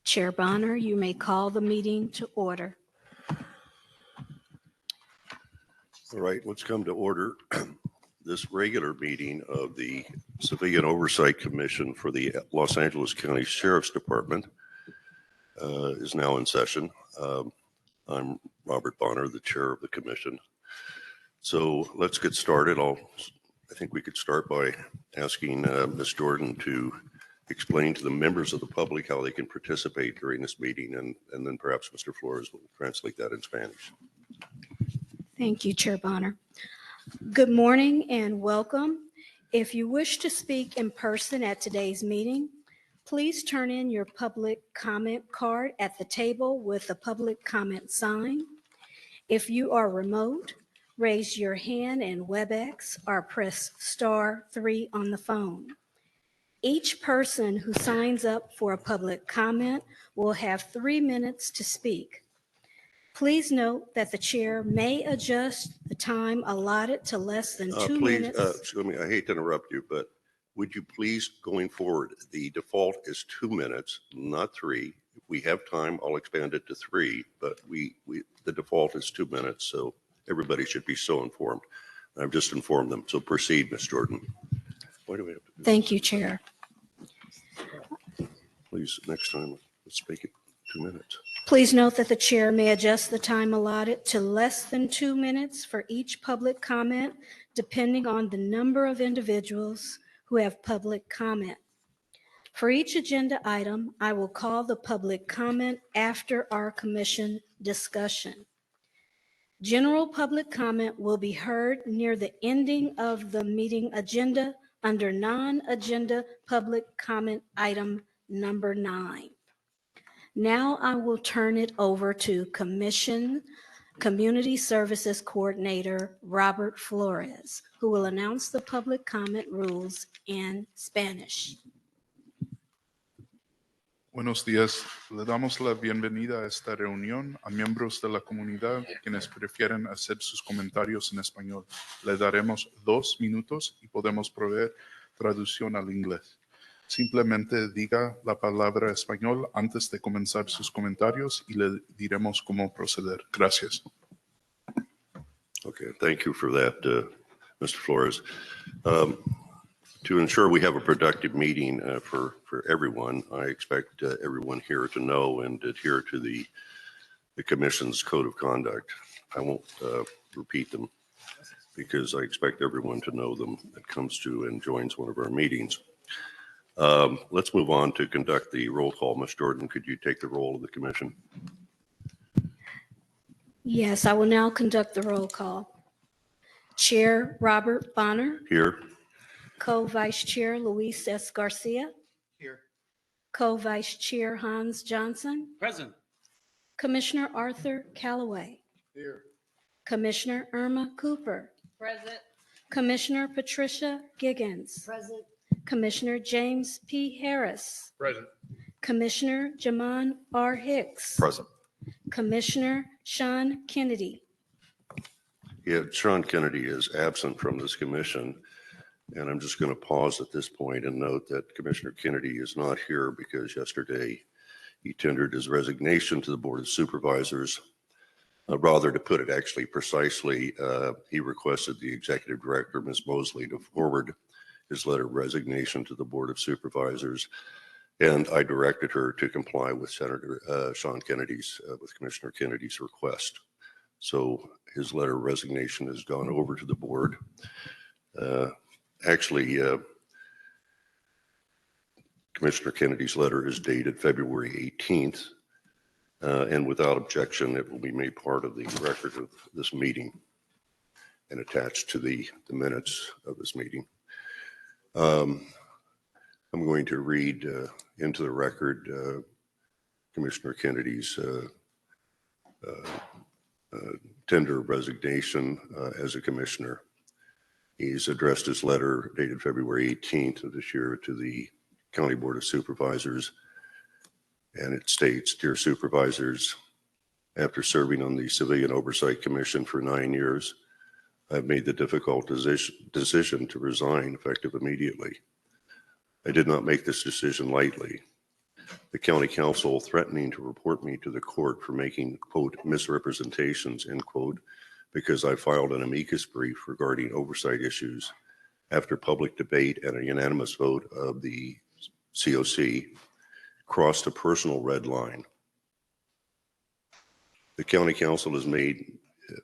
Chair Bonner, you may call the meeting to order. All right, let's come to order. This regular meeting of the Civilian Oversight Commission for the Los Angeles County Sheriff's Department is now in session. I'm Robert Bonner, the chair of the commission. So let's get started. I think we could start by asking Ms. Jordan to explain to the members of the public how they can participate during this meeting, and then perhaps Mr. Flores will translate that in Spanish. Thank you, Chair Bonner. Good morning and welcome. If you wish to speak in person at today's meeting, please turn in your public comment card at the table with the public comment sign. If you are remote, raise your hand in WebEx or press *3 on the phone. Each person who signs up for a public comment will have 3 minutes to speak. Please note that the chair may adjust the time allotted to less than 2 minutes. Excuse me, I hate to interrupt you, but would you please, going forward, the default is 2 minutes, not 3. If we have time, I'll expand it to 3, but the default is 2 minutes, so everybody should be so informed. I've just informed them, so proceed, Ms. Jordan. Why do we have to do Thank you, Chair. Please, next time, let's make it 2 minutes. Please note that the chair may adjust the time allotted to less than 2 minutes for each public comment, depending on the number of individuals who have public comment. For each agenda item, I will call the public comment after our commission discussion. General public comment will be heard near the ending of the meeting agenda under non-agenda public comment item number 9. Now I will turn it over to Commission Community Services Coordinator Robert Flores, who will announce the public comment rules in Spanish. Buenos días. Le damos la bienvenida a esta reunión a miembros de la comunidad quienes prefieren hacer sus comentarios en español. Le daremos 2 minutos y podemos proveer traducción al inglés. Simplemente diga la palabra español antes de comenzar sus comentarios y le diremos cómo proceder. Gracias. Okay, thank you for that, Mr. Flores. To ensure we have a productive meeting for everyone, I expect everyone here to know and adhere to the Commission's Code of Conduct. I won't repeat them because I expect everyone to know them that comes to and joins one of our meetings. Let's move on to conduct the roll call. Ms. Jordan, could you take the roll of the commission? Yes, I will now conduct the roll call. Chair Robert Bonner. Here. Co-Vice Chair Luis S. Garcia. Here. Co-Vice Chair Hans Johnson. Present. Commissioner Arthur Callaway. Here. Commissioner Irma Cooper. Present. Commissioner Patricia Giggins. Present. Commissioner James P. Harris. Present. Commissioner Jamon R. Hicks. Present. Commissioner Sean Kennedy. Yeah, Sean Kennedy is absent from this commission. And I'm just going to pause at this point and note that Commissioner Kennedy is not here because yesterday he tendered his resignation to the Board of Supervisors. Rather, to put it actually precisely, he requested the Executive Director, Ms. Mosley, to forward his letter of resignation to the Board of Supervisors. And I directed her to comply with Senator Sean Kennedy's, with Commissioner Kennedy's request. So his letter of resignation has gone over to the board. Actually, Commissioner Kennedy's letter is dated February 18th, and without objection, it will be made part of the record of this meeting and attached to the minutes of this meeting. I'm going to read into the record Commissioner Kennedy's tender of resignation as a commissioner. He's addressed his letter dated February 18th of this year to the County Board of Supervisors. And it states, "Dear Supervisors, After serving on the Civilian Oversight Commission for 9 years, I've made the difficult decision to resign effective immediately. I did not make this decision lightly. The county council threatening to report me to the court for making, quote, misrepresentations, end quote, because I filed an amicus brief regarding oversight issues after public debate and a unanimous vote of the COC, crossed a personal red line. The county council has made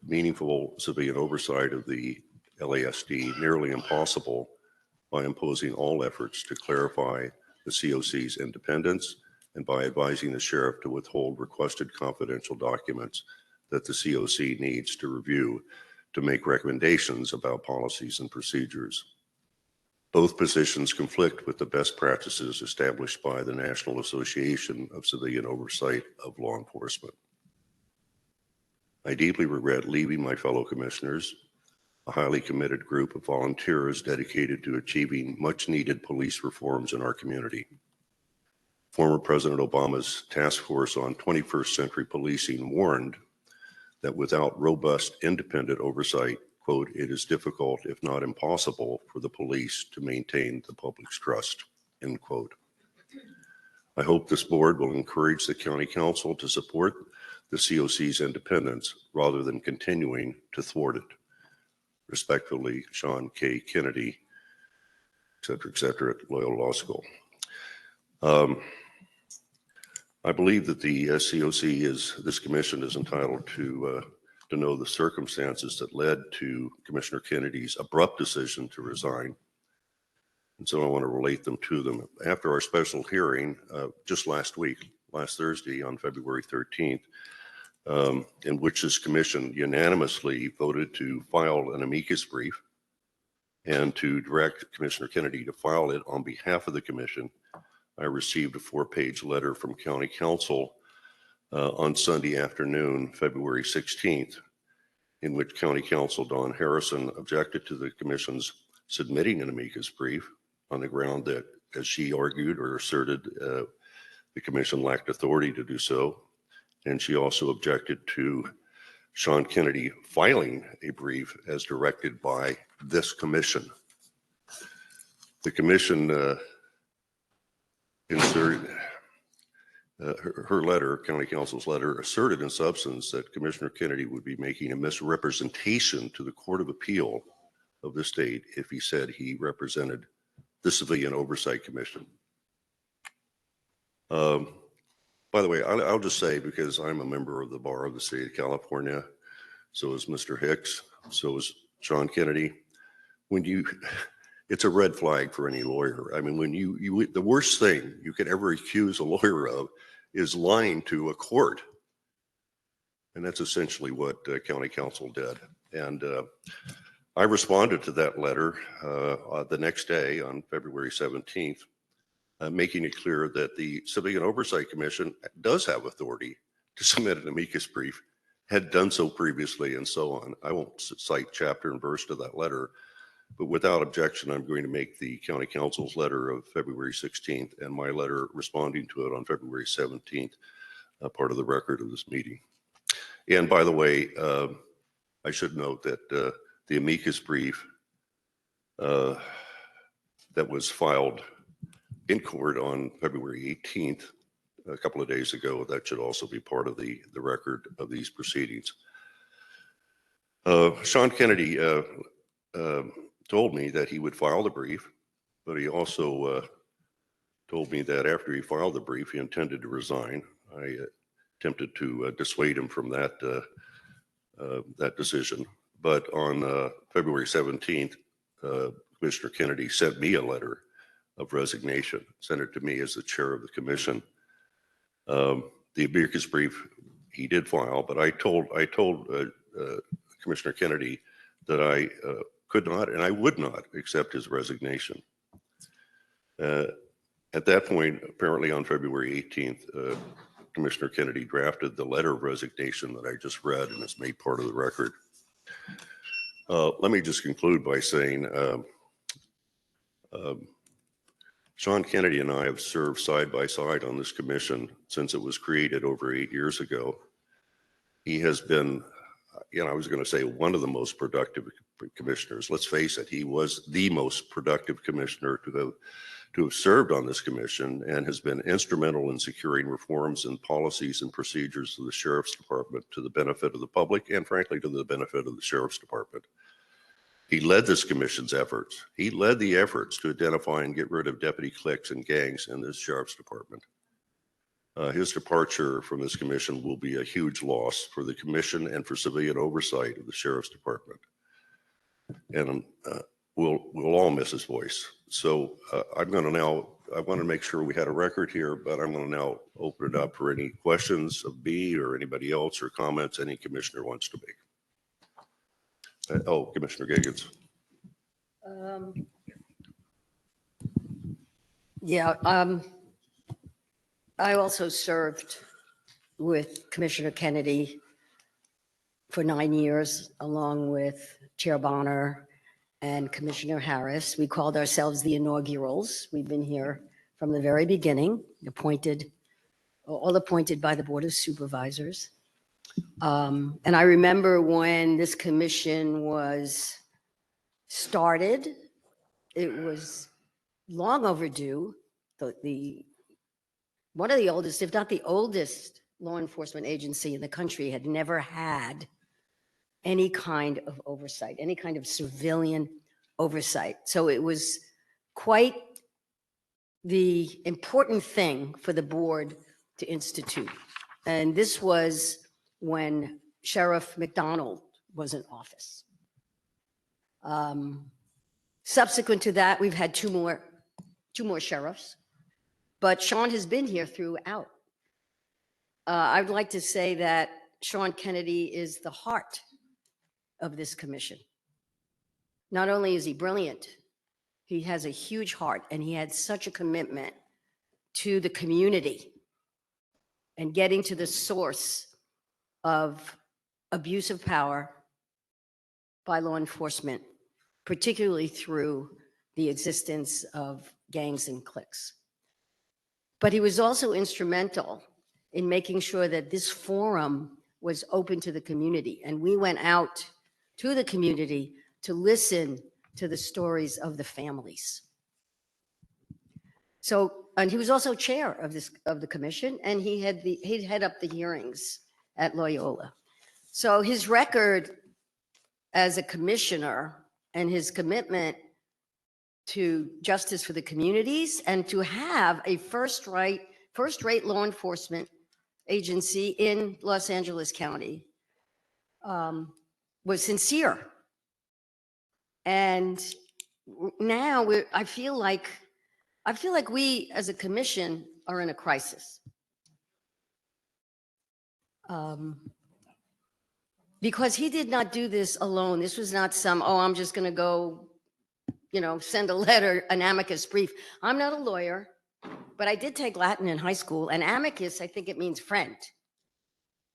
meaningful civilian oversight of the LASD nearly impossible by imposing all efforts to clarify the COC's independence and by advising the sheriff to withhold requested confidential documents that the COC needs to review to make recommendations about policies and procedures. Both positions conflict with the best practices established by the National Association of Civilian Oversight of Law Enforcement. I deeply regret leaving my fellow commissioners, a highly committed group of volunteers dedicated to achieving much needed police reforms in our community. Former President Obama's task force on 21st century policing warned that without robust independent oversight, quote, it is difficult, if not impossible, for the police to maintain the public's trust, end quote. I hope this board will encourage the county council to support the COC's independence rather than continuing to thwart it. Respectfully, Sean K. Kennedy, et cetera, at Loyola Law School. I believe that the this commission is entitled to know the circumstances that led to Commissioner Kennedy's abrupt decision to resign. And so I want to relate them to them. After our special hearing just last Thursday on February 13th, in which this commission unanimously voted to file an amicus brief and to direct Commissioner Kennedy to file it on behalf of the commission, I received a 4-page letter from County Council on Sunday afternoon, February 16th, in which County Council Don Harrison objected to the commission's submitting an amicus brief on the ground that, as she argued or asserted, the commission lacked authority to do so. And she also objected to Sean Kennedy filing a brief as directed by this commission. The commission inserted her letter, County Council's letter, asserted in substance that Commissioner Kennedy would be making a misrepresentation to the Court of Appeal of the state if he said he represented the Civilian Oversight Commission. By the way, I'll just say, because I'm a member of the Bar of the State of California, so is Mr. Hicks, so is Sean Kennedy. It's a red flag for any lawyer. I mean, when the worst thing you could ever accuse a lawyer of is lying to a court. And that's essentially what County Council did. And I responded to that letter the next day on February 17th, making it clear that the Civilian Oversight Commission does have authority to submit an amicus brief, had done so previously, and so on. I won't cite chapter and verse to that letter, but without objection, I'm going to make the County Council's letter of February 16th and my letter responding to it on February 17th part of the record of this meeting. And by the way, I should note that the amicus brief that was filed in court on February 18th, a couple of days ago, that should also be part of the record of these proceedings. Sean Kennedy told me that he would file the brief, but he also told me that after he filed the brief, he intended to resign. I attempted to dissuade him from that decision. But on February 17th, Commissioner Kennedy sent me a letter of resignation, sent it to me as the chair of the commission. The amicus brief he did file, but I told Commissioner Kennedy that I could not and I would not accept his resignation. At that point, apparently on February 18th, Commissioner Kennedy drafted the letter of resignation that I just read, and it's made part of the record. Let me just conclude by saying Sean Kennedy and I have served side by side on this commission since it was created over 8 years ago. He has been, I was going to say one of the most productive commissioners. Let's face it, he was the most productive commissioner to have served on this commission and has been instrumental in securing reforms and policies and procedures of the Sheriff's Department to the benefit of the public and frankly to the benefit of the Sheriff's Department. He led this commission's efforts. He led the efforts to identify and get rid of deputy cliques and gangs in this Sheriff's Department. His departure from this commission will be a huge loss for the commission and for civilian oversight of the Sheriff's Department. And we'll all miss his voice. So I want to make sure we had a record here, but I'm going to now open it up for any questions of B or anybody else or comments any commissioner wants to make. Commissioner Giggins. I also served with Commissioner Kennedy for 9 years, along with Chair Bonner and Commissioner Harris. We called ourselves the inaugurals. We've been here from the very beginning, all appointed by the Board of Supervisors. And I remember when this commission was started, it was long overdue. One of the oldest, if not the oldest, law enforcement agency in the country had never had any kind of oversight, any kind of civilian oversight. So it was quite the important thing for the board to institute. And this was when Sheriff McDonald was in office. Subsequent to that, we've had two more sheriffs, but Sean has been here throughout. I'd like to say that Sean Kennedy is the heart of this commission. Not only is he brilliant, he has a huge heart, and he had such a commitment to the community and getting to the source of abuse of power by law enforcement, particularly through the existence of gangs and cliques. But he was also instrumental in making sure that this forum was open to the community. And we went out to the community to listen to the stories of the families. So, and he was also chair of the commission, and he'd head up the hearings at Loyola. So his record as a commissioner and his commitment to justice for the communities and to have a first-rate law enforcement agency in Los Angeles County was sincere. And now I feel like we as a commission are in a crisis. Because he did not do this alone. This was not I'm just going to go, send a letter, an amicus brief. I'm not a lawyer, but I did take Latin in high school, and amicus, I think it means friend.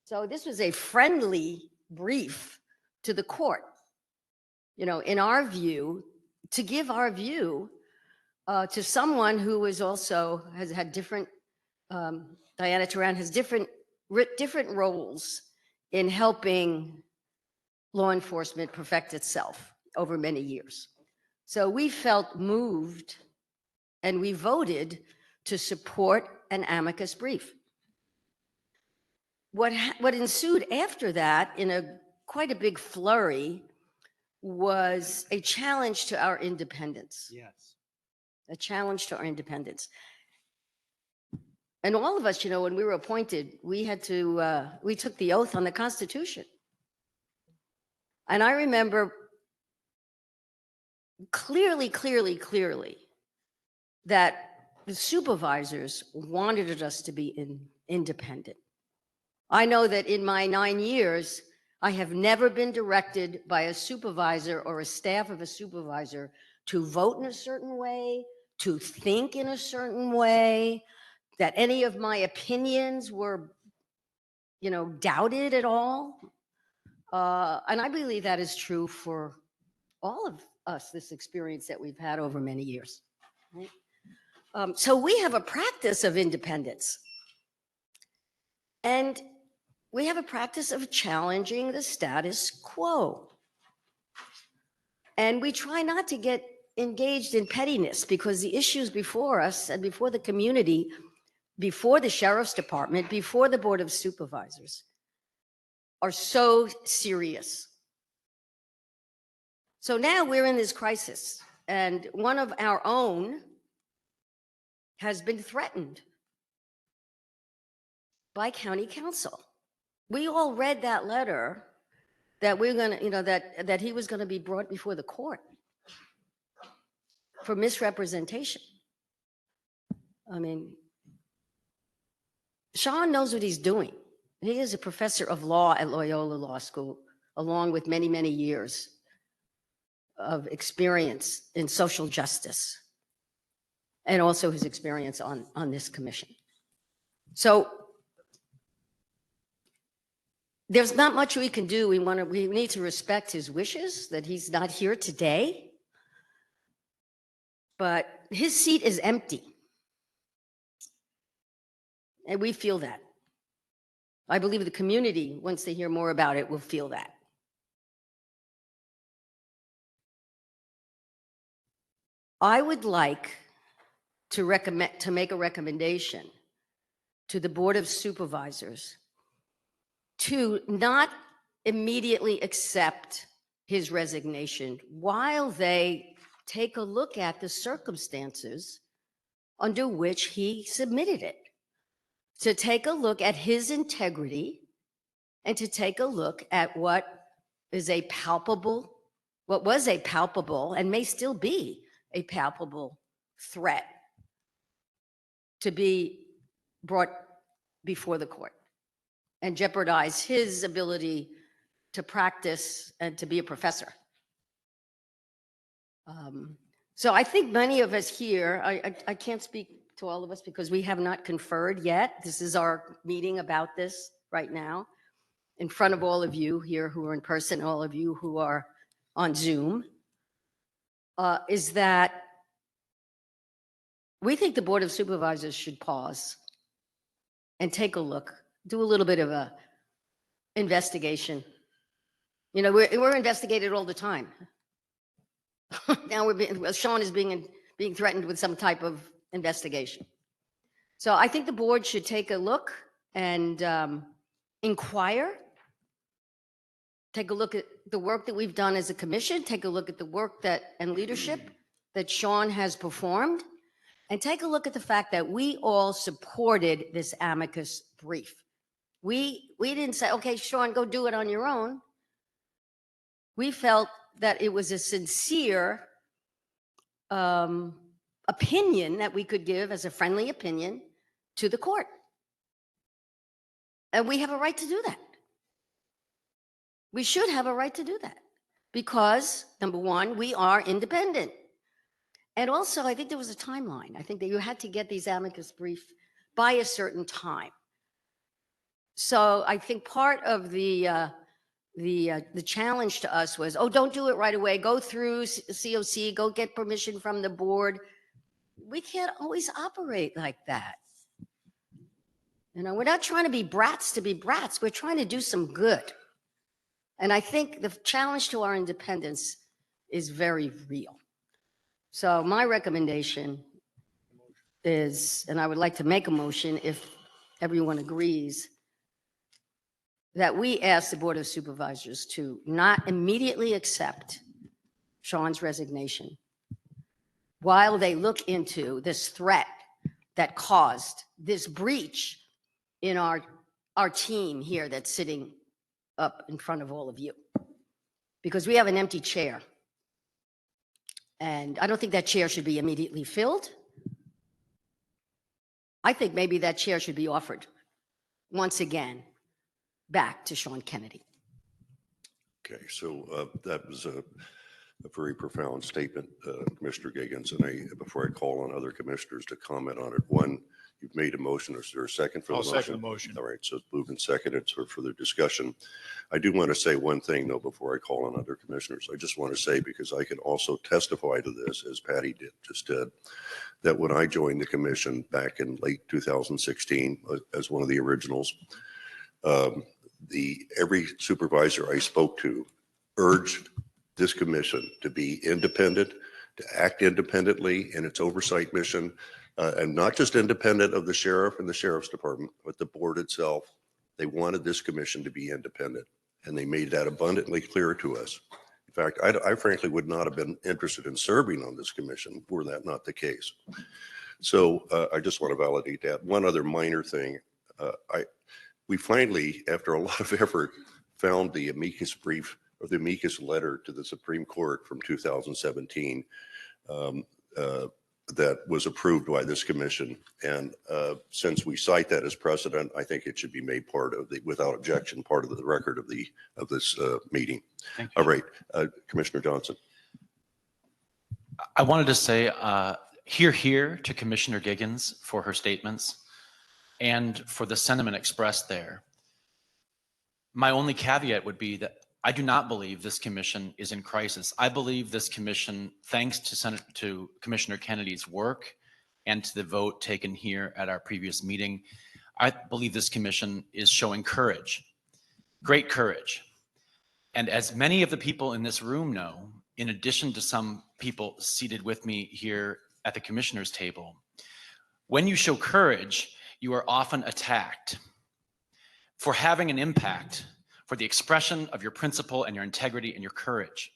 So this was a friendly brief to the court, in our view, to give our view to someone who has had different, Diana Turan has different roles in helping law enforcement perfect itself over many years. So we felt moved and we voted to support an amicus brief. What ensued after that in quite a big flurry was a challenge to our independence. Yes. A challenge to our independence. And all of us, when we were appointed, we took the oath on the Constitution. And I remember clearly that the supervisors wanted us to be independent. I know that in my 9 years, I have never been directed by a supervisor or a staff of a supervisor to vote in a certain way, to think in a certain way, that any of my opinions were, doubted at all. And I believe that is true for all of us, this experience that we've had over many years. Right? So we have a practice of independence. And we have a practice of challenging the status quo. And we try not to get engaged in pettiness because the issues before us and before the community, before the sheriff's department, before the board of supervisors are so serious. So now we're in this crisis, and one of our own has been threatened by county council. We all read that letter that we're going to, that he was going to be brought before the court for misrepresentation. I mean, Sean knows what he's doing. He is a professor of law at Loyola Law School, along with many, many years of experience in social justice, and also his experience on this commission. So there's not much we can do. We need to respect his wishes that he's not here today, but his seat is empty. And we feel that. I believe the community, once they hear more about it, will feel that. I would like to make a recommendation to the Board of Supervisors to not immediately accept his resignation while they take a look at the circumstances under which he submitted it, to take a look at his integrity and to take a look at what was a palpable and may still be a palpable threat to be brought before the court and jeopardize his ability to practice and to be a professor. So I think many of us here, I can't speak to all of us because we have not conferred yet. This is our meeting about this right now in front of all of you here who are in person, all of you who are on Zoom, is that we think the Board of Supervisors should pause and take a look, do a little bit of a investigation. You know, we're investigated all the time. Now Sean is being threatened with some type of investigation. So I think the board should take a look and inquire, take a look at the work that we've done as a commission, take a look at the work and leadership that Sean has performed, and take a look at the fact that we all supported this amicus brief. We didn't say, okay, Sean, go do it on your own. We felt that it was a sincere opinion that we could give as a friendly opinion to the court. And we have a right to do that. We should have a right to do that because, number one, we are independent. And also, I think there was a timeline. I think that you had to get these amicus brief by a certain time. So I think part of the challenge to us was, oh, don't do it right away. Go through COC, go get permission from the board. We can't always operate like that. You know, we're not trying to be brats to be brats. We're trying to do some good. And I think the challenge to our independence is very real. So my recommendation is, and I would like to make a motion if everyone agrees, that we ask the Board of Supervisors to not immediately accept Sean's resignation while they look into this threat that caused this breach in our team here that's sitting up in front of all of you. Because we have an empty chair. And I don't think that chair should be immediately filled. I think maybe that chair should be offered once again back to Sean Kennedy. Okay, so that was a very profound statement, Commissioner Giggins, and before I call on other commissioners to comment on it, one, you've made a motion. Is there a second for the motion? I'll second the motion. All right, so it's moved and seconded for further discussion. I do want to say one thing, though, before I call on other commissioners. I just want to say, because I can also testify to this, as Patty just did, that when I joined the commission back in late 2016 as one of the originals, every supervisor I spoke to urged this commission to be independent, to act independently in its oversight mission, and not just independent of the sheriff and the sheriff's department, but the board itself. They wanted this commission to be independent, and they made that abundantly clear to us. In fact, I frankly would not have been interested in serving on this commission were that not the case. So I just want to validate that. One other minor thing, we finally, after a lot of effort, found the amicus brief or the amicus letter to the Supreme Court from 2017 that was approved by this commission. And since we cite that as precedent, I think it should be made part of the, without objection, part of the record of this meeting. Thank you. All right, Commissioner Johnson. I wanted to say hear to Commissioner Giggins for her statements and for the sentiment expressed there. My only caveat would be that I do not believe this commission is in crisis. I believe this commission, thanks to Commissioner Kennedy's work and to the vote taken here at our previous meeting, I believe this commission is showing courage, great courage. And as many of the people in this room know, in addition to some people seated with me here at the commissioner's table, when you show courage, you are often attacked for having an impact, for the expression of your principle and your integrity and your courage.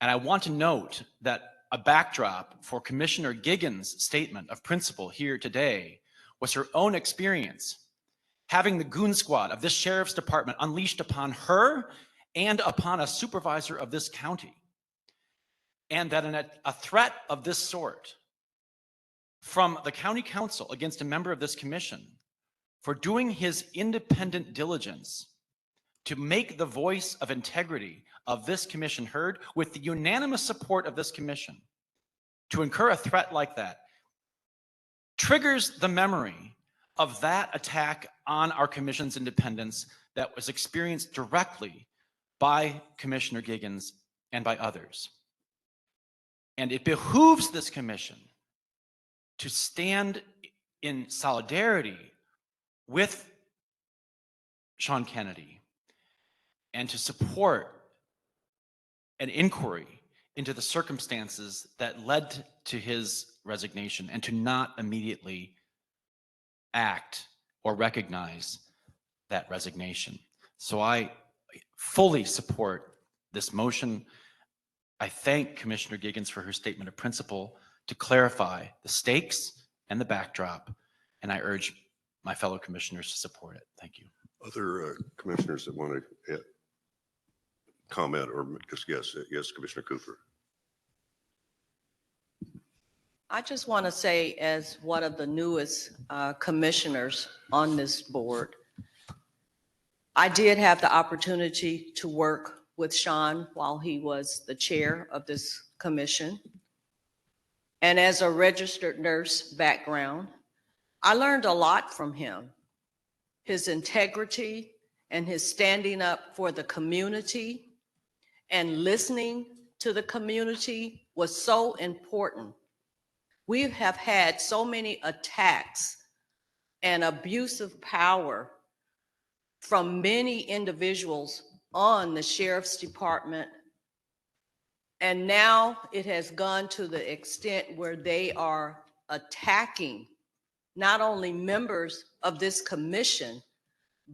And I want to note that a backdrop for Commissioner Giggins' statement of principle here today was her own experience, having the goon squad of this sheriff's department unleashed upon her and upon a supervisor of this county. And that a threat of this sort from the county council against a member of this commission for doing his independent diligence to make the voice of integrity of this commission heard with the unanimous support of this commission, to incur a threat like that triggers the memory of that attack on our commission's independence that was experienced directly by Commissioner Giggins and by others. And it behooves this commission to stand in solidarity with Sean Kennedy and to support an inquiry into the circumstances that led to his resignation and to not immediately act or recognize that resignation. So I fully support this motion. I thank Commissioner Giggins for her statement of principle to clarify the stakes and the backdrop, and I urge my fellow commissioners to support it. Thank you. Other commissioners that want to comment or just yes, Commissioner Cooper. I just want to say, as one of the newest commissioners on this board, I did have the opportunity to work with Sean while he was the chair of this commission. And as a registered nurse background, I learned a lot from him. His integrity and his standing up for the community and listening to the community was so important. We have had so many attacks and abuse of power from many individuals on the sheriff's department. And now it has gone to the extent where they are attacking not only members of this commission,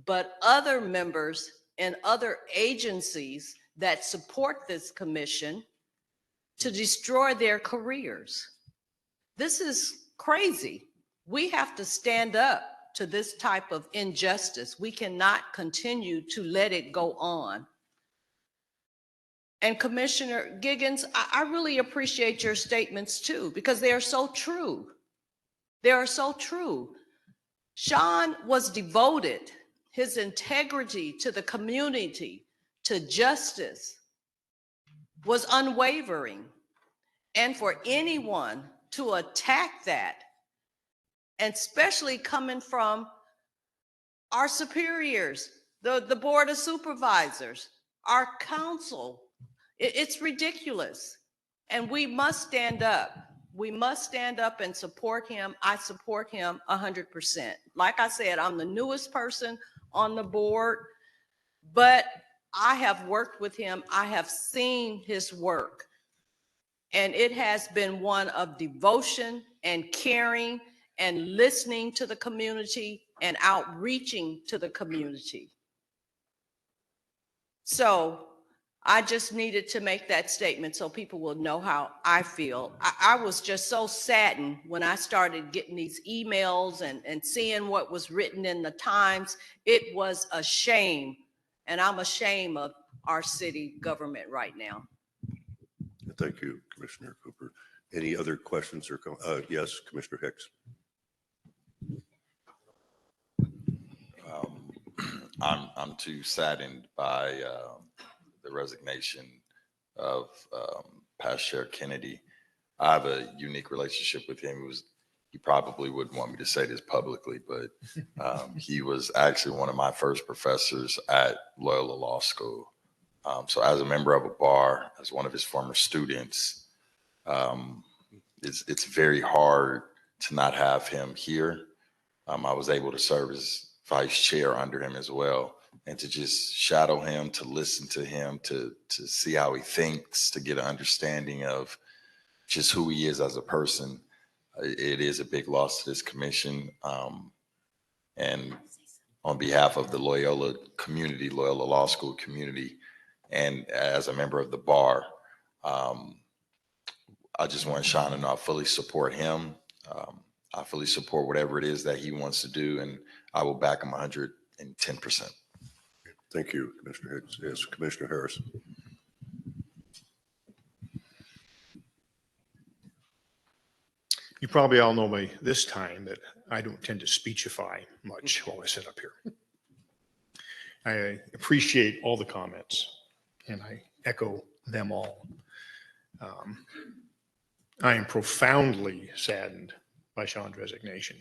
but other members and other agencies that support this commission to destroy their careers. This is crazy. We have to stand up to this type of injustice. We cannot continue to let it go on. And Commissioner Giggins, I really appreciate your statements too, because they are so true. They are so true. Sean was devoted, his integrity to the community, to justice was unwavering. And for anyone to attack that, and especially coming from our superiors, the board of supervisors, our council, it's ridiculous. And we must stand up. We must stand up and support him. I support him 100%. Like I said, I'm the newest person on the board, but I have worked with him. I have seen his work. And it has been one of devotion and caring and listening to the community and outreaching to the community. So I just needed to make that statement so people will know how I feel. I was just so saddened when I started getting these emails and seeing what was written in the Times. It was a shame. And I'm ashamed of our city government right now. Thank you, Commissioner Cooper. Any other questions or, yes, Commissioner Hicks. I'm too saddened by the resignation of past Chair Kennedy. I have a unique relationship with him. He probably wouldn't want me to say this publicly, but he was actually one of my first professors at Loyola Law School. So as a member of a bar, as one of his former students, it's very hard to not have him here. I was able to serve as vice chair under him as well, and to just shadow him, to listen to him, to see how he thinks, to get an understanding of just who he is as a person. It is a big loss to this commission. And on behalf of the Loyola community, Loyola Law School community, and as a member of the bar, I just want Sean to know I fully support him. I fully support whatever it is that he wants to do, and I will back him 110%. Thank you, Commissioner Hicks. Yes, Commissioner Harris. You probably all know by this time that I don't tend to speechify much while I sit up here. I appreciate all the comments, and I echo them all. I am profoundly saddened by Sean's resignation.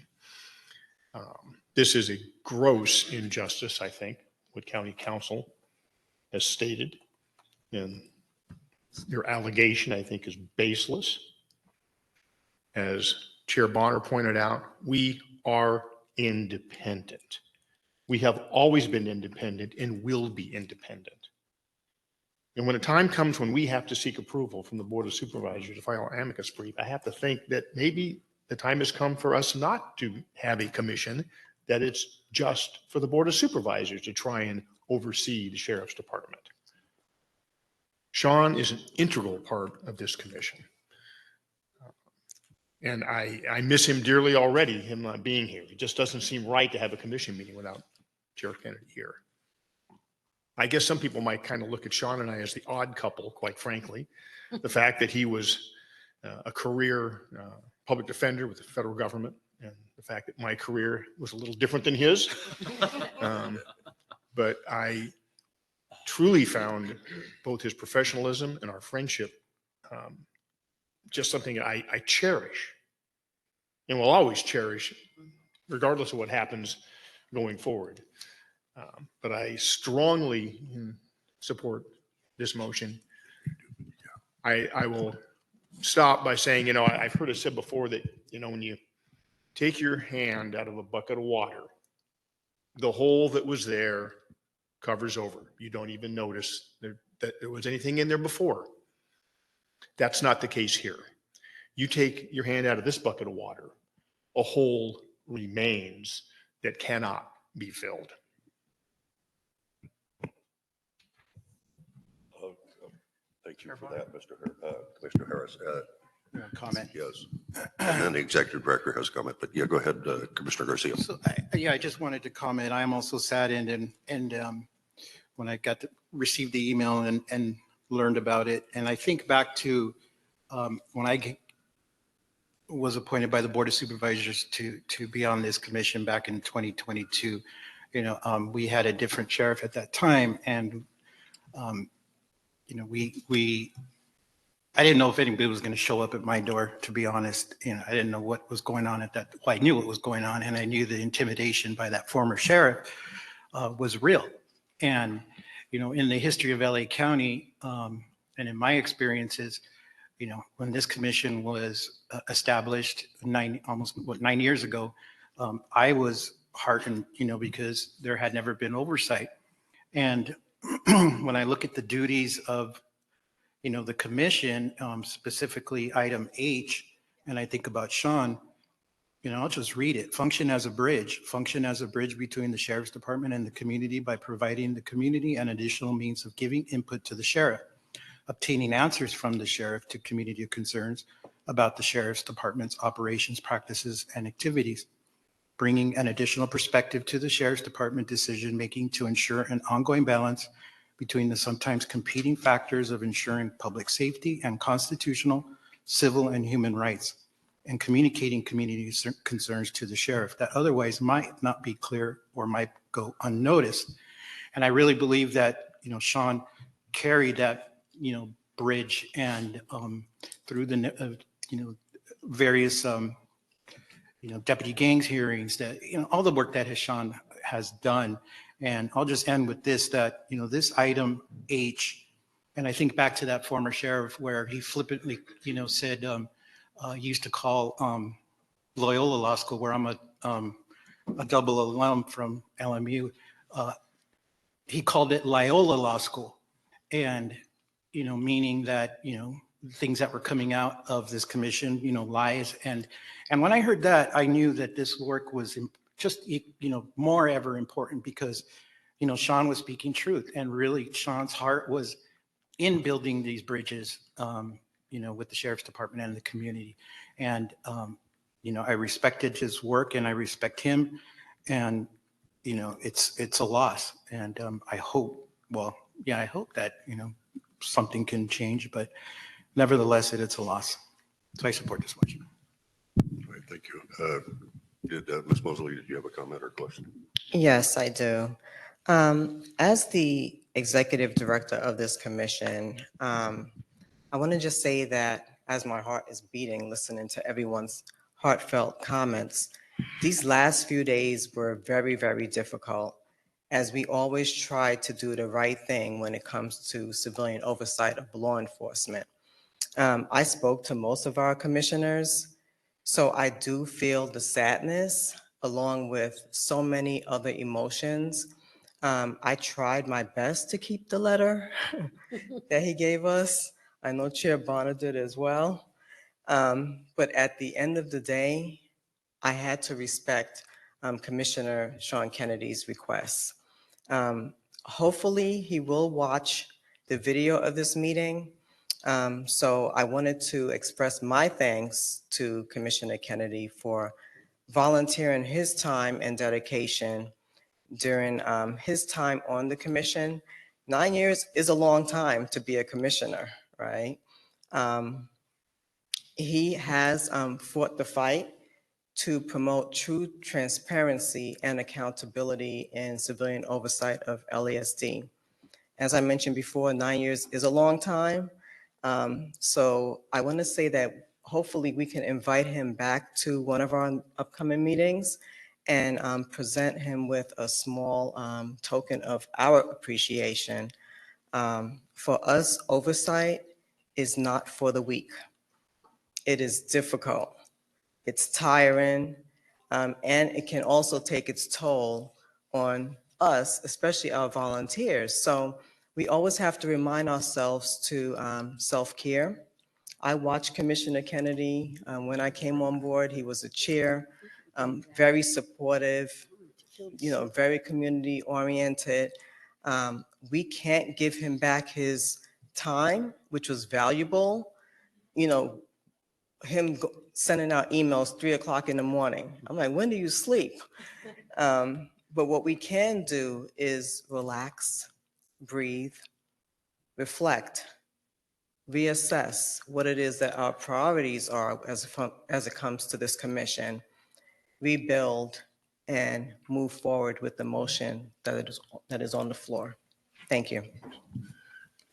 This is a gross injustice, I think, what County Council has stated. And your allegation, I think, is baseless. As Chair Bonner pointed out, we are independent. We have always been independent and will be independent. And when a time comes when we have to seek approval from the Board of Supervisors to file an amicus brief, I have to think that maybe the time has come for us not to have a commission, that it's just for the Board of Supervisors to try and oversee the Sheriff's Department. Sean is an integral part of this commission. And I miss him dearly already, him not being here. It just doesn't seem right to have a commission meeting without Sheriff Kennedy here. I guess some people might kind of look at Sean and I as the odd couple, quite frankly. The fact that he was a career public defender with the federal government, and the fact that my career was a little different than his. But I truly found both his professionalism and our friendship just something I cherish and will always cherish, regardless of what happens going forward. But I strongly support this motion. I will stop by saying, you know, I've heard it said before that, you know, when you take your hand out of a bucket of water, the hole that was there covers over. You don't even notice that there was anything in there before. That's not the case here. You take your hand out of this bucket of water, a hole remains that cannot be filled. Thank you for that, Commissioner Harris. Comment. Yes. And then the executive director has a comment, but yeah, go ahead, Commissioner Garcia. So, I just wanted to comment. I am also saddened and when I got to receive the email and learned about it. And I think back to when I was appointed by the Board of Supervisors to be on this commission back in 2022. You know, we had a different sheriff at that time, and you know, I didn't know if anybody was going to show up at my door, to be honest. You know, I didn't know what was going on at that. Well, I knew what was going on, and I knew the intimidation by that former sheriff was real. And, you know, in the history of LA County, and in my experiences, you know, when this commission was established almost 9 years ago, I was heartened, because there had never been oversight. And when I look at the duties of, the commission, specifically item H, and I think about Sean, I'll just read it. Function as a bridge between the sheriff's department and the community by providing the community an additional means of giving input to the sheriff, obtaining answers from the sheriff to community concerns about the sheriff's department's operations, practices, and activities, bringing an additional perspective to the sheriff's department decision-making to ensure an ongoing balance between the sometimes competing factors of ensuring public safety and constitutional, civil, and human rights, and communicating community concerns to the sheriff that otherwise might not be clear or might go unnoticed. And I really believe that, Sean carried that, bridge and through the, various, deputy gangs hearings that, all the work that Sean has done. And I'll just end with this, that, this item H, and I think back to that former sheriff where he flippantly, said, used to call Loyola Law School, where I'm a double alum from LMU. He called it Loyola Law School, and meaning that things that were coming out of this commission, lies. And when I heard that, I knew that this work was just more ever important because Sean was speaking truth, and really Sean's heart was in building these bridges. With the sheriff's department and the community. And, I respected his work and I respect him, and, it's a loss. And I hope that, something can change, but nevertheless, it's a loss. So I support this motion. All right, thank you. Ms. Mosley, did you have a comment or question? Yes, I do. As the executive director of this commission, I want to just say that as my heart is beating, listening to everyone's heartfelt comments, these last few days were very, very difficult, as we always try to do the right thing when it comes to civilian oversight of law enforcement. I spoke to most of our commissioners, so I do feel the sadness along with so many other emotions. I tried my best to keep the letter that he gave us. I know Chair Bonner did as well. But at the end of the day, I had to respect Commissioner Sean Kennedy's requests. Hopefully, he will watch the video of this meeting. So I wanted to express my thanks to Commissioner Kennedy for volunteering his time and dedication during his time on the commission. 9 years is a long time to be a commissioner, right? He has fought the fight to promote true transparency and accountability in civilian oversight of LASD. As I mentioned before, 9 years is a long time. So I want to say that hopefully we can invite him back to one of our upcoming meetings and present him with a small token of our appreciation. For us, oversight is not for the weak. It is difficult, it's tiring, and it can also take its toll on us, especially our volunteers. So we always have to remind ourselves to self-care. I watched Commissioner Kennedy when I came on board. He was a chair, very supportive, very community oriented. We can't give him back his time, which was valuable. Him sending out emails 3 o'clock in the morning. I'm like, when do you sleep? But what we can do is relax, breathe, reflect, reassess what it is that our priorities are as it comes to this commission, rebuild, and move forward with the motion that is on the floor. Thank you.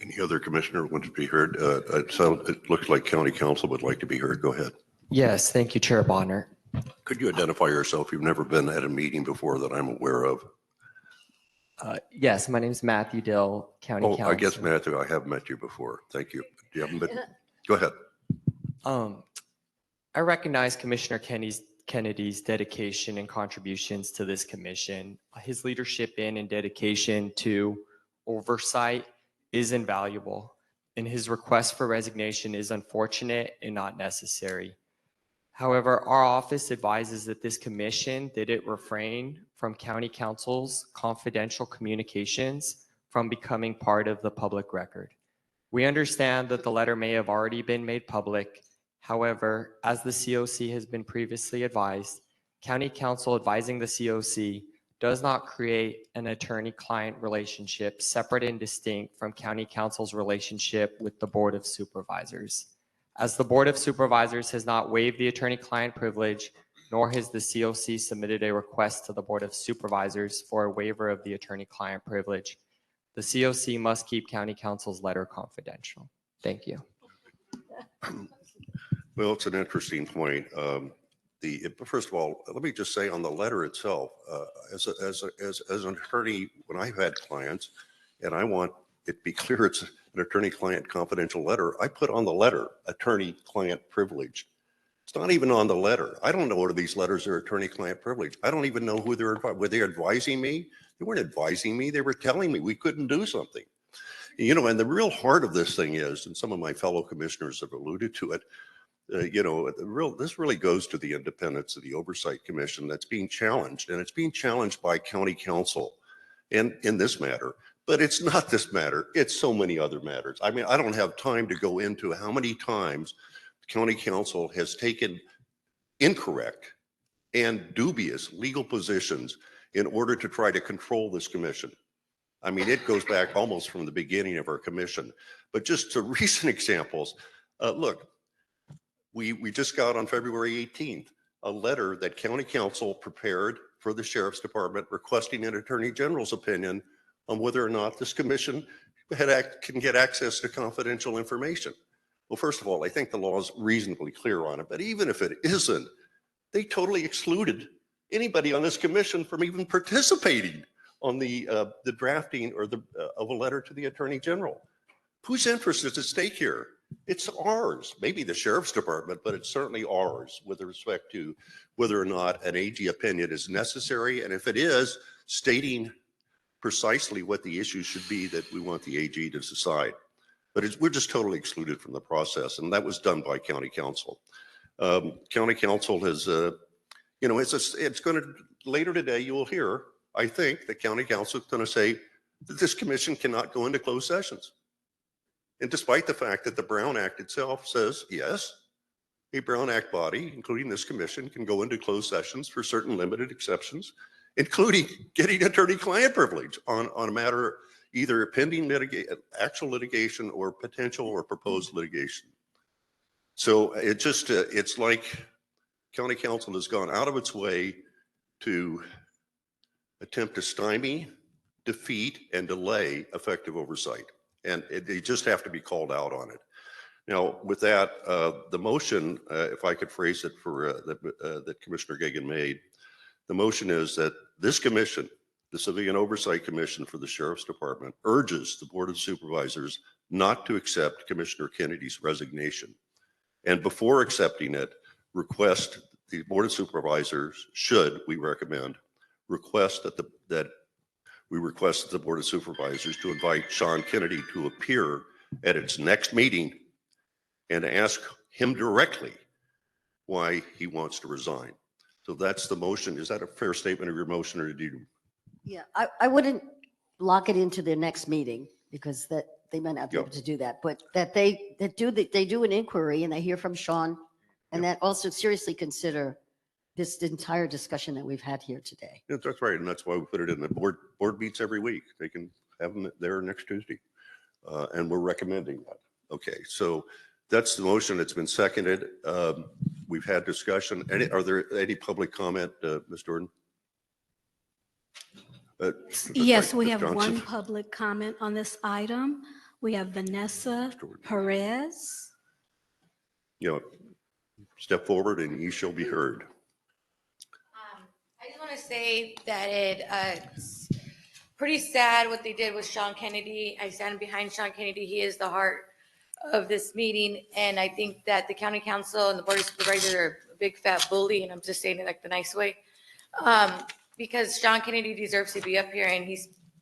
Any other commissioner want to be heard? It looks like county council would like to be heard. Go ahead. Yes, thank you, Chair Bonner. Could you identify yourself? You've never been at a meeting before that I'm aware of. Yes, my name is Matthew Dill, County Council. I guess, Matthew, I have met you before. Thank you. You haven't been? Go ahead. I recognize Commissioner Kennedy's dedication and contributions to this commission. His leadership in and dedication to oversight is invaluable, and his request for resignation is unfortunate and not necessary. However, our office advises that this commission did it refrain from county council's confidential communications from becoming part of the public record. We understand that the letter may have already been made public. However, as the COC has been previously advised, county council advising the COC does not create an attorney-client relationship separate and distinct from county council's relationship with the Board of Supervisors. As the Board of Supervisors has not waived the attorney-client privilege, nor has the COC submitted a request to the Board of Supervisors for a waiver of the attorney-client privilege, the COC must keep county council's letter confidential. Thank you. Well, it's an interesting point. First of all, let me just say on the letter itself, as an attorney, when I've had clients, and I want it to be clear it's an attorney-client confidential letter, I put on the letter attorney-client privilege. It's not even on the letter. I don't know whether these letters are attorney-client privilege. I don't even know who were they advising me? They weren't advising me. They were telling me we couldn't do something. You know, and the real heart of this thing is, and some of my fellow commissioners have alluded to it, this really goes to the independence of the Oversight Commission that's being challenged, and it's being challenged by county council in this matter. But it's not this matter. It's so many other matters. I mean, I don't have time to go into how many times county council has taken incorrect and dubious legal positions in order to try to control this commission. I mean, it goes back almost from the beginning of our commission. But just to recent examples, look, we just got on February 18th a letter that county council prepared for the sheriff's department requesting an attorney general's opinion on whether or not this commission can get access to confidential information. Well, first of all, I think the law is reasonably clear on it, but even if it isn't, they totally excluded anybody on this commission from even participating on the drafting or of a letter to the attorney general. Whose interest is at stake here? It's ours, maybe the sheriff's department, but it's certainly ours with respect to whether or not an AG opinion is necessary. And if it is, stating precisely what the issues should be that we want the AG to decide. But we're just totally excluded from the process. And that was done by county council. County council has, it's going to, later today, you will hear, I think, the county council is going to say that this commission cannot go into closed sessions. And despite the fact that the Brown Act itself says, yes, a Brown Act body, including this commission, can go into closed sessions for certain limited exceptions, including getting attorney-client privilege on a matter either pending actual litigation or potential or proposed litigation. So it's like county council has gone out of its way to attempt to stymie, defeat, and delay effective oversight. And they just have to be called out on it. Now, with that, the motion, if I could phrase it for that Commissioner Gagan made, the motion is that this commission, the Civilian Oversight Commission for the Sheriff's Department, urges the Board of Supervisors not to accept Commissioner Kennedy's resignation. And before accepting it, request the Board of Supervisors should, we recommend, request that the Board of Supervisors to invite Sean Kennedy to appear at its next meeting and ask him directly why he wants to resign. So that's the motion. Is that a fair statement of your motion, or did you? Yeah, I wouldn't lock it into their next meeting because that they might not be able to do that, but that they do an inquiry and they hear from Sean, and that also seriously consider this entire discussion that we've had here today. Yeah, that's right, and that's why we put it in. The board meets every week. They can have them there next Tuesday, and we're recommending that. Okay, so that's the motion. It's been seconded. We've had discussion. Are there any public comment, Ms. Jordan? Yes, we Ms. have Johnson. one public comment on this item. We have Vanessa Perez. Step forward and ye shall be heard. I just want to say that it's pretty sad what they did with Sean Kennedy. I stand behind Sean Kennedy. He is the heart of this meeting. And I think that the county council and the board of supervisors are big fat bully, and I'm just saying it like the nice way. Because Sean Kennedy deserves to be up here, and he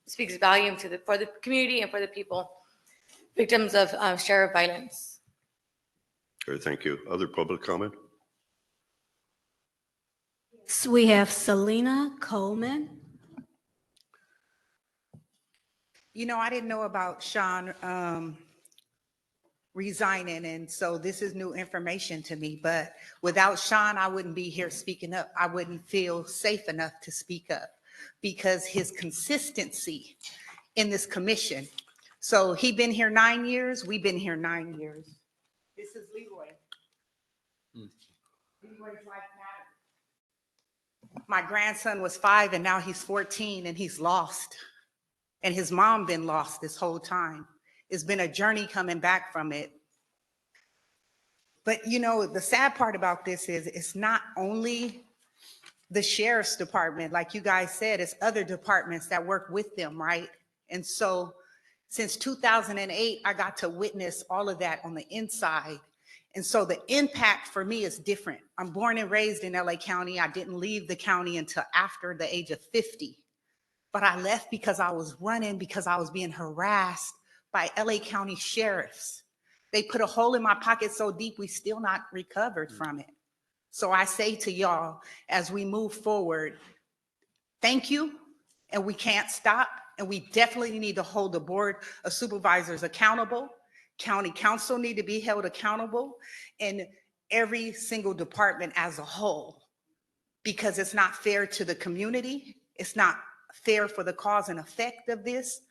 speaks volume to for the community and for the people, victims of sheriff violence. Okay, thank you. Other public comment? So we have Selena Coleman. You know, I didn't know about Sean resigning, and so this is new information to me. But without Sean, I wouldn't be here speaking up. I wouldn't feel safe enough to speak up because his consistency in this commission. So he been here 9 years. We've been here 9 years. This is Leroy. Leroy's life matters. My grandson was 5 and now he's 14 and he's lost. And his mom been lost this whole time. It's been a journey coming back from it. But you know, the sad part about this is it's not only the sheriff's department, like you guys said, it's other departments that work with them, right? And so since 2008, I got to witness all of that on the inside. And so the impact for me is different. I'm born and raised in LA County. I didn't leave the county until after the age of 50. But I left because I was running, because I was being harassed by LA County sheriffs. They put a hole in my pocket so deep we still not recovered from it. So I say to y'all, as we move forward, thank you, and we can't stop, and we definitely need to hold the board of supervisors accountable. County council need to be held accountable, and every single department as a whole, because it's not fair to the community. It's not fair for the cause and effect of this.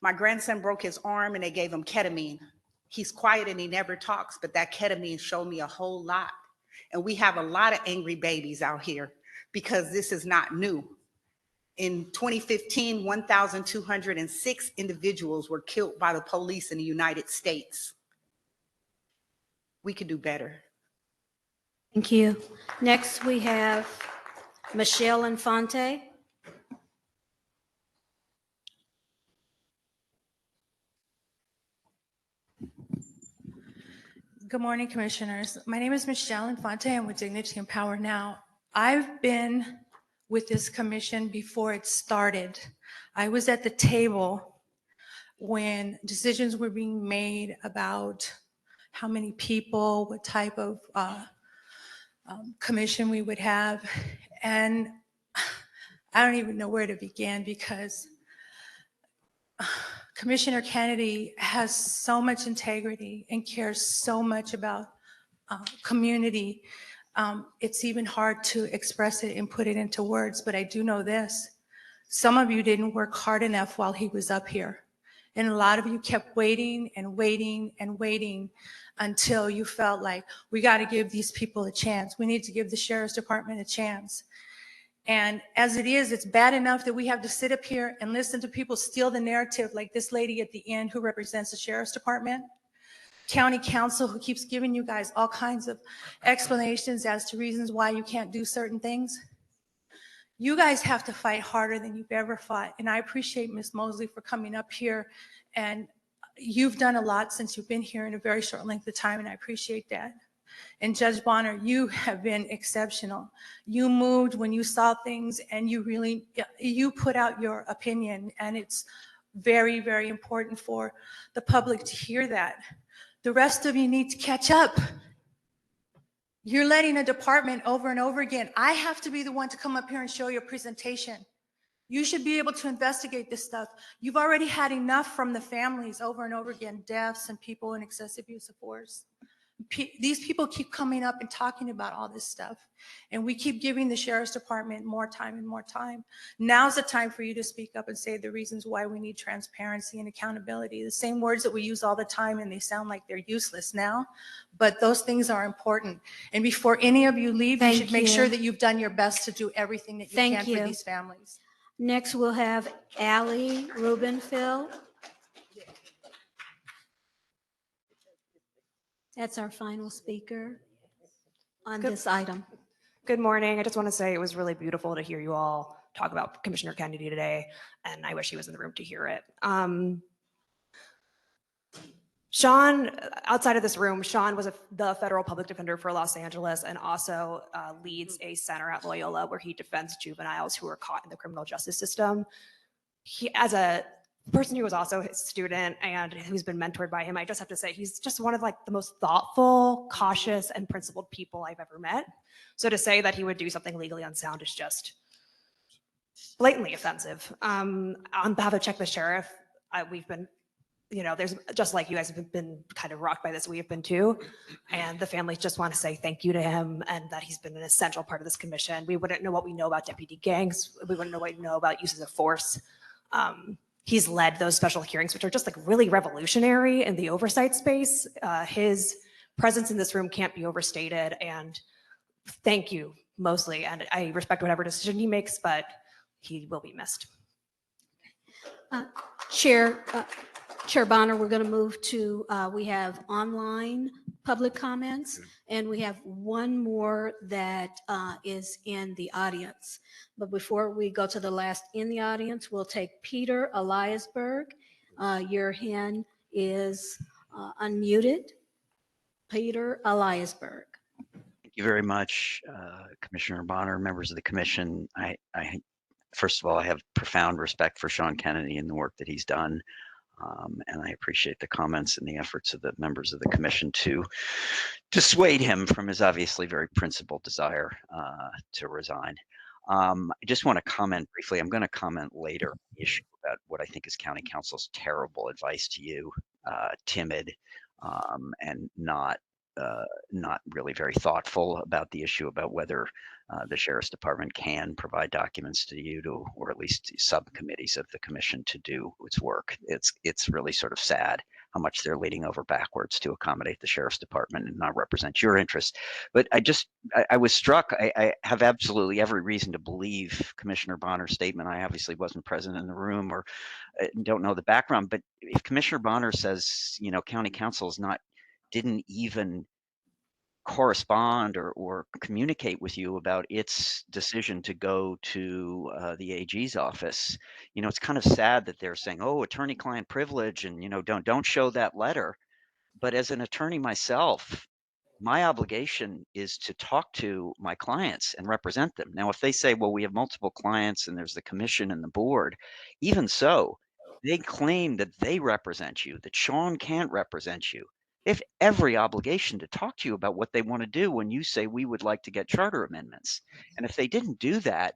My grandson broke his arm and they gave him ketamine. He's quiet and he never talks, but that ketamine showed me a whole lot. And we have a lot of angry babies out here because this is not new. In 2015, 1,206 individuals were killed by the police in the United States. We could do better. Thank you. Next, we have Michelle Infante. Good morning, Commissioners. My name is Michelle Infante. I'm with Dignity and Power Now. I've been with this commission before it started. I was at the table when decisions were being made about how many people, what type of commission we would have. And I don't even know where to begin because Commissioner Kennedy has so much integrity and cares so much about community. It's even hard to express it and put it into words, but I do know this. Some of you didn't work hard enough while he was up here. And a lot of you kept waiting and waiting and waiting until you felt like, we got to give these people a chance. We need to give the Sheriff's Department a chance. And as it is, it's bad enough that we have to sit up here and listen to people steal the narrative like this lady at the end who represents the Sheriff's Department. County Council who keeps giving you guys all kinds of explanations as to reasons why you can't do certain things. You guys have to fight harder than you've ever fought. And I appreciate Ms. Mosley for coming up here. And you've done a lot since you've been here in a very short length of time, and I appreciate that. And Judge Bonner, you have been exceptional. You moved when you saw things and you put out your opinion, and it's very, very important for the public to hear that. The rest of you need to catch up. You're letting a department over and over again. I have to be the one to come up here and show your presentation. You should be able to investigate this stuff. You've already had enough from the families over and over again, deaths and people in excessive use of force. These people keep coming up and talking about all this stuff, and we keep giving the Sheriff's Department more time and more time. Now's the time for you to speak up and say the reasons why we need transparency and accountability. The same words that we use all the time, and they sound like they're useless now, but those things are important. And before any of you leave, you should make sure that you've done your best to do everything that you can for these families. Next, we'll have Allie Rubenfeld. That's our final speaker on this item. Good morning. I just want to say it was really beautiful to hear you all talk about Commissioner Kennedy today, and I wish he was in the room to hear it. Sean, outside of this room, Sean was the federal public defender for Los Angeles and also leads a center at Loyola where he defends juveniles who are caught in the criminal justice system. He, as a person who was also his student and who's been mentored by him, I just have to say he's just one of like the most thoughtful, cautious, and principled people I've ever met. So to say that he would do something legally unsound is just blatantly offensive. On behalf of Check the Sheriff, we've been, there's just like you guys have been kind of rocked by this, we have been too. And the families just want to say thank you to him and that he's been an essential part of this commission. We wouldn't know what we know about deputy gangs. We wouldn't know what we know about uses of force. He's led those special hearings, which are just like really revolutionary in the oversight space. His presence in this room can't be overstated. And thank you mostly. And I respect whatever decision he makes, but he will be missed. Chair Bonner, we're going to move to, we have online public comments, and we have one more that is in the audience. But before we go to the last in the audience, we'll take Peter Eliasberg. Your hand is unmuted. Peter Eliasberg. Thank you very much, Commissioner Bonner, members of the commission. First of all, I have profound respect for Sean Kennedy and the work that he's done. And I appreciate the comments and the efforts of the members of the commission to dissuade him from his obviously very principled desire to resign. I just want to comment briefly. I'm going to comment later on the issue about what I think is County Council's terrible advice to you, timid and not really very thoughtful about the issue about whether the Sheriff's Department can provide documents to you to, or at least subcommittees of the commission to do its work. It's really sort of sad how much they're leading over backwards to accommodate the Sheriff's Department and not represent your interests. But I was struck. I have absolutely every reason to believe Commissioner Bonner's statement. I obviously wasn't present in the room or don't know the background, but if Commissioner Bonner says, County Council didn't even correspond or communicate with you about its decision to go to the AG's office, it's kind of sad that they're saying, oh, attorney-client privilege and, don't show that letter. But as an attorney myself, my obligation is to talk to my clients and represent them. Now, if they say, well, we have multiple clients and there's the commission and the board, even so, they claim that they represent you, that Sean can't represent you. They have every obligation to talk to you about what they want to do when you say we would like to get charter amendments. And if they didn't do that,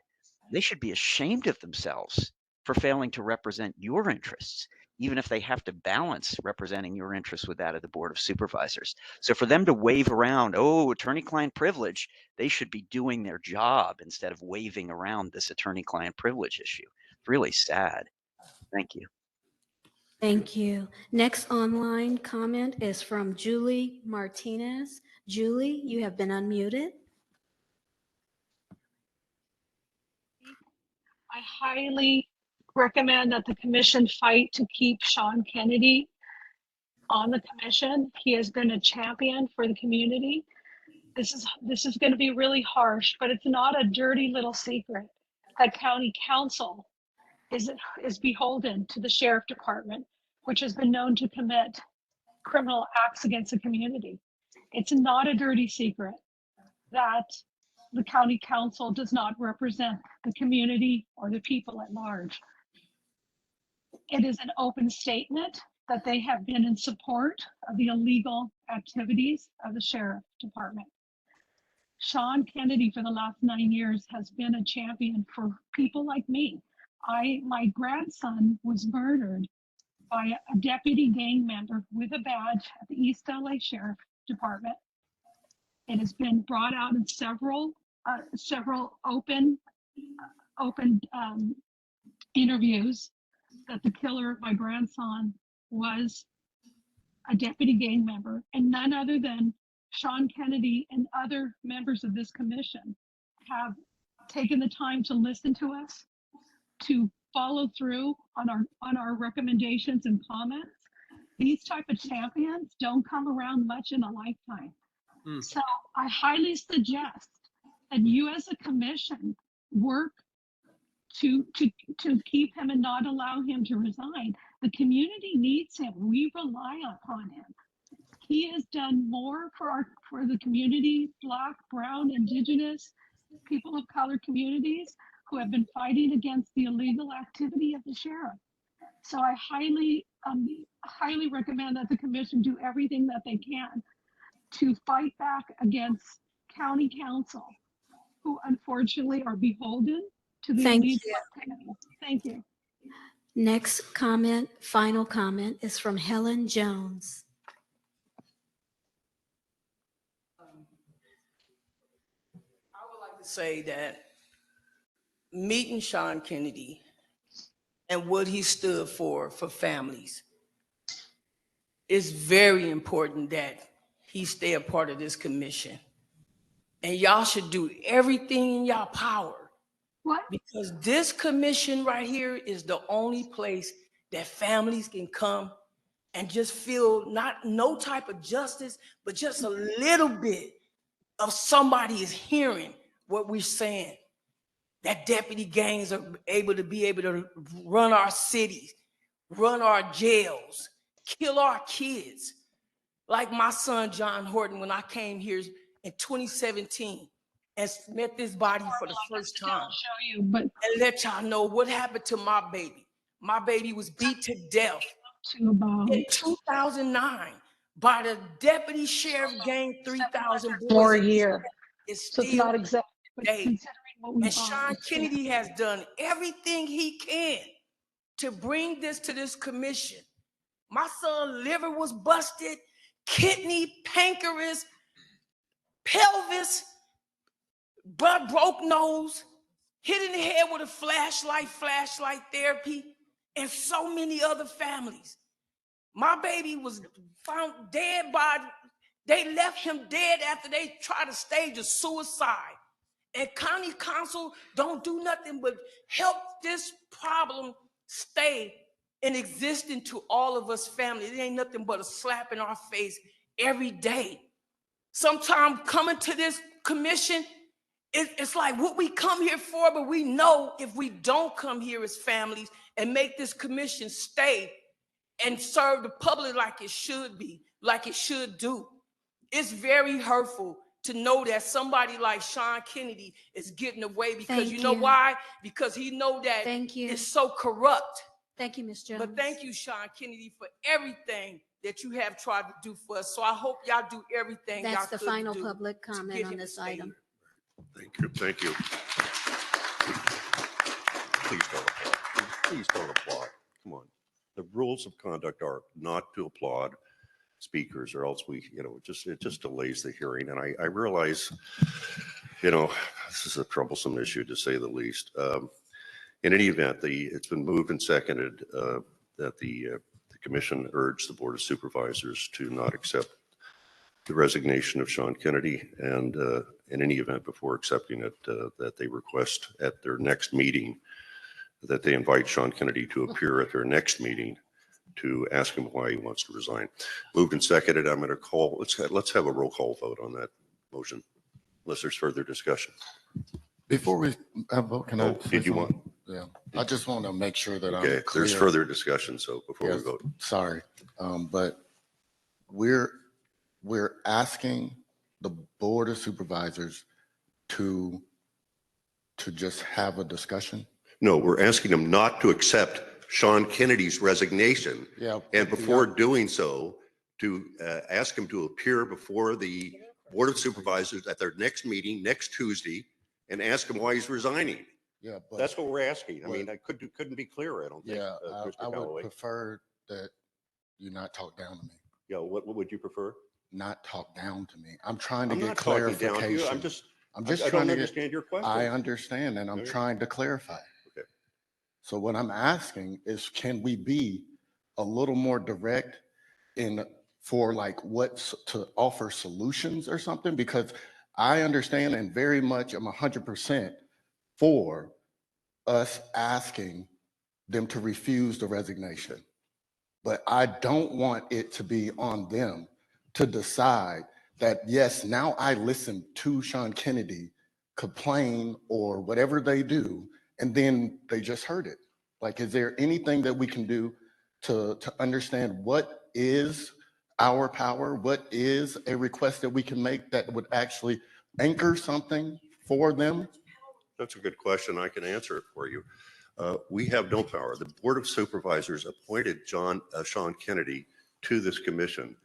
they should be ashamed of themselves for failing to represent your interests, even if they have to balance representing your interests with that of the Board of Supervisors. So for them to wave around, oh, attorney-client privilege, they should be doing their job instead of waving around this attorney-client privilege issue. It's really sad. Thank you. Thank you. Next online comment is from Julie Martinez. Julie, you have been unmuted. I highly recommend that the commission fight to keep Sean Kennedy on the commission. He has been a champion for the community. This is going to be really harsh, but it's not a dirty little secret that county council is beholden to the sheriff department, which has been known to commit criminal acts against the community. It's not a dirty secret that the county council does not represent the community or the people at large. It is an open statement that they have been in support of the illegal activities of the sheriff department. Sean Kennedy for the last 9 years has been a champion for people like me. My grandson was murdered by a deputy gang member with a badge at the East LA Sheriff Department. It has been brought out in several open interviews that the killer of my grandson was a deputy gang member, and none other than Sean Kennedy and other members of this commission have taken the time to listen to us, to follow through on our recommendations and comments. These type of champions don't come around much in a lifetime. So I highly suggest that you as a commission work to keep him and not allow him to resign. The community needs him. We rely upon him. He has done more for the community, Black, Brown, Indigenous, people of color communities who have been fighting against the illegal activity of the sheriff. So I highly recommend that the commission do everything that they can to fight back against county council, who unfortunately are beholden to the Thank elite. you. Thank you. Next comment, final comment, is from Helen Jones. I would like to say that meeting Sean Kennedy and what he stood for families, it's very important that he stay a part of this commission. And y'all should do everything in y'all power. What? Because this commission right here is the only place that families can come and just feel no type of justice, but just a little bit of somebody is hearing what we're saying. That deputy gangs are able to run our cities, run our jails, kill our kids. Like my son, John Horton, when I came here in 2017 and met this body for the first time, Show you, but and let y'all know what happened to my baby. My baby was beat to death to about in 2009 by the deputy sheriff gang, 3,000 boys. more a year. It's So it's still not exactly, but day. considering what we And bought, Sean it's fair. Kennedy has done everything he can to bring this to this commission. My son's liver was busted, kidney, pancreas, pelvis, broke nose, hit in the head with a flashlight therapy, and so many other families. My baby was found dead they left him dead after they tried to stage a suicide. And county council don't do nothing but help this problem stay in existence to all of us families. It ain't nothing but a slap in our face every day. Sometimes coming to this commission, it's like what we come here for, but we know if we don't come here as families and make this commission stay and serve the public like it should be, like it should do, it's very hurtful to know that somebody like Sean Kennedy is getting away because Thank you know you. why? Because he know that Thank you. it's so corrupt. Thank you, Ms. Jones. But thank you, Sean Kennedy, for everything that you have tried to do for us. So I hope y'all do everything y'all That's the could final do public to comment get on him to this stay item. here. Thank you. Thank you. Please don't applaud. Please don't applaud. Come on. The rules of conduct are not to applaud speakers or else it just delays the hearing. And I realize, this is a troublesome issue to say the least. In any event, it's been moved and seconded that the commission urge the Board of Supervisors to not accept the resignation of Sean Kennedy, and in any event, before accepting it, that they request at their next meeting that they invite Sean Kennedy to appear at their next meeting to ask him why he wants to resign. Moved and seconded. I'm going to call. Let's have a roll call vote on that motion, unless there's further discussion. Before we vote, can I? Did you want? Yeah, I just want to make sure that Okay, I'm clear. there's further discussion. So before we Yes, vote, sorry, but we're asking the Board of Supervisors to just have a discussion. no, we're asking them not to accept Sean Kennedy's resignation. Yeah. And before doing so, to ask him to appear before the Board of Supervisors at their next meeting next Tuesday and ask him why he's resigning. Yeah, but That's what we're asking. I mean, I couldn't be clearer, I don't think. yeah, Mr. I would Calloway. prefer that you not talk down to me. Yeah, what would you prefer? Not talk down to me. I'm trying to I'm get not talking down to you. clarification. I'm just I trying don't to get. understand your question. I understand, and I'm Okay. trying to clarify. Okay. So what I'm asking is, can we be a little more direct for like what's to offer solutions or something? Because I understand and very much I'm 100% for us asking them to refuse the resignation. But I don't want it to be on them to decide that, yes, now I listen to Sean Kennedy complain or whatever they do, and then they just heard it. Like, is there anything that we can do to understand what is our power? What is a request that we can make that would actually anchor something for them? That's a good question. I can answer it for you. We have no power. The Board of Supervisors appointed Sean Kennedy to this commission,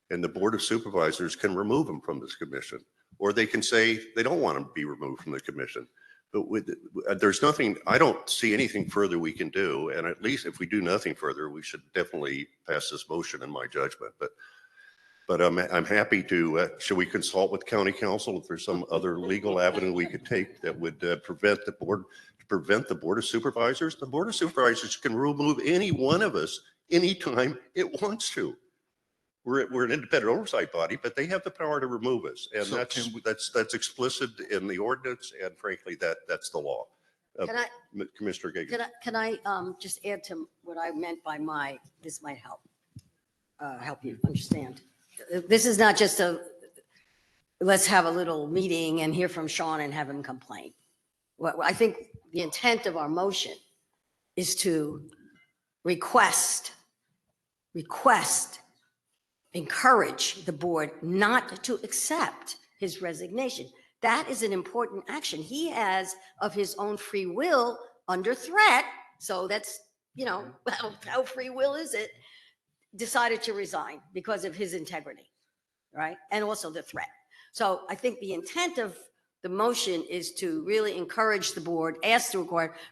and the Board of Supervisors can remove him from this commission, or they can say they don't want him to be removed from the commission. But there's nothing, I don't see anything further we can do. And at least if we do nothing further, we should definitely pass this motion in my judgment. But I'm happy to, should we consult with county council if there's some other legal avenue we could take that would prevent the Board of Supervisors? The Board of Supervisors can remove any one of us anytime it wants to. We're an independent oversight body, but they have the power to remove us. And So that's explicit in the ordinance. And frankly, that's the law. Can I, Commissioner Gagan. can I just add to what I meant by this might help you understand. This is not just let's have a little meeting and hear from Sean and have him complain. Well, I think the intent of our motion is to encourage the board not to accept his resignation. That is an important action. He has, of his own free will, under threat, so that's, how free will is it, decided to resign because of his integrity, right? And also the threat. So I think the intent of the motion is to really encourage the board,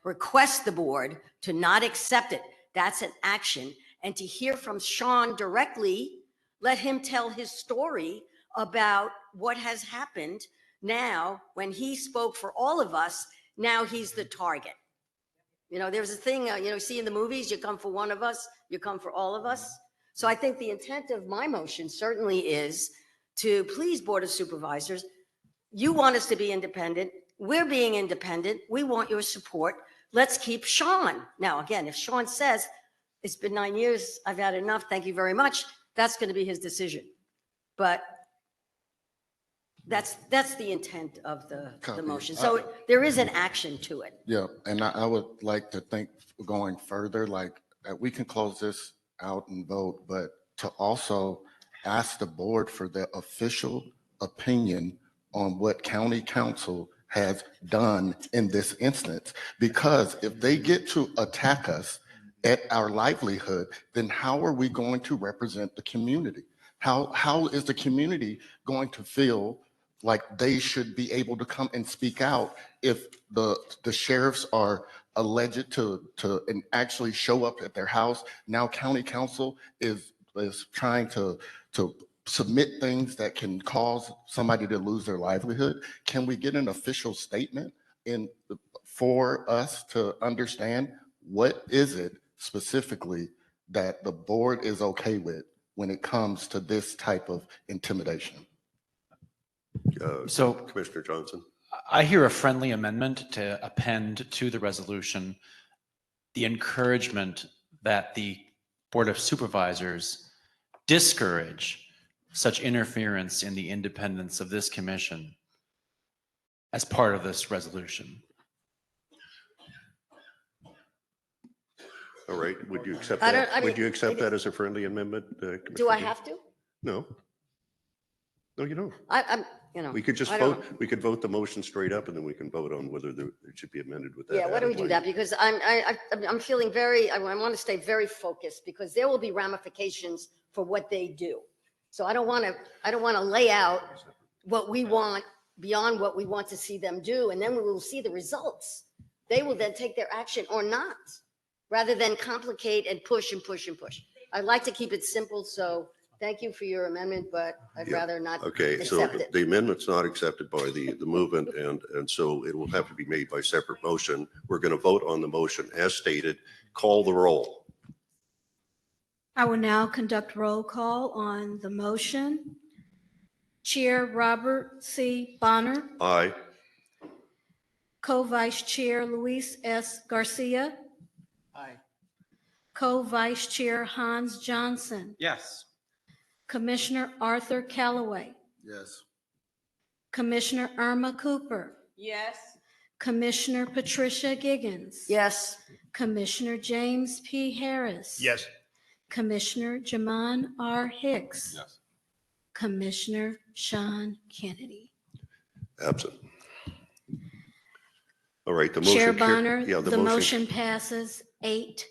request the board to not accept it. That's an action. And to hear from Sean directly, let him tell his story about what has happened now when he spoke for all of us. Now he's the target. There's a thing, see in the movies, you come for one of us, you come for all of us. So I think the intent of my motion certainly is to please Board of Supervisors. You want us to be independent. We're being independent. We want your support. Let's keep Sean. Now, again, if Sean says, it's been 9 years, I've had enough, thank you very much, that's going to be his decision. But that's the intent of the motion. So there is an action to it. Yeah, and I would like to think going further, like we can close this out and vote, but to also ask the board for their official opinion on what county council has done in this instance. Because if they get to attack us at our livelihood, then how are we going to represent the community? How is the community going to feel like they should be able to come and speak out if the sheriffs are alleged to and actually show up at their house? Now county council is trying to submit things that can cause somebody to lose their livelihood. Can we get an official statement for us to understand what is it specifically that the board is okay with when it comes to this type of intimidation? So Commissioner Johnson. I hear a friendly amendment to append to the resolution the encouragement that the Board of Supervisors discourage such interference in the independence of this commission as part of this resolution. All right. Would you accept I that? don't- I mean, Would you accept that as a friendly amendment? Do I have to? No. No, you don't. I'm. We could just I don't vote. We could vote the motion straight up, and then we can vote on whether it should be amended with that. Yeah, why don't we added do that? language. Because I'm feeling I want to stay very focused because there will be ramifications for what they do. So I don't want to lay out what we want beyond what we want to see them do, and then we will see the results. They will then take their action or not, rather than complicate and push and push and push. I'd like to keep it simple, so thank you for your amendment, but I'd rather not Okay, so accept it. the amendment's not accepted by the movement, and so it will have to be made by separate motion. We're going to vote on the motion as stated. Call the roll. I will now conduct roll call on the motion. Chair Robert C. Bonner, Aye. Co-Vice Chair Luis S. Garcia, Aye. Co-Vice Chair Hans Johnson, Yes. Commissioner Arthur Callaway, Yes. Commissioner Irma Cooper, Yes. Commissioner Patricia Giggins. Yes. Commissioner James P. Harris. Yes. Commissioner Jamon R. Hicks. Yes. Commissioner Sean Kennedy. Absent. All right, the Chair motion. Bonner, Yeah, the motion passes 8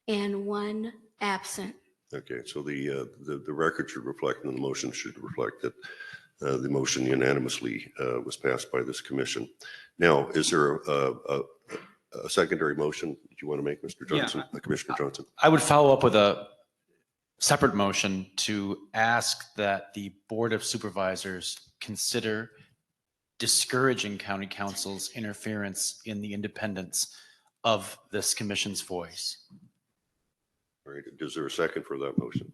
and 1 absent. Okay, so the record should reflect, and the motion should reflect that the motion unanimously was passed by this commission. Now, is there a secondary motion that you want to make, Mr. Johnson, Commissioner Johnson? I would follow up with a separate motion to ask that the Board of Supervisors consider discouraging county council's interference in the independence of this commission's voice. All right, is there a second for that motion?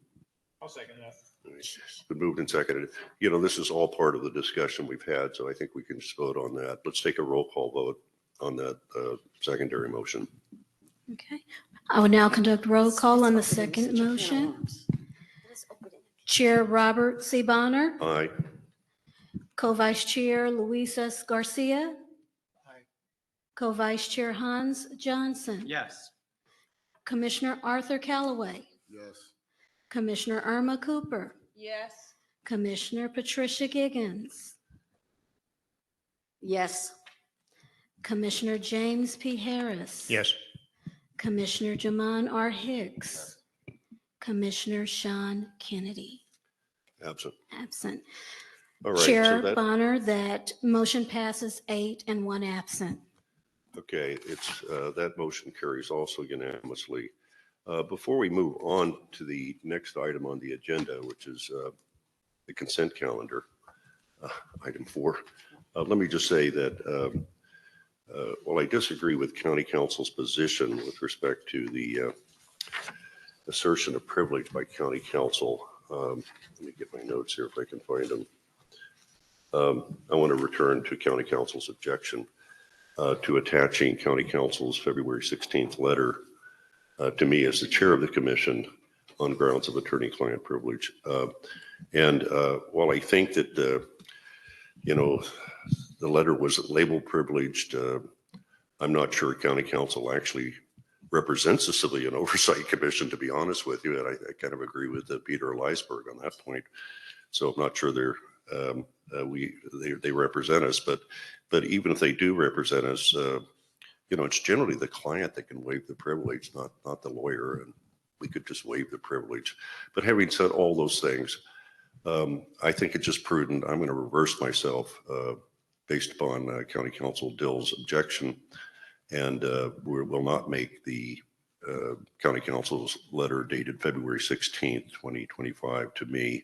I'll second that. All right, been moved and seconded. You know, this is all part of the discussion we've had, so I think we can just vote on that. Let's take a roll call vote on that secondary motion. Okay. I will now conduct roll call on the second motion. Chair Robert C. Bonner. Aye. Co-Vice Chair Luis S. Garcia. Aye. Co-Vice Chair Hans Johnson. Yes. Commissioner Arthur Callaway. Yes. Commissioner Irma Cooper. Yes. Commissioner Patricia Giggins. Yes. Commissioner James P. Harris. Yes. Commissioner Jamon R. Hicks. Commissioner Sean Kennedy. Absent. Absent. All right. so Chair that- Bonner, that motion passes 8 and 1 absent. Okay, it's, that motion carries also unanimously. Before we move on to the next item on the agenda, which is the consent calendar, item 4, let me just say that while I disagree with County Council's position with respect to the assertion of privilege by County Council, let me get my notes here if I can find them. I want to return to County Council's objection to attaching County Council's February 16th letter to me as the chair of the commission on grounds of attorney-client privilege. And while I think that, you know, the letter was labeled privileged, I'm not sure County Council actually represents the Civilian Oversight Commission, to be honest with you. And I kind of agree with Peter Leisberg on that point. So I'm not sure they represent us, but even if they do represent us, you know, it's generally the client that can waive the privilege, not the lawyer, and we could just waive the privilege. But having said all those things, I think it's just prudent. I'm going to reverse myself based upon County Council Dill's objection, and we will not make the County Council's letter dated February 16th, 2025 to me,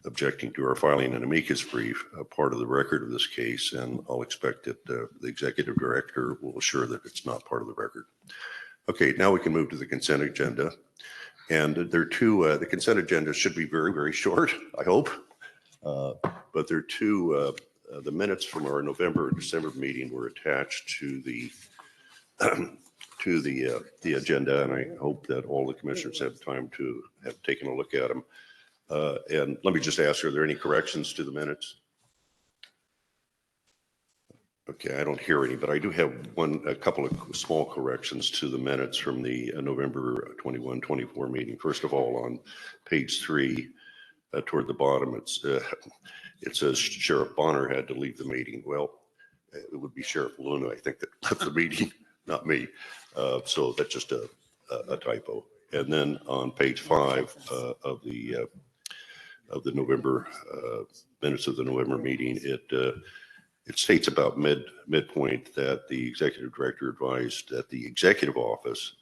objecting to our filing an amicus brief, a part of the record of this case, and I'll expect that the executive director will assure that it's not part of the record. Okay, now we can move to the consent agenda. And there are two, the consent agenda should be very, very short, I hope. But there are two, the minutes from our November and December meeting were attached to the the agenda, and I hope that all the commissioners have time to have taken a look at them. And let me just ask, are there any corrections to the minutes? Okay, I don't hear any, but I do have a couple of small corrections to the minutes from the November 21, 24 meeting. First of all, on page 3, toward the bottom, it says Sheriff Bonner had to leave the meeting. Well, it would be Sheriff Luna, I think, that left the meeting, not me. So that's just a typo. And then on page 5 of the November minutes of the November meeting, it states about midpoint that the executive director advised that the executive office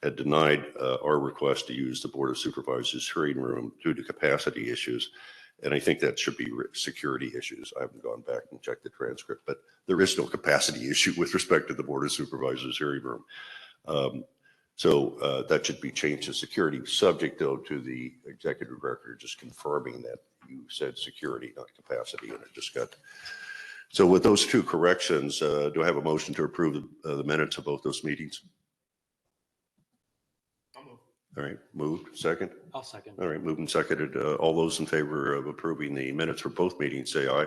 had denied our request to use the Board of Supervisors hearing room due to capacity issues. And I think that should be security issues. I haven't gone back and checked the transcript, but there is no capacity issue with respect to the Board of Supervisors hearing room. So that should be changed to security, subject though to the executive director just confirming that you said security, not capacity, and it just got. So with those two corrections, do I have a motion to approve the minutes of both those meetings? All right, moved, second? I'll second. All right, moved and seconded. All those in favor of approving the minutes for both meetings, say aye.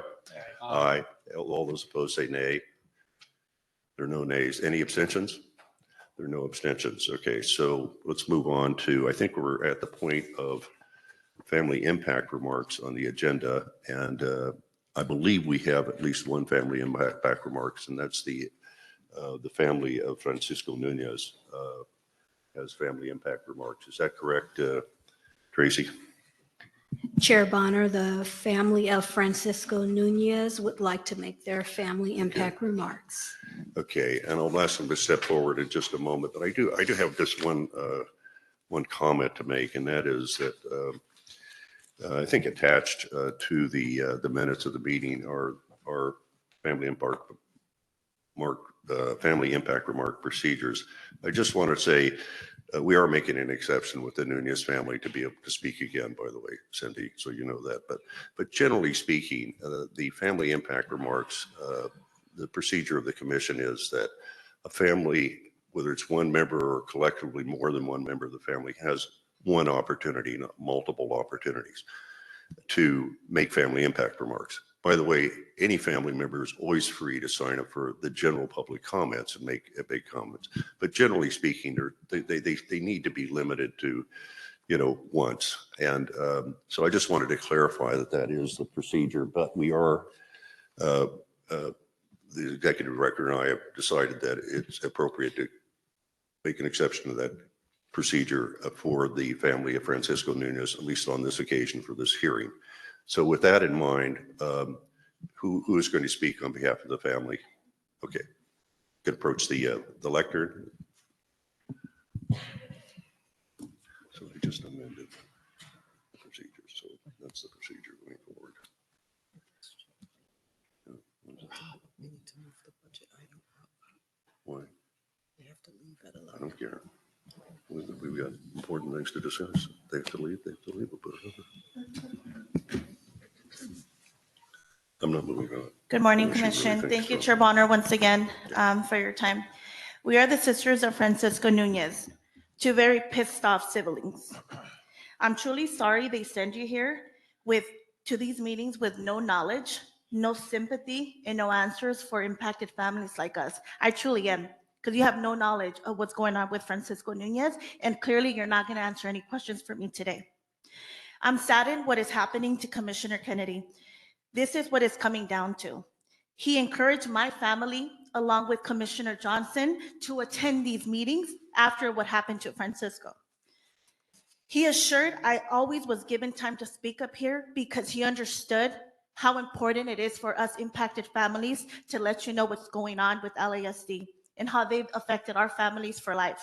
Aye. All those opposed, say nay. There are no nays. Any abstentions? There are no abstentions. Okay, so let's move on to, I think we're at the point of family impact remarks on the agenda. And I believe we have at least one family impact remarks, and that's the family of Francisco Nunez has family impact remarks. Is that correct, Tracy? Chair Bonner, the family of Francisco Nunez would like to make their family impact remarks. Okay, and I'll ask them to step forward in just a moment, but I do have just one comment to make, and that is that I think attached to the minutes of the meeting are family impact remark procedures. I just want to say we are making an exception with the Nunez family to be able to speak again, by the way, Cindy, so you know that. But generally speaking, the family impact remarks, the procedure of the commission is that a family, whether it's one member or collectively more than one member of the family, has one opportunity, not multiple opportunities, to make family impact remarks. By the way, any family member is always free to sign up for the general public comments and make big comments. But generally speaking, they need to be limited to, once. And so I just wanted to clarify that is the procedure. But we are, the executive director and I have decided that it's appropriate to make an exception to that procedure for the family of Francisco Nunez, at least on this occasion for this hearing. So with that in mind, who is going to speak on behalf of the family? Okay, can approach the lectern. So I just amended the procedure. So that's the procedure going forward. We need to move the budget item up. Why? They have to leave at 11. I don't care. We've got important things to discuss. They have to leave. They have to leave. We'll put it over. I'm not moving on. Good morning, Unless you really Commission. think Thank you, so. Chair Bonner, once again for your time. We are the Sisters of Francisco Nunez, two very pissed off siblings. I'm truly sorry they send you here to these meetings with no knowledge, no sympathy, and no answers for impacted families like us. I truly am, because you have no knowledge of what's going on with Francisco Nunez, and clearly you're not going to answer any questions for me today. I'm saddened what is happening to Commissioner Kennedy. This is what it's coming down to. He encouraged my family, along with Commissioner Johnson, to attend these meetings after what happened to Francisco. He assured I always was given time to speak up here because he understood how important it is for us impacted families to let you know what's going on with LASD and how they've affected our families for life.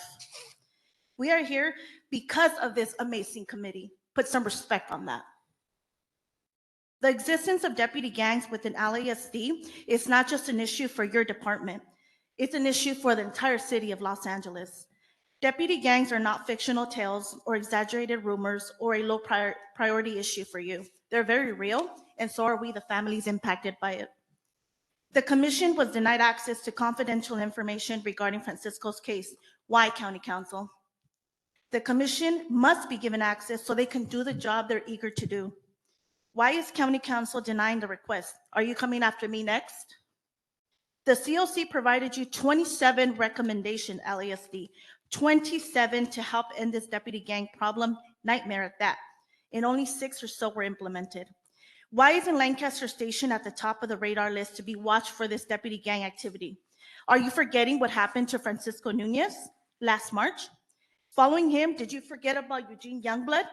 We are here because of this amazing committee. Put some respect on that. The existence of deputy gangs within LASD is not just an issue for your department. It's an issue for the entire city of Los Angeles. Deputy gangs are not fictional tales or exaggerated rumors or a low priority issue for you. They're very real, and so are we, the families impacted by it. The commission was denied access to confidential information regarding Francisco's case. Why, County Council? The commission must be given access so they can do the job they're eager to do. Why is County Council denying the request? Are you coming after me next? The COC provided you 27 recommendations, LASD, 27 to help end this deputy gang problem, nightmare at that, and only 6 or so were implemented. Why isn't Lancaster Station at the top of the radar list to be watched for this deputy gang activity? Are you forgetting what happened to Francisco Nunez last March? Following him, did you forget about Eugene Youngblood?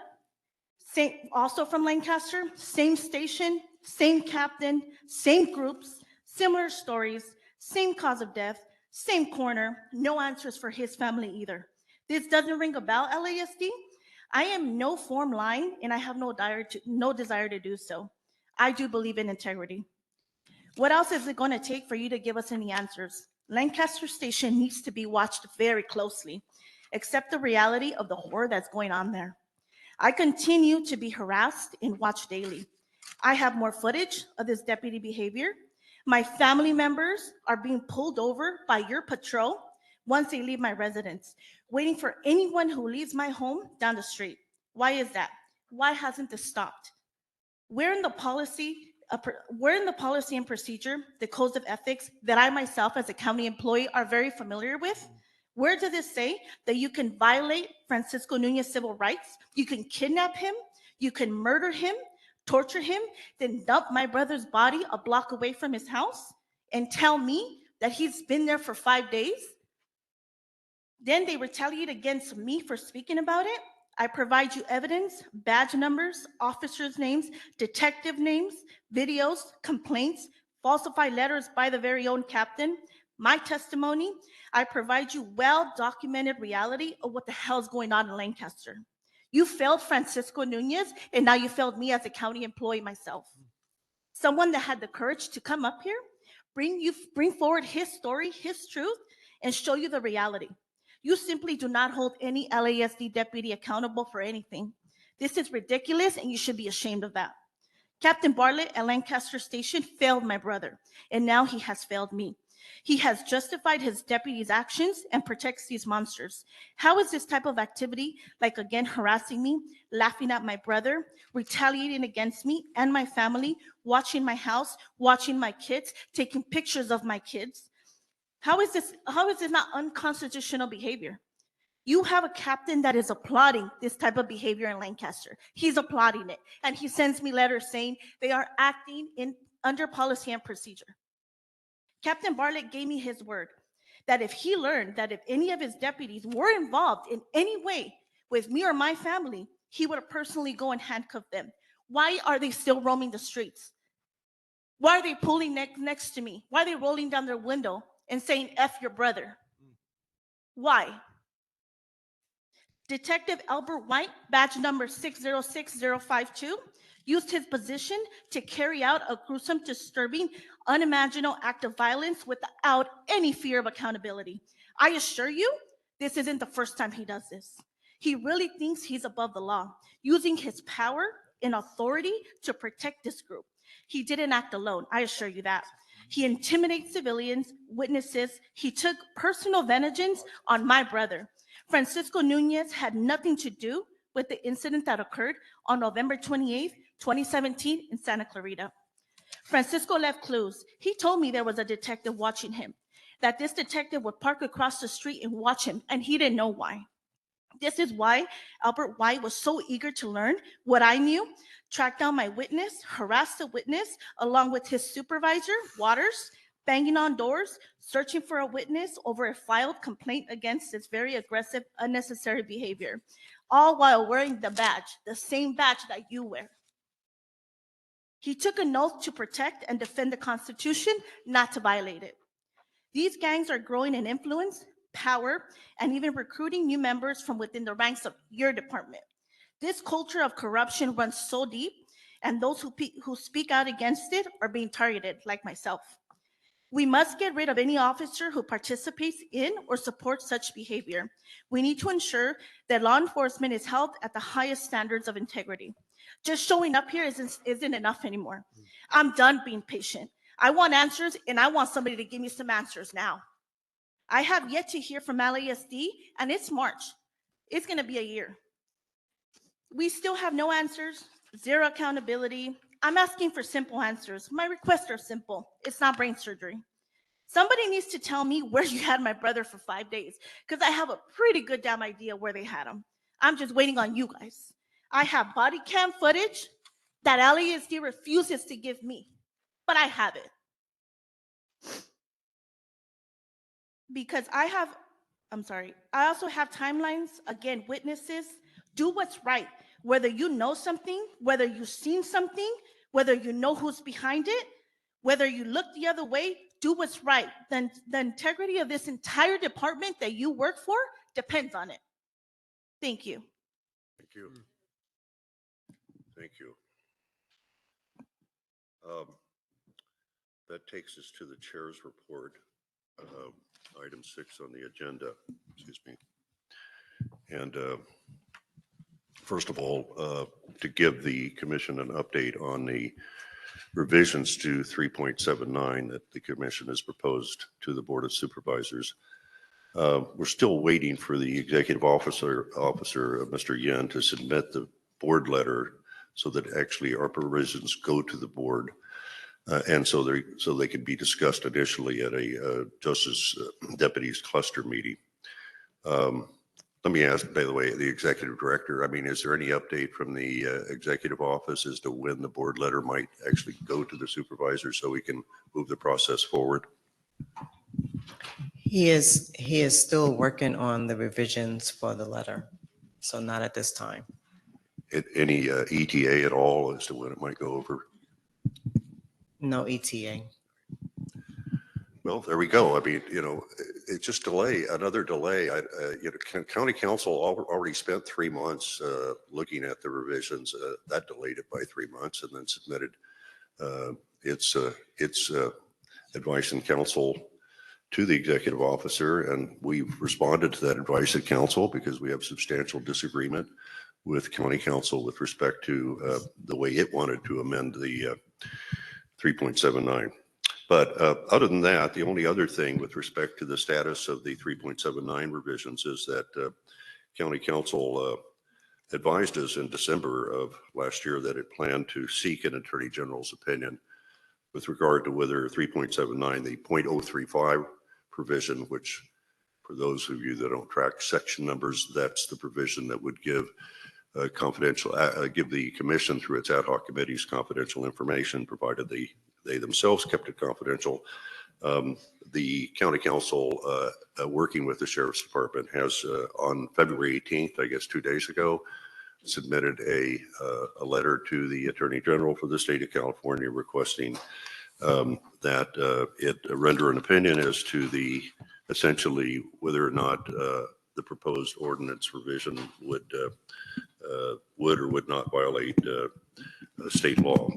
Also from Lancaster, same station, same captain, same groups, similar stories, same cause of death, same coroner, no answers for his family either. This doesn't ring a bell, LASD? I am no form lying, and I have no desire to do so. I do believe in integrity. What else is it going to take for you to give us any answers? Lancaster Station needs to be watched very closely. Accept the reality of the horror that's going on there. I continue to be harassed and watched daily. I have more footage of this deputy behavior. My family members are being pulled over by your patrol once they leave my residence, waiting for anyone who leaves my home down the street. Why is that? Why hasn't this stopped? Where in the policy where in the policy and procedure, the codes of ethics that I myself as a county employee are very familiar with, where does it say that you can violate Francisco Nunez civil rights? You can kidnap him, you can murder him, torture him, then dump my brother's body a block away from his house and tell me that he's been there for 5 days? Then they retaliate against me for speaking about it. I provide you evidence, badge numbers, officers' names, detective names, videos, complaints, falsified letters by the very own captain, my testimony. I provide you well-documented reality of what the hell is going on in Lancaster. You failed Francisco Nunez, and now you failed me as a county employee myself. Someone that had the courage to come up here, bring forward his story, his truth, and show you the reality. You simply do not hold any LASD deputy accountable for anything. This is ridiculous, and you should be ashamed of that. Captain Bartlett at Lancaster Station failed my brother, and now he has failed me. He has justified his deputy's actions and protects these monsters. How is this type of activity, like again harassing me, laughing at my brother, retaliating against me and my family, watching my house, watching my kids, taking pictures of my kids? How is this not unconstitutional behavior? You have a captain that is applauding this type of behavior in Lancaster. He's applauding it. And he sends me letters saying they are acting under policy and procedure. Captain Bartlett gave me his word that if he learned that if any of his deputies were involved in any way with me or my family, he would personally go and handcuff them. Why are they still roaming the streets? Why are they pulling next to me? Why are they rolling down their window and saying, F your brother? Why? Detective Albert White, badge number 606052, used his position to carry out a gruesome, disturbing, unimaginable act of violence without any fear of accountability. I assure you, this isn't the first time he does this. He really thinks he's above the law, using his power and authority to protect this group. He didn't act alone, I assure you that. He intimidates civilians, witnesses. He took personal vengeance on my brother. Francisco Nunez had nothing to do with the incident that occurred on November 28th, 2017 in Santa Clarita. Francisco left clues. He told me there was a detective watching him, that this detective would park across the street and watch him, and he didn't know why. This is why Albert White was so eager to learn what I knew, track down my witness, harass the witness, along with his supervisor, Waters, banging on doors, searching for a witness over a filed complaint against this very aggressive, unnecessary behavior, all while wearing the badge, the same badge that you wear. He took an oath to protect and defend the Constitution, not to violate it. These gangs are growing in influence, power, and even recruiting new members from within the ranks of your department. This culture of corruption runs so deep, and those who speak out against it are being targeted, like myself. We must get rid of any officer who participates in or supports such behavior. We need to ensure that law enforcement is held at the highest standards of integrity. Just showing up here isn't enough anymore. I'm done being patient. I want answers, and I want somebody to give me some answers now. I have yet to hear from LASD, and it's March. It's going to be a year. We still have no answers, zero accountability. I'm asking for simple answers. My requests are simple. It's not brain surgery. Somebody needs to tell me where you had my brother for 5 days, because I have a pretty good damn idea where they had him. I'm just waiting on you guys. I have body cam footage that LASD refuses to give me, but I have it. Because I also have timelines, again, witnesses. Do what's right. Whether you know something, whether you've seen something, whether you know who's behind it, whether you look the other way, do what's right. Then the integrity of this entire department that you work for depends on it. Thank you. Thank you. Thank you. That takes us to the chair's report, item 6 on the agenda. Excuse me. And first of all, to give the commission an update on the revisions to 3.79 that the commission has proposed to the Board of Supervisors. We're still waiting for the executive officer, Mr. Yen, to submit the board letter so that actually our provisions go to the board. And so they could be discussed initially at a Justice Deputies Cluster meeting. Let me ask, by the way, the executive director, I mean, is there any update from the executive office as to when the board letter might actually go to the supervisor so we can move the process forward? He is still working on the revisions for the letter, so not at this time. Any ETA at all as to when it might go over? No ETA. Well, there we go. I mean, it's just another delay. County council already spent 3 months looking at the revisions. That delayed it by 3 months, and then submitted its advice and counsel to the executive officer. And we've responded to that advice and counsel because we have substantial disagreement with county council with respect to the way it wanted to amend the 3.79. But other than that, the only other thing with respect to the status of the 3.79 revisions is that county council advised us in December of last year that it planned to seek an attorney general's opinion with regard to whether 3.79, the 0.035 provision, which for those of you that don't track section numbers, that's the provision that would give give the commission through its ad hoc committees confidential information, provided they themselves kept it confidential. The county council, working with the sheriff's department, has on February 18th, I guess 2 days ago, submitted a letter to the attorney general for the state of California requesting that it render an opinion as to essentially whether or not the proposed ordinance revision would or would not violate state law.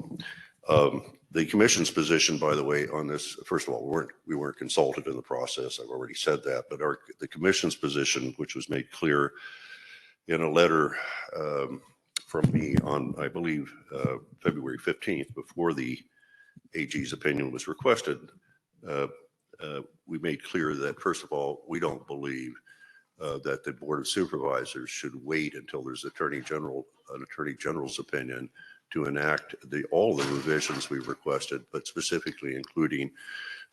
The commission's position, by the way, on this, first of all, we weren't consulted in the process. I've already said that, but the commission's position, which was made clear in a letter from me on, I believe, February 15th, before the AG's opinion was requested, we made clear that, first of all, we don't believe that the Board of Supervisors should wait until there's an Attorney General's opinion to enact all the revisions we've requested, but specifically including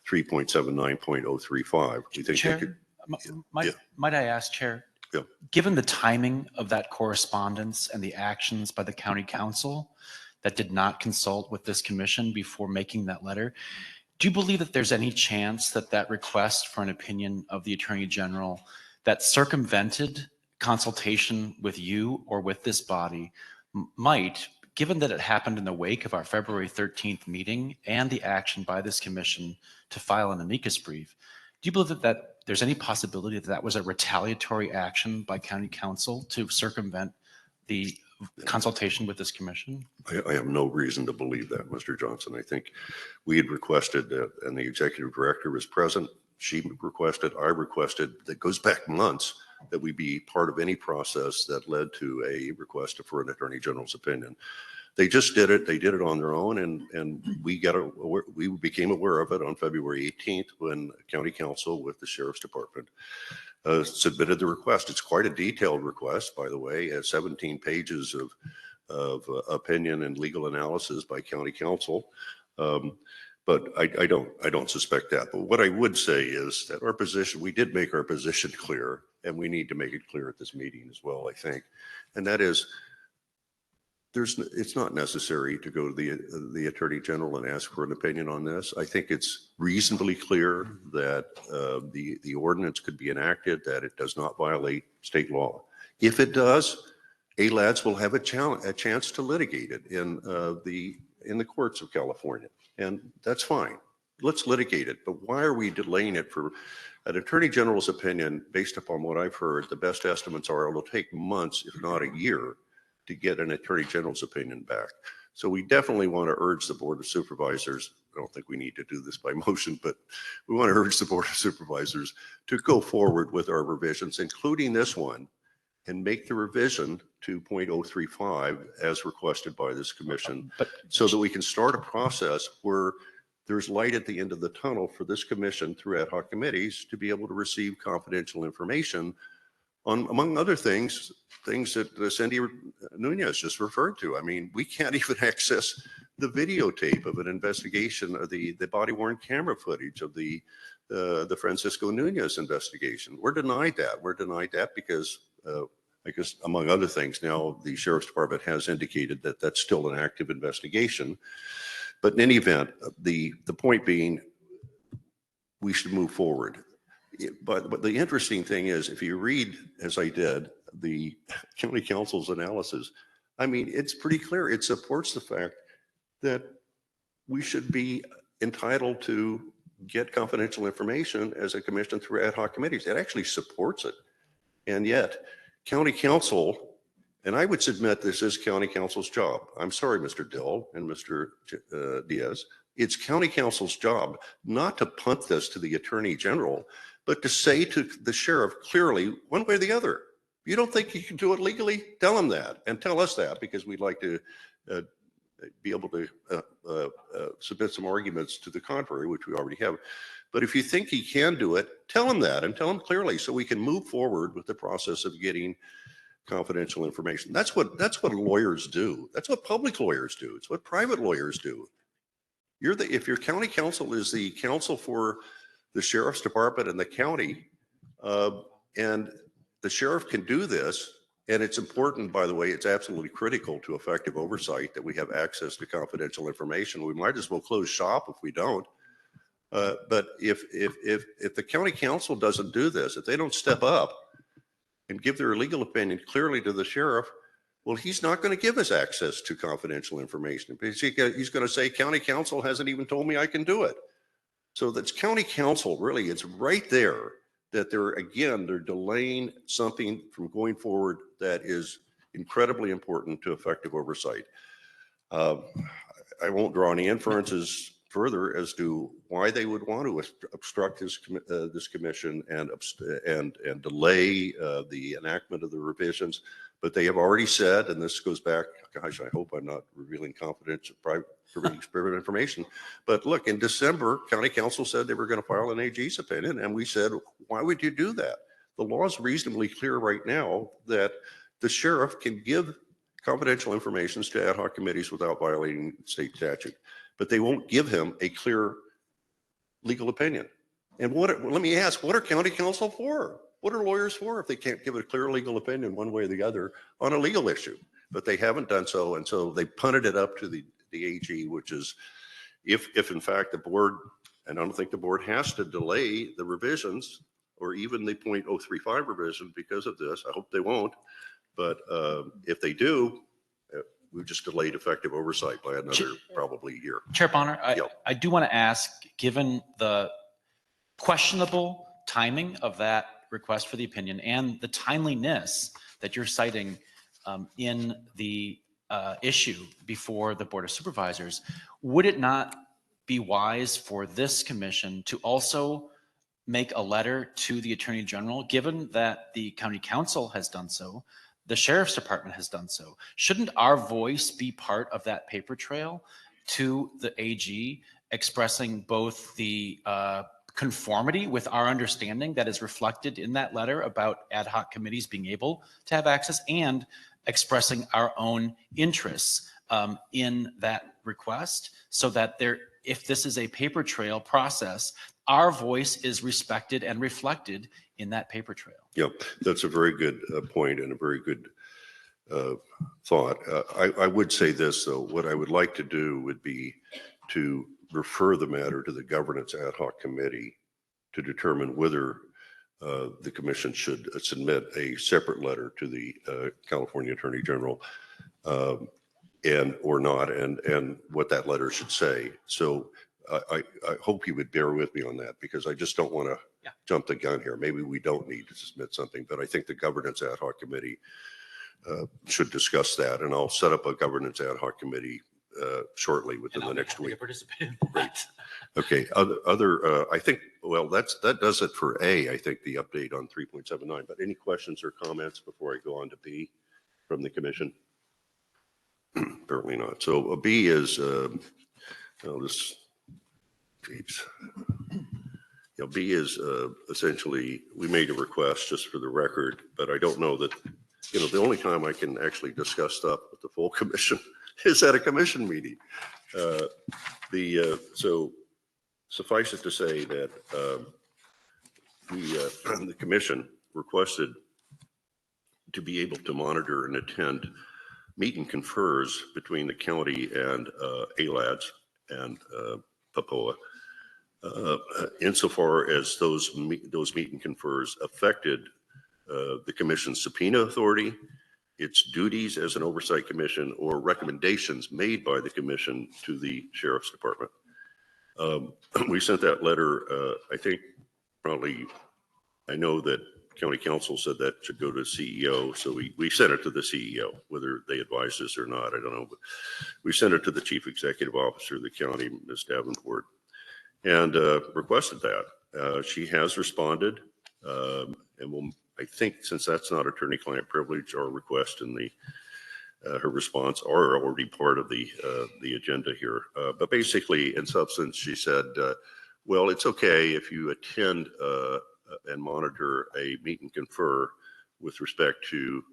3.79.035. We think Chair, might I ask, Chair, given the timing of that correspondence and the actions by the county council that did not consult with this commission before making that letter, do you believe that there's any chance that that request for an opinion of the Attorney General that circumvented consultation with you or with this body might, given that it happened in the wake of our February 13th meeting and the action by this commission to file an amicus brief, do you believe that there's any possibility that that was a retaliatory action by county council to circumvent the consultation with this commission? I have no reason to believe that, Mr. Johnson. I think we had requested, and the executive director was present. She requested, I requested, that goes back months, that we be part of any process that led to a request for an attorney general's opinion. They just did it. They did it on their own, and we became aware of it on February 18th when county council with the sheriff's department submitted the request. It's quite a detailed request, by the way, 17 pages of opinion and legal analysis by county council. But I don't suspect that. But what I would say is that our position, we did make our position clear, and we need to make it clear at this meeting as well, I think. And that is, it's not necessary to go to the attorney general and ask for an opinion on this. I think it's reasonably clear that the ordinance could be enacted, that it does not violate state law. If it does, ALADS will have a chance to litigate it in the courts of California. And that's fine. Let's litigate it. But why are we delaying it for an attorney general's opinion? Based upon what I've heard, the best estimates are it'll take months, if not a year, to get an attorney general's opinion back. So we definitely want to urge the Board of Supervisors, I don't think we need to do this by motion, but we want to urge the Board of Supervisors to go forward with our revisions, including this one, and make the revision to 0.035 as requested by this commission, so that we can start a process where there's light at the end of the tunnel for this commission through ad hoc committees to be able to receive confidential information on, among other things that Cindy Nunez just referred to. I mean, we can't even access the videotape of an investigation, or the body worn camera footage of the Francisco Nunez investigation. We're denied that. We're denied that because, I guess, among other things, now the Sheriff's Department has indicated that that's still an active investigation. But in any event, the point being, we should move forward. But the interesting thing is, if you read, as I did, the county council's analysis, I mean, it's pretty clear. It supports the fact that we should be entitled to get confidential information as a commission through ad hoc committees. It actually supports it. And yet, county council, and I would submit this is county council's job. I'm sorry, Mr. Dill and Mr. Diaz. It's county council's job not to punt this to the attorney general, but to say to the sheriff clearly, one way or the other, you don't think you can do it legally? Tell him that, and tell us that, because we'd like to be able to submit some arguments to the contrary, which we already have. But if you think he can do it, tell him that, and tell him clearly, so we can move forward with the process of getting confidential information. That's what lawyers do. That's what public lawyers do. It's what private lawyers do. If your county counsel is the counsel for the sheriff's department and the county, and the sheriff can do this, and it's important, by the way, it's absolutely critical to effective oversight that we have access to confidential information. We might as well close shop if we don't. But if the county council doesn't do this, if they don't step up and give their legal opinion clearly to the sheriff, well, he's not going to give us access to confidential information. He's going to say, county council hasn't even told me I can do it. So that's county council, really, it's right there that they're delaying something from going forward that is incredibly important to effective oversight. I won't draw any inferences further as to why they would want to obstruct this commission and delay the enactment of the revisions. But they have already said, and this goes back, gosh, I hope I'm not revealing confidential, private information. But look, in December, county council said they were going to file an AG's opinion. And we said, why would you do that? The law is reasonably clear right now that the sheriff can give confidential information to ad hoc committees without violating state statute, but they won't give him a clear legal opinion. And let me ask, what are county council for? What are lawyers for if they can't give a clear legal opinion one way or the other on a legal issue? But they haven't done so, and so they punted it up to the AG, which is if in fact the board, and I don't think the board has to delay the revisions or even the .035 revision because of this. I hope they won't. But if they do, we've just delayed effective oversight by another probably year. Chair Bonner, I do want to ask, given the questionable timing of that request for the opinion and the timeliness that you're citing in the issue before the Board of Supervisors, would it not be wise for this commission to also make a letter to the Attorney General, given that the County Council has done so, the Sheriff's Department has done so? Shouldn't our voice be part of that paper trail to the AG, expressing both the conformity with our understanding that is reflected in that letter about ad hoc committees being able to have access, and expressing our own interests in that request, so that if this is a paper trail process, our voice is respected and reflected in that paper trail? Yeah, that's a very good point and a very good thought. I would say this, though. What I would like to do would be to refer the matter to the governance ad hoc committee to determine whether the commission should submit a separate letter to the California Attorney General or not, and what that letter should say. So I hope you would bear with me on that, because I just don't want to jump the gun here. Maybe we don't need to submit something, but I think the governance ad hoc committee should discuss that, and I'll set up a governance ad hoc committee shortly within the next week. Great. Okay. I think, well, that does it for A, I think, the update on 3.79. But any questions or comments before I go on to B from the commission? Apparently not. So B is, B is essentially, we made a request, just for the record, but I don't know that, the only time I can actually discuss stuff with the full commission is at a commission meeting. So suffice it to say that the commission requested to be able to monitor and attend meet and confers between the county and ALADS and PAPOA. Insofar as those meet and confers affected the commission's subpoena authority, its duties as an oversight commission, or recommendations made by the commission to the sheriff's department. We sent that letter, I think probably, I know that county council said that should go to CEO. So we sent it to the CEO, whether they advised us or not, I don't know, but we sent it to the chief executive officer of the county, Ms. Davenport, and requested that. She has responded, and we'll, I think since that's not attorney-client privilege, our request and her response are already part of the agenda here. But basically, in substance, she said, well, it's okay if you attend and monitor a meet and confer with respect to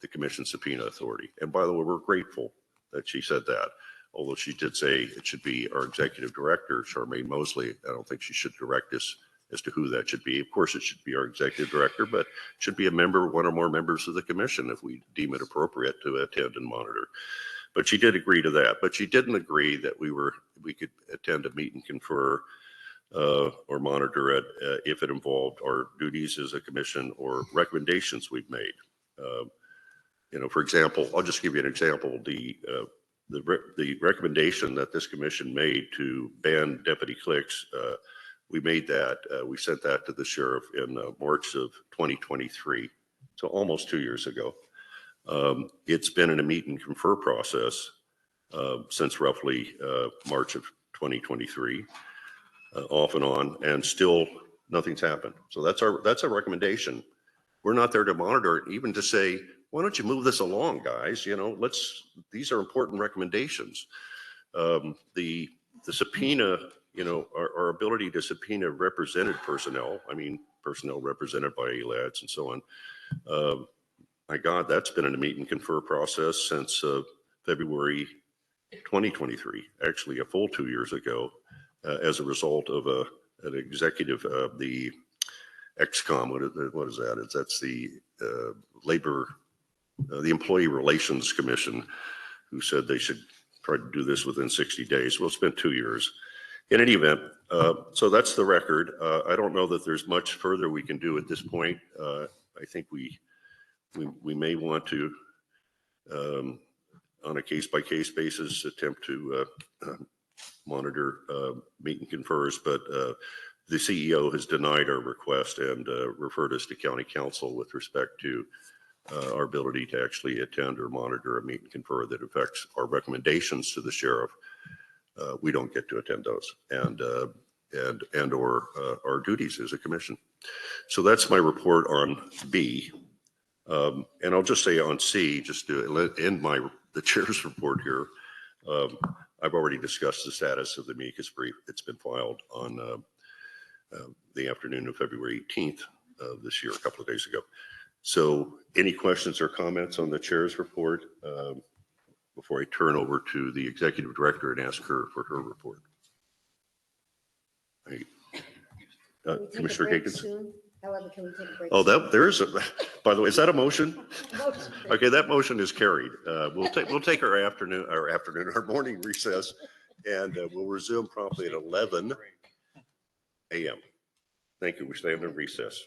the commission subpoena authority. And by the way, we're grateful that she said that. Although she did say it should be our executive director, Charmaine Mosley. I don't think she should direct us as to who that should be. Of course, it should be our executive director, but it should be a member, one or more members of the commission if we deem it appropriate to attend and monitor. But she did agree to that. But she didn't agree that we could attend a meet and confer or monitor it if it involved our duties as a commission or recommendations we've made. You know, for example, I'll just give you an example. The recommendation that this commission made to ban deputy clicks, we made that, we sent that to the sheriff in March of 2023, so almost 2 years ago. It's been in a meet and confer process since roughly March of 2023, off and on, and still nothing's happened. So that's our recommendation. We're not there to monitor it, even to say, why don't you move this along, guys? You know, these are important recommendations. The subpoena, you know, our ability to subpoena represented personnel, I mean, personnel represented by ALADS and so on. My God, that's been in a meet and confer process since February 2023, actually a full 2 years ago, as a result of an executive of the XCOM, what is that? That's the the Employee Relations Commission, who said they should try to do this within 60 days. Well, it's been 2 years. In any event, so that's the record. I don't know that there's much further we can do at this point. I think we may want to, on a case-by-case basis, attempt to monitor meet and confers, but the CEO has denied our request and referred us to county council with respect to our ability to actually attend or monitor a meet and confer that affects our recommendations to the sheriff. We don't get to attend those and or our duties as a commission. So that's my report on B. And I'll just say on C, just to end the chair's report here, I've already discussed the status of the amicus brief. It's been filed on the afternoon of February 18th of this year, a couple of days ago. So any questions or comments on the chair's report before I turn over to the executive director and ask her for her report? Commissioner Higgins? However, can we take a break? Oh, by the way, is that a motion? Okay, that motion is carried. We'll take our morning recess, and we'll resume promptly at 11 a.m. Thank you. We stand in recess.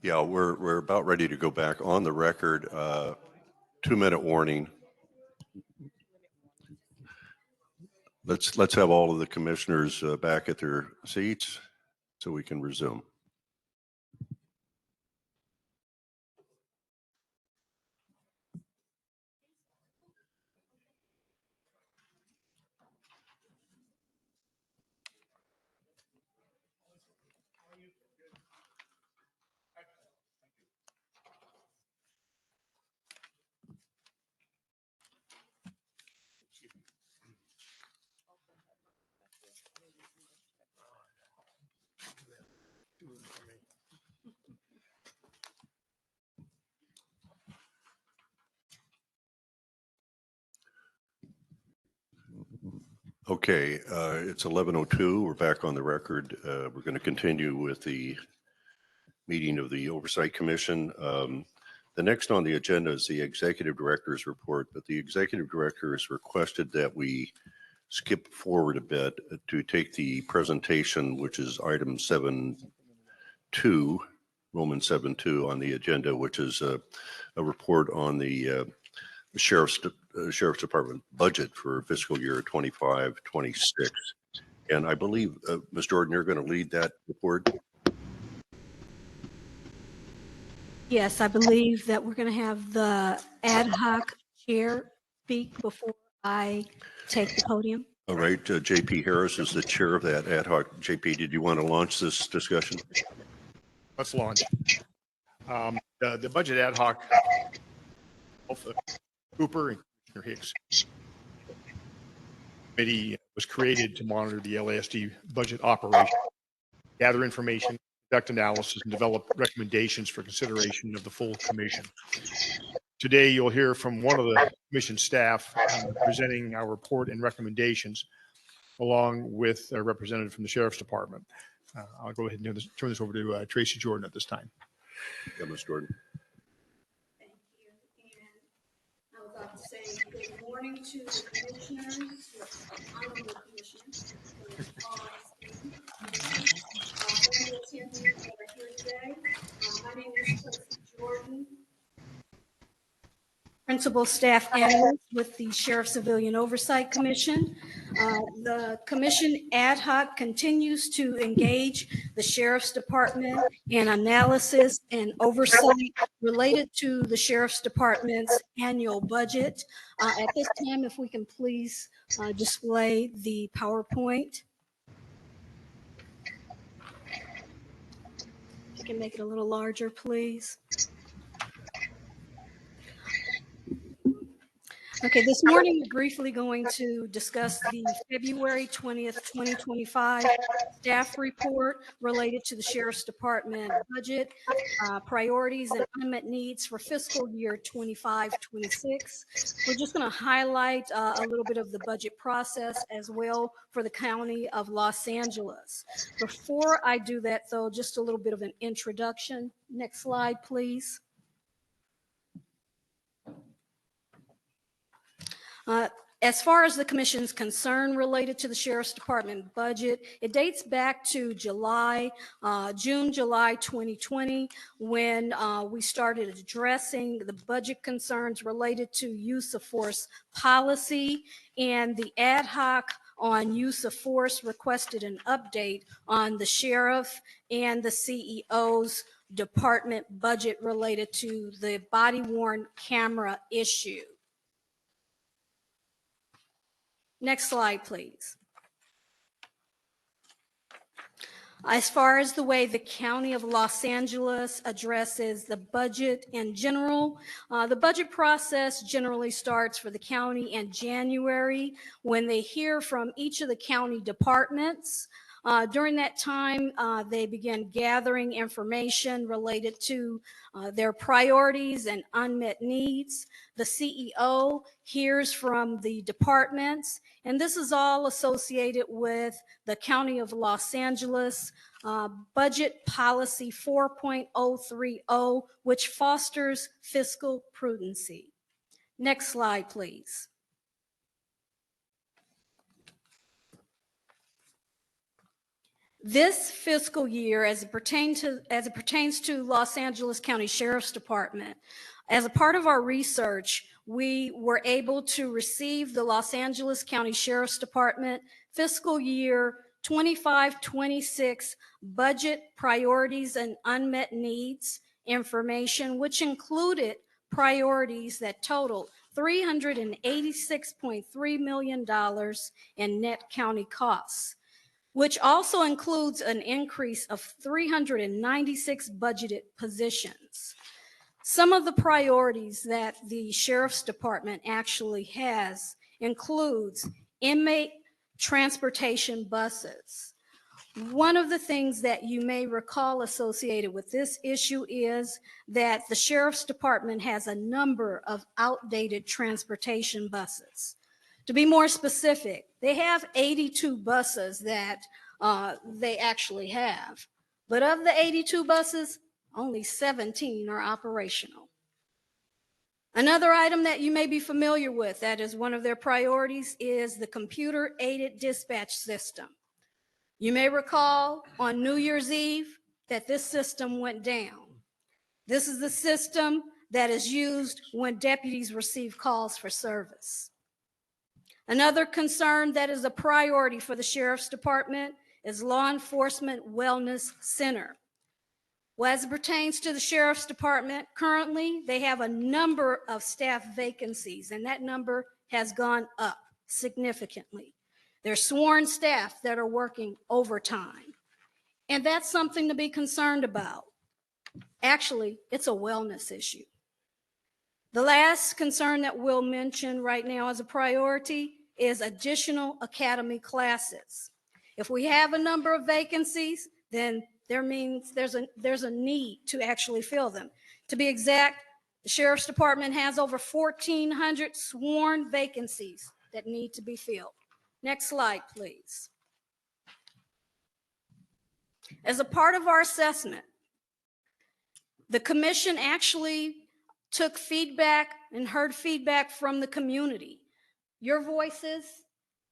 Yeah, we're about ready to go back on the record. 2-minute warning. Let's have all of the commissioners back at their seats so we can resume. Okay, it's 11:02. We're back on the record. We're going to continue with the meeting of the Oversight Commission. The next on the agenda is the Executive Director's report, but the Executive Director has requested that we skip forward a bit to take the presentation, which is item 7.2, Roman 7.2 on the agenda, which is a report on the Sheriff's Department budget for fiscal year 25-26. And I believe, Ms. Jordan, you're going to lead that report. Yes, I believe that we're going to have the ad hoc chair speak before I take the podium. All right, JP Harris is the chair of that ad hoc. JP, did you want to launch this discussion? Let's launch. The budget ad hoc, Cooper and Commissioner Hicks committee was created to monitor the LASD budget operation, gather information, conduct analysis, and develop recommendations for consideration of the full commission. Today, you'll hear from one of the commission staff presenting our report and recommendations, along with a representative from the Sheriff's Department. I'll go ahead and turn this over to Tracy Jordan at this time. Yeah, Ms. Jordan. Thank you. And I was about to say good morning to the commissioners, honorable commissioners. Family attendees that are here today. My name is Tracy Jordan, Principal Staff Analyst with the Sheriff Civilian Oversight Commission. The commission ad hoc continues to engage the Sheriff's Department in analysis and oversight related to the Sheriff's Department's annual budget. At this time, if we can please display the PowerPoint. If you can make it a little larger, please. Okay, this morning we're briefly going to discuss the February 20th, 2025 staff report related to the Sheriff's Department budget, priorities and unmet needs for fiscal year 25-26. We're just going to highlight a little bit of the budget process as well for the County of Los Angeles. Before I do that, though, just a little bit of an introduction. Next slide, please. As far as the commission's concern related to the Sheriff's Department budget, it dates back to July 2020, when we started addressing the budget concerns related to use of force policy, and the ad hoc on use of force requested an update on the sheriff and the CEO's department budget related to the body-worn camera issue. Next slide, please. As far as the way the County of Los Angeles addresses the budget in general, the budget process generally starts for the county in January when they hear from each of the county departments. During that time, they begin gathering information related to their priorities and unmet needs. The CEO hears from the departments, and this is all associated with the County of Los Angeles Budget Policy 4.030, which fosters fiscal prudency. Next slide, please. This fiscal year, as it pertains to Los Angeles County Sheriff's Department, as a part of our research, we were able to receive the Los Angeles County Sheriff's Department fiscal year 25-26 budget priorities and unmet needs information, which included priorities that totaled $386.3 million in net county costs, which also includes an increase of 396 budgeted positions. Some of the priorities that the Sheriff's Department actually has includes inmate transportation buses. One of the things that you may recall associated with this issue is that the Sheriff's Department has a number of outdated transportation buses. To be more specific, they have 82 buses that they actually have. But of the 82 buses, only 17 are operational. Another item that you may be familiar with that is one of their priorities is the computer-aided dispatch system. You may recall on New Year's Eve that this system went down. This is the system that is used when deputies receive calls for service. Another concern that is a priority for the Sheriff's Department is Law Enforcement Wellness Center. Well, as it pertains to the Sheriff's Department, currently they have a number of staff vacancies, and that number has gone up significantly. There's sworn staff that are working overtime, and that's something to be concerned about. Actually, it's a wellness issue. The last concern that we'll mention right now as a priority is additional academy classes. If we have a number of vacancies, then there means there's a need to actually fill them. To be exact, the Sheriff's Department has over 1,400 sworn vacancies that need to be filled. Next slide, please. As a part of our assessment, the commission actually took feedback and heard feedback from the community. Your voices,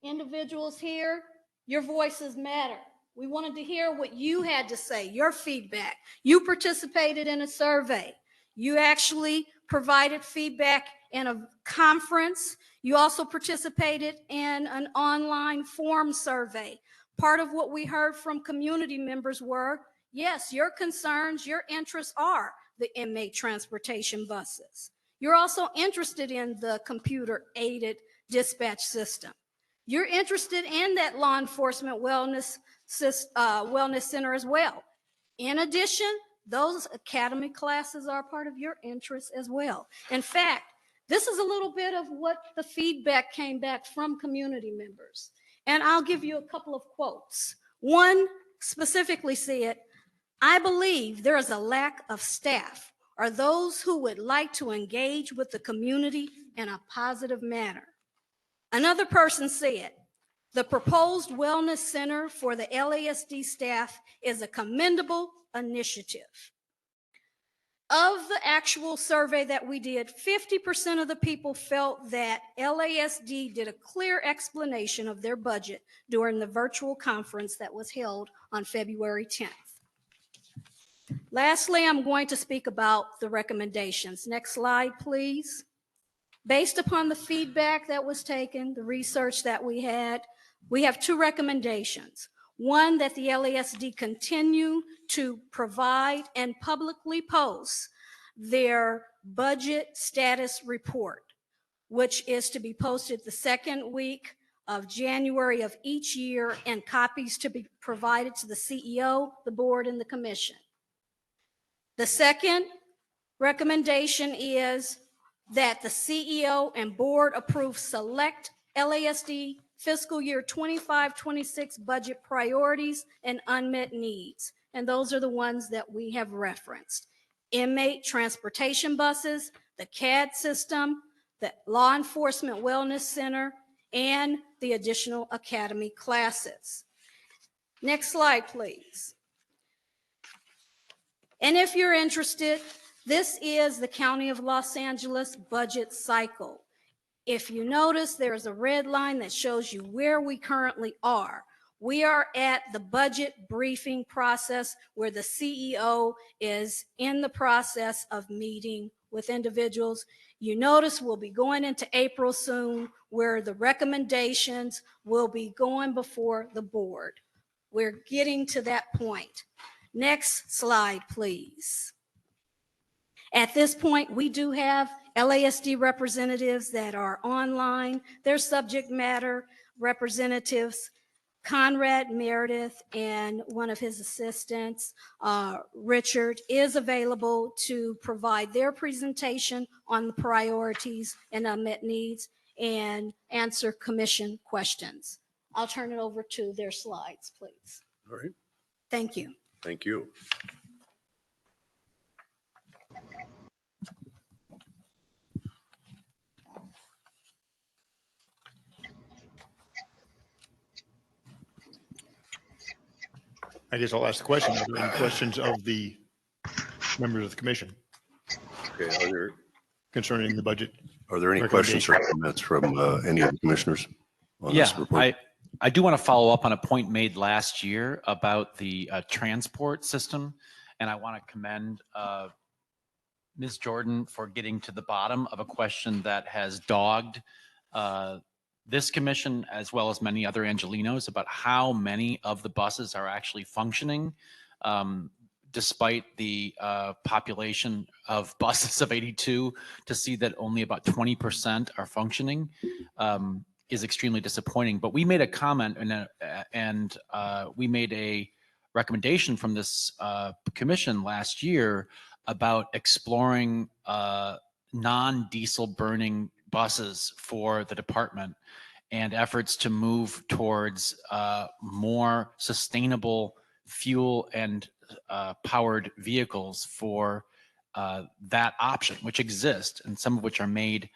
individuals here, your voices matter. We wanted to hear what you had to say, your feedback. You participated in a survey. You actually provided feedback in a conference. You also participated in an online form survey. Part of what we heard from community members were, yes, your concerns, your interests are the inmate transportation buses. You're also interested in the computer-aided dispatch system. You're interested in that law enforcement wellness center as well. In addition, those academy classes are part of your interest as well. In fact, this is a little bit of what the feedback came back from community members. And I'll give you a couple of quotes. One specifically said, "I believe there is a lack of staff or those who would like to engage with the community in a positive manner." Another person said, "The proposed wellness center for the LASD staff is a commendable initiative." Of the actual survey that we did, 50% of the people felt that LASD did a clear explanation of their budget during the virtual conference that was held on February 10th. Lastly, I'm going to speak about the recommendations. Next slide, please. Based upon the feedback that was taken, the research that we had, we have two recommendations. One, that the LASD continue to provide and publicly post their budget status report, which is to be posted the second week of January of each year, and copies to be provided to the CEO, the board, and the commission. The second recommendation is that the CEO and board approve select LASD fiscal year 25-26 budget priorities and unmet needs. And those are the ones that we have referenced. Inmate transportation buses, the CAD system, the Law Enforcement Wellness Center, and the additional academy classes. Next slide, please. And if you're interested, this is the County of Los Angeles budget cycle. If you notice, there is a red line that shows you where we currently are. We are at the budget briefing process where the CEO is in the process of meeting with individuals. You notice we'll be going into April soon, where the recommendations will be going before the board. We're getting to that point. Next slide, please. At this point, we do have LASD representatives that are online. They're subject matter representatives. Conrad Meredith and one of his assistants, Richard, is available to provide their presentation on the priorities and unmet needs and answer commission questions. I'll turn it over to their slides, please. All right. Thank you. Thank you. I guess I'll ask the question. Are there any questions of the members of the commission Okay, concerning the budget? are there any questions or comments from any of the commissioners on this Yeah, report? I do want to follow up on a point made last year about the transport system. And I want to commend Ms. Jordan for getting to the bottom of a question that has dogged this commission as well as many other Angelinos about how many of the buses are actually functioning despite the population of buses of 82. To see that only about 20% are functioning is extremely disappointing. But we made a comment and we made a recommendation from this commission last year about exploring non-diesel burning buses for the department and efforts to move towards more sustainable fuel and powered vehicles for that option, which exist and some of which are made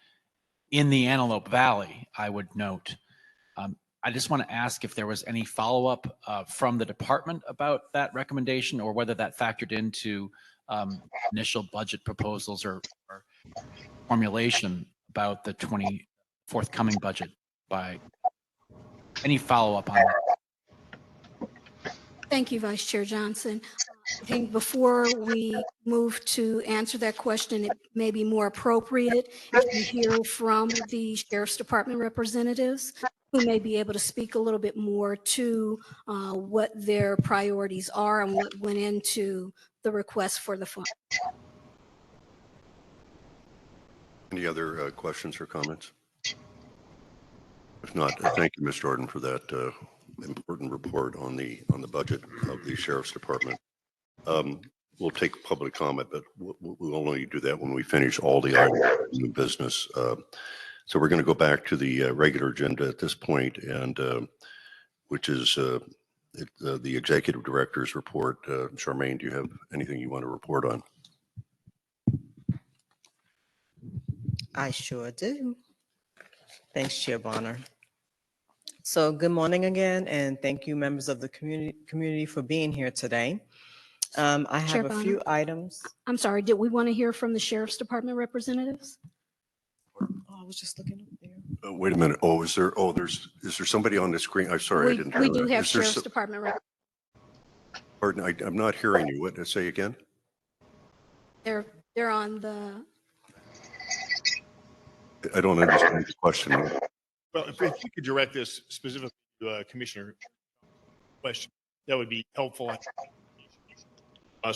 in the Antelope Valley, I would note. I just want to ask if there was any follow-up from the department about that recommendation or whether that factored into initial budget proposals or formulation about the forthcoming budget. By any follow-up on that? Thank you, Vice Chair Johnson. I think before we move to answer that question, it may be more appropriate if we hear from the Sheriff's Department representatives who may be able to speak a little bit more to what their priorities are and what went into the request for the fund. Any other questions or comments? If not, thank you, Ms. Jordan, for that important report on the budget of the Sheriff's Department. We'll take public comment, but we'll only do that when we finish all the items of new business. So we're going to go back to the regular agenda at this point, and which is the Executive Director's report. Charmaine, do you have anything you want to report on? I sure do. Thanks, Chair Bonner. So good morning again, and thank you, members of the community for being here today. I have Chair a Bonner. few items. I'm sorry, did we want to hear from the Sheriff's Department representatives? Oh, I was just looking up there. Wait a minute. Oh, is there somebody on the screen? I'm sorry, I didn't hear We that. do have Is there Sheriff's Department rep. Pardon, I'm not hearing you. What, say again? They're on the, I don't understand the question. Well, if you could direct this specifically to Commissioner question, that would be helpful. I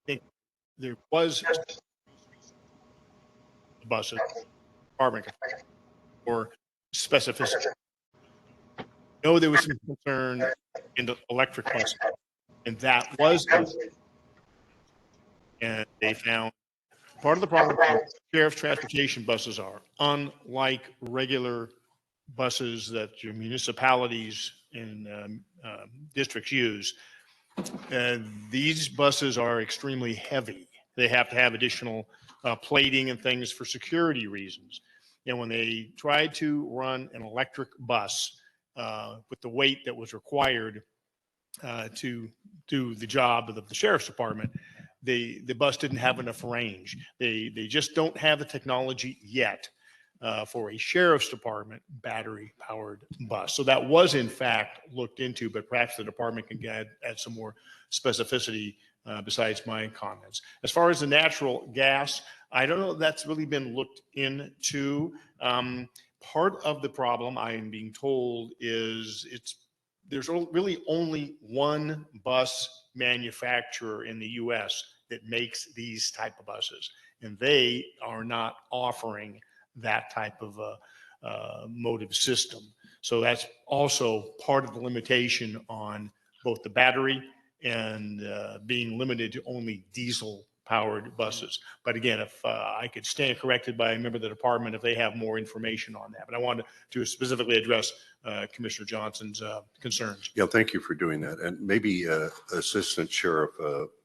think there was buses, department or specificity. No, there was some concern in the electric bus, and that was, and they found part of the problem sheriff's transportation buses are unlike regular buses that your municipalities and districts use. These buses are extremely heavy. They have to have additional plating and things for security reasons. And when they tried to run an electric bus with the weight that was required to do the job of the sheriff's department, the bus didn't have enough range. They just don't have the technology yet for a sheriff's department battery-powered bus. So that was in fact looked into, but perhaps the department can add some more specificity besides my comments. As far as the natural gas, I don't know if that's really been looked into. Part of the problem, I am being told, is there's really only one bus manufacturer in the US that makes these type of buses, and they are not offering that type of motive system. So that's also part of the limitation on both the battery and being limited to only diesel powered buses. But again, if I could stand corrected by a member of the department if they have more information on that. But I wanted to specifically address Commissioner Johnson's concerns. Yeah, thank you for doing that. And maybe Assistant Sheriff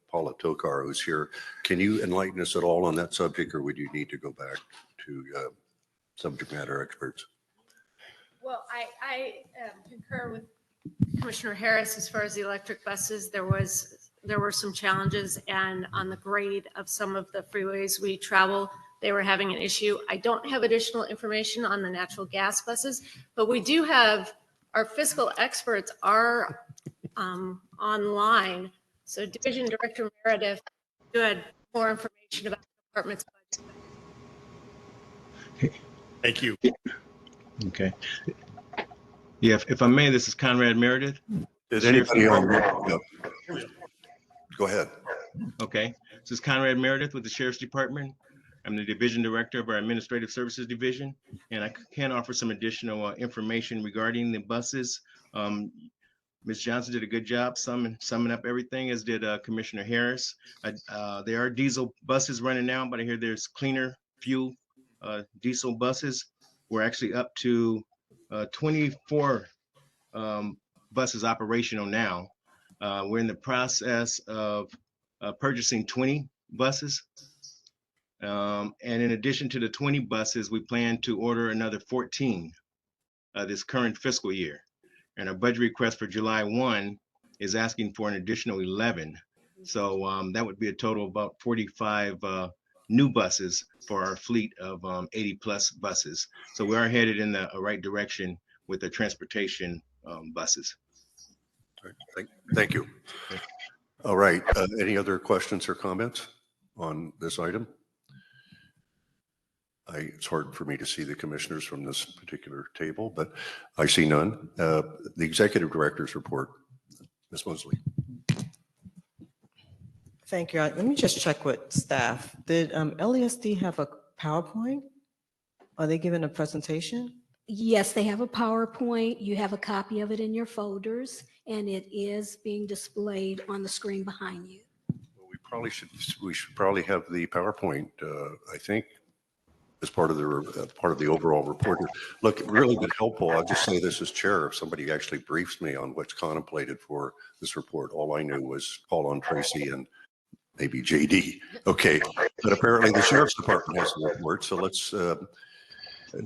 Paula Tokar, who's here, can you enlighten us at all on that subject, or would you need to go back to subject matter experts? Well, I concur with Commissioner Harris as far as the electric buses. There were some challenges, and on the grade of some of the freeways we travel, they were having an issue. I don't have additional information on the natural gas buses, but we do have our fiscal experts are online. So Division Director Meredith, you had more information about the department's budget. Thank you. Okay. Yeah, if I may, this is Conrad Meredith. Did anybody on? Go ahead. Okay, this is Conrad Meredith with the Sheriff's Department. I'm the Division Director of our Administrative Services Division, and I can offer some additional information regarding the buses. Ms. Johnson did a good job summing up everything, as did Commissioner Harris. There are diesel buses running now, but I hear there's cleaner fuel diesel buses. We're actually up to 24 buses operational now. We're in the process of purchasing 20 buses. And in addition to the 20 buses, we plan to order another 14 this current fiscal year. And our budget request for July 1 is asking for an additional 11. So that would be a total of about 45 new buses for our fleet of 80 plus buses. So we are headed in the right direction with the transportation buses. Thank you. All right. Any other questions or comments on this item? It's hard for me to see the commissioners from this particular table, but I see none. The executive director's report, Ms. Mosley. Thank you. Let me just check with staff. Did LESD have a PowerPoint? Are they giving a presentation? Yes, they have a PowerPoint. You have a copy of it in your folders, and it is being displayed on the screen behind you. We should probably have the PowerPoint, I think, as part of the overall report. Look, it really been helpful. I'll just say this as chair. If somebody actually briefs me on what's contemplated for this report, all I knew was call on Tracy and maybe JD. Okay, but apparently the Sheriff's Department has the report, so let's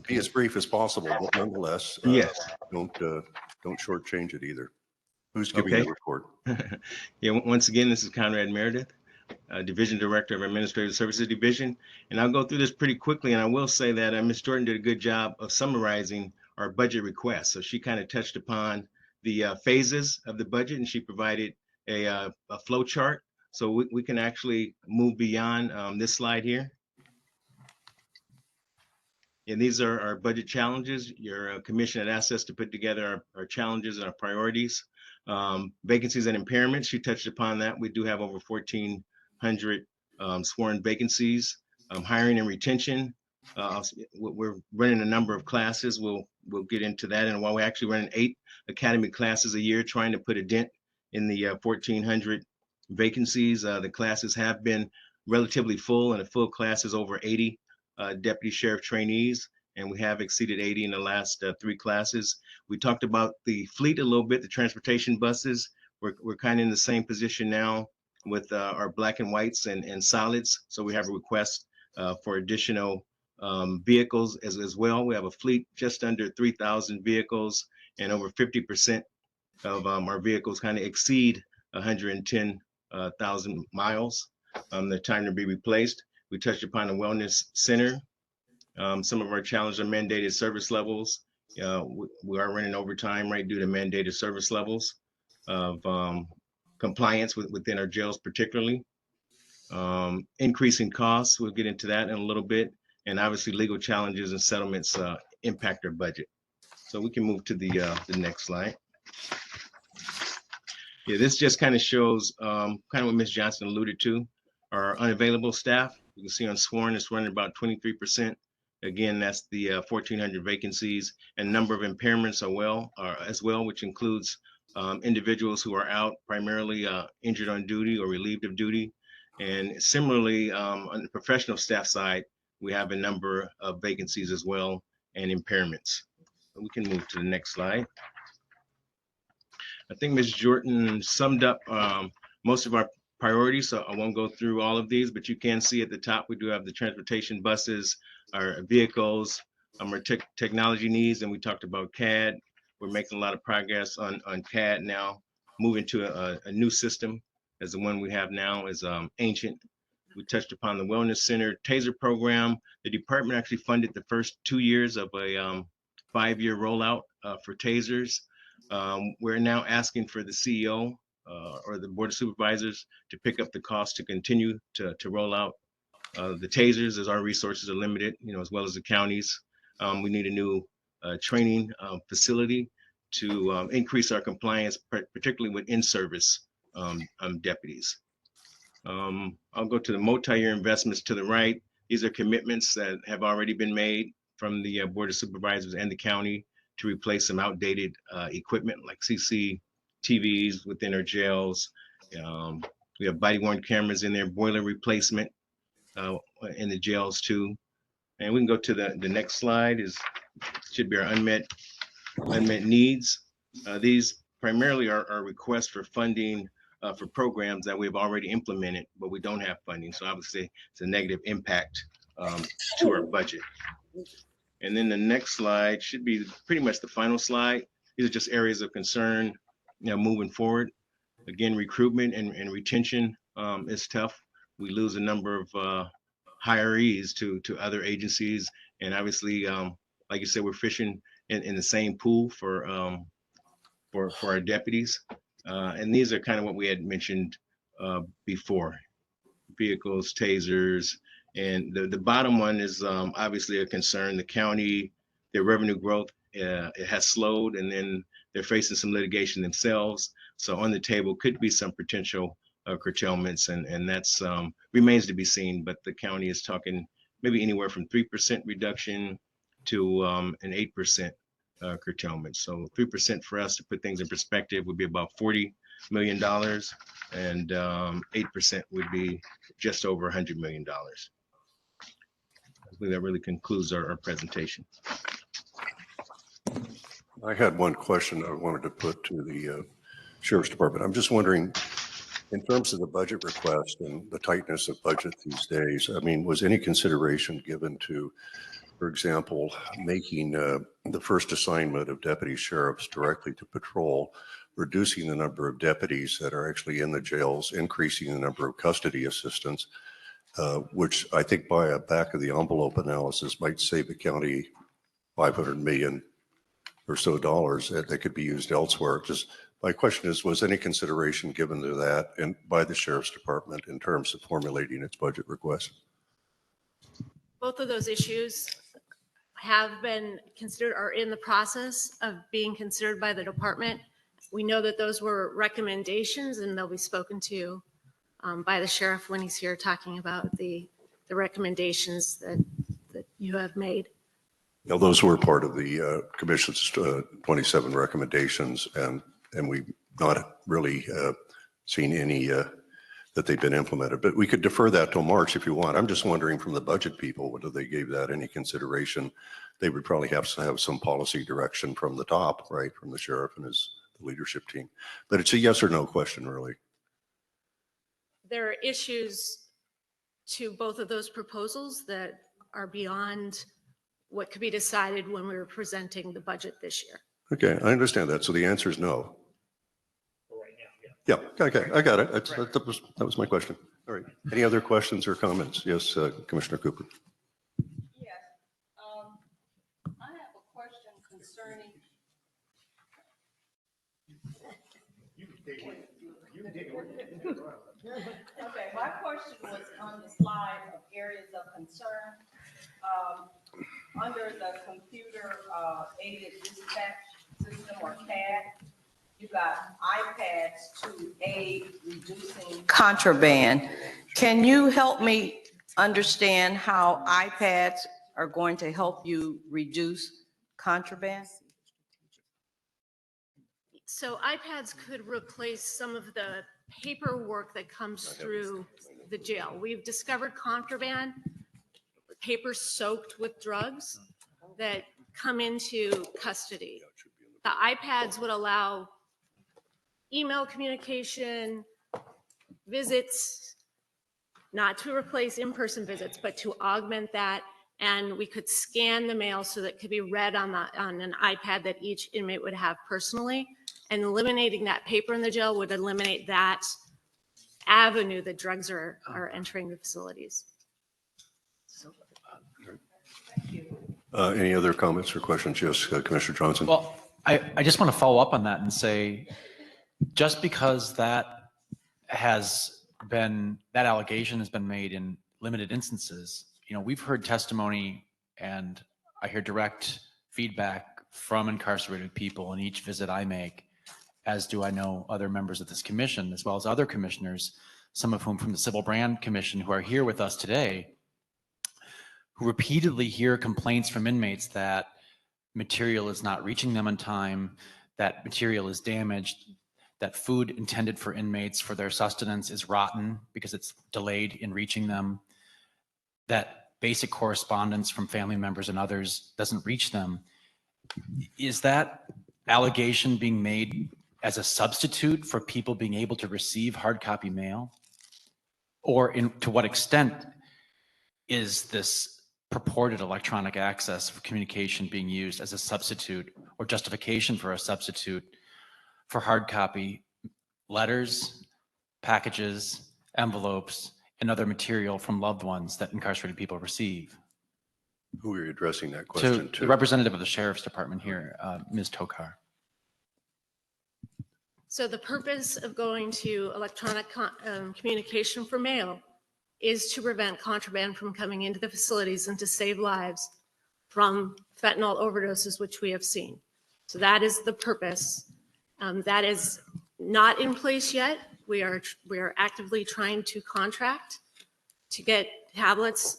be as brief as possible, but nonetheless, yes, don't shortchange it either. Who's giving the report? Yeah, once again, this is Conrad Meredith, Division Director of Administrative Services Division. And I'll go through this pretty quickly. And I will say that Ms. Jordan did a good job of summarizing our budget request. So she kind of touched upon the phases of the budget, and she provided a flow chart. So we can actually move beyond this slide here. And these are our budget challenges. Your commission had asked us to put together our challenges and our priorities. Vacancies and impairments, she touched upon that. We do have over 1,400 sworn vacancies. Hiring and retention, we're running a number of classes. We'll get into that. And while we're actually running 8 academy classes a year, trying to put a dent in the 1,400 vacancies, the classes have been relatively full, and a full class is over 80 deputy sheriff trainees, and we have exceeded 80 in the last 3 classes. We talked about the fleet a little bit, the transportation buses. We're kind of in the same position now with our black and whites and solids. So we have a request for additional vehicles as well. We have a fleet just under 3,000 vehicles, and over 50% of our vehicles kind of exceed 110,000 miles. The time to be replaced. We touched upon the wellness center. Some of our challenges are mandated service levels. We are running overtime, right, due to mandated service levels of compliance within our jails particularly. Increasing costs, we'll get into that in a little bit. And obviously legal challenges and settlements impact our budget. So we can move to the next slide. Yeah, this just kind of shows kind of what Ms. Johnson alluded to. Our unavailable staff, you can see on sworn, it's running about 23%. Again, that's the 1,400 vacancies, and number of impairments as well, which includes individuals who are out primarily injured on duty or relieved of duty. And similarly, on the professional staff side, we have a number of vacancies as well and impairments. We can move to the next slide. I think Ms. Jordan summed up most of our priorities, so I won't go through all of these, but you can see at the top, we do have the transportation buses, our vehicles, our technology needs, and we talked about CAD. We're making a lot of progress on CAD now. Moving to a new system, as the one we have now is ancient. We touched upon the Wellness Center TASER program. The department actually funded the first 2 years of a 5-year rollout for TASERs. We're now asking for the CEO or the Board of Supervisors to pick up the cost to continue to roll out the TASERs, as our resources are limited, as well as the counties. We need a new training facility to increase our compliance, particularly with in-service deputies. I'll go to the multi-year investments to the right. These are commitments that have already been made from the Board of Supervisors and the county to replace some outdated equipment like CCTVs within our jails. We have body-worn cameras in there, boiler replacement in the jails too. And we can go to the next slide. Should be our unmet needs. These primarily are requests for funding for programs that we've already implemented, but we don't have funding. So obviously it's a negative impact to our budget. And then the next slide should be pretty much the final slide. These are just areas of concern, moving forward. Again, recruitment and retention is tough. We lose a number of hirees to other agencies. And obviously, like you said, we're fishing in the same pool for our deputies. And these are kind of what we had mentioned before: vehicles, tasers. And the bottom one is obviously a concern. The county, their revenue growth, it has slowed, and then they're facing some litigation themselves. So on the table could be some potential curtailments, and that's remains to be seen. But the county is talking maybe anywhere from 3% reduction to an 8% curtailment. So 3% for us, to put things in perspective, would be about $40 million, and 8% would be just over $100 million. I believe that really concludes our presentation. I had one question I wanted to put to the Sheriff's Department. I'm just wondering, in terms of the budget request and the tightness of budget these days, I mean, was any consideration given to, for example, making the first assignment of deputy sheriffs directly to patrol, reducing the number of deputies that are actually in the jails, increasing the number of custody assistants, which I think by a back of the envelope analysis might save the county $500 million or so that could be used elsewhere. Just my question is, was any consideration given to that and by the Sheriff's Department in terms of formulating its budget request? Both of those issues have been considered, are in the process of being considered by the department. We know that those were recommendations, and they'll be spoken to by the sheriff when he's here talking about the recommendations that you have made. Now, those were part of the commission's 27 recommendations, and we've not really seen any that they've been implemented. But we could defer that till March if you want. I'm just wondering from the budget people, whether they gave that any consideration. They would probably have to have some policy direction from the top, right, from the sheriff and his leadership team. But it's a yes or no question, really. There are issues to both of those proposals that are beyond what could be decided when we were presenting the budget this year. Okay, I understand that. So the answer is no. Yeah, okay, I got it. That was my question. All right. Any other questions or comments? Yes, Commissioner Cooper. Okay, my question was on the slide of areas of concern. Under the computer aided dispatch system or CAD, you got iPads to aid reducing contraband. Can you help me understand how iPads are going to help you reduce contraband? So iPads could replace some of the paperwork that comes through the jail. We've discovered contraband, paper soaked with drugs that come into custody. The iPads would allow email communication, visits, not to replace in-person visits, but to augment that. And we could scan the mail so that it could be read on an iPad that each inmate would have personally. And eliminating that paper in the jail would eliminate that avenue that drugs are entering the facilities. Any other comments or questions? Yes, Commissioner Johnson. Well, I just want to follow up on that and say, just because that allegation has been made in limited instances, we've heard testimony and I hear direct feedback from incarcerated people in each visit I make, as do I know other members of this commission, as well as other commissioners, some of whom from the Civil Brand Commission who are here with us today, who repeatedly hear complaints from inmates that material is not reaching them in time, that material is damaged, that food intended for inmates for their sustenance is rotten because it's delayed in reaching them, that basic correspondence from family members and others doesn't reach them. Is that allegation being made as a substitute for people being able to receive hard copy mail? Or to what extent is this purported electronic access of communication being used as a substitute or justification for a substitute for hard copy letters, packages, envelopes, and other material from loved ones that incarcerated people receive? Who are you addressing that question to? The representative of the Sheriff's Department here, Ms. Tokar. So the purpose of going to electronic communication for mail is to prevent contraband from coming into the facilities and to save lives from fentanyl overdoses, which we have seen. So that is the purpose. That is not in place yet. We are actively trying to contract to get tablets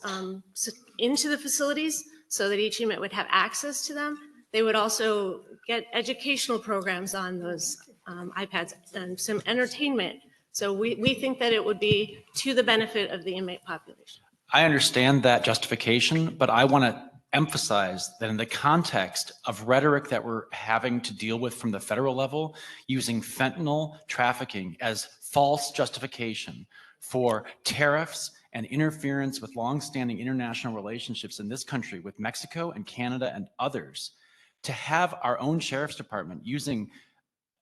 into the facilities so that each inmate would have access to them. They would also get educational programs on those iPads and some entertainment. So we think that it would be to the benefit of the inmate population. I understand that justification, but I want to emphasize that in the context of rhetoric that we're having to deal with from the federal level, using fentanyl trafficking as false justification for tariffs and interference with longstanding international relationships in this country with Mexico and Canada and others, to have our own Sheriff's Department using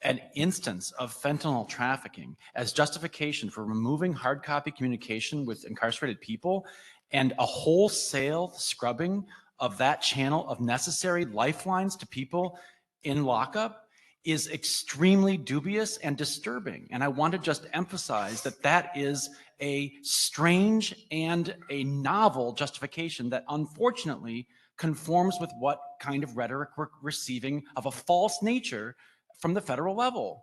an instance of fentanyl trafficking as justification for removing hard copy communication with incarcerated people and a wholesale scrubbing of that channel of necessary lifelines to people in lockup is extremely dubious and disturbing. And I want to just emphasize that that is a strange and a novel justification that unfortunately conforms with what kind of rhetoric we're receiving of a false nature from the federal level.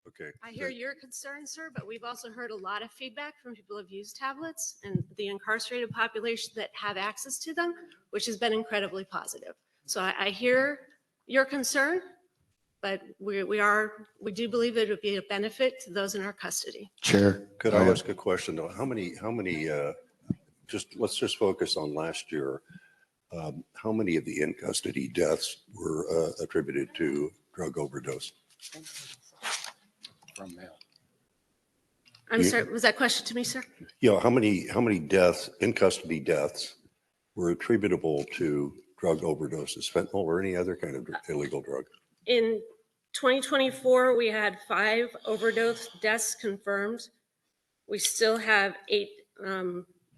Okay. I hear your concerns, sir, but we've also heard a lot of feedback from people who have used tablets and the incarcerated population that have access to them, which has been incredibly positive. So I hear your concern, but we do believe that it would be a benefit to those in our custody. Chair. Could I ask a question though? How many, let's just focus on last year. How many of the in-custody deaths were attributed to drug overdose? From mail. I'm sorry, was that question to me, sir? Yeah, how many deaths, in-custody deaths, were attributable to drug overdoses, fentanyl or any other kind of illegal drug? In 2024, we had 5 overdose deaths confirmed. We still have 8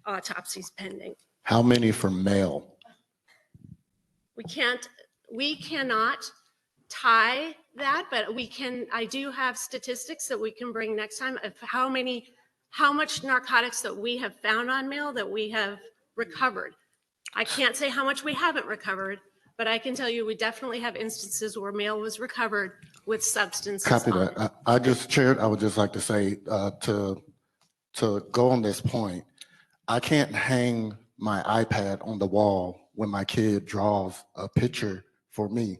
autopsies pending. How many from mail? We cannot tie that, but I do have statistics that we can bring next time of how much narcotics that we have found on mail that we have recovered. I can't say how much we haven't recovered, but I can tell you we definitely have instances where mail was recovered with substances Copy on it. that. I just chaired, I would just like to say, to go on this point, I can't hang my iPad on the wall when my kid draws a picture for me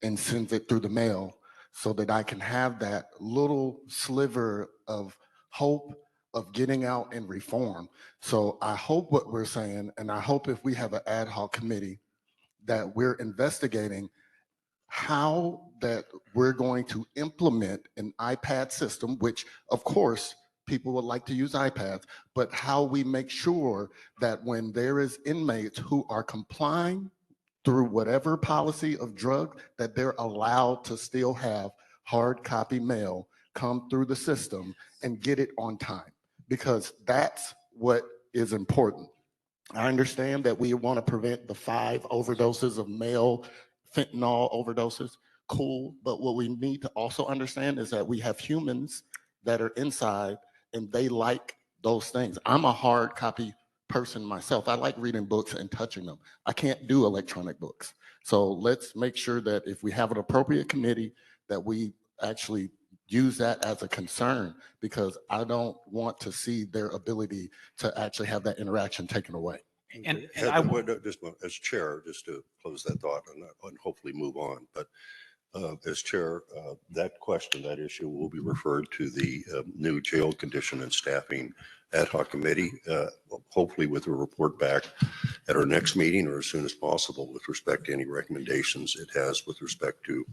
and sends it through the mail so that I can have that little sliver of hope of getting out and reform. So I hope what we're saying, and I hope if we have an ad hoc committee, that we're investigating how that we're going to implement an iPad system, which of course people would like to use iPads, but how we make sure that when there is inmates who are complying through whatever policy of drug, that they're allowed to still have hard copy mail come through the system and get it on time, because that's what is important. I understand that we want to prevent the 5 overdoses of male fentanyl overdoses. Cool. But what we need to also understand is that we have humans that are inside and they like those things. I'm a hard copy person myself. I like reading books and touching them. I can't do electronic books. So let's make sure that if we have an appropriate committee, that we actually use that as a concern, because I don't want to see their ability to actually have that interaction taken away. And Just as chair, just to close that thought and hopefully move on, but as chair, that question, that issue will be referred to the new jail condition and staffing ad hoc committee, hopefully with a report back at our next meeting or as soon as possible with respect to any recommendations it has with respect to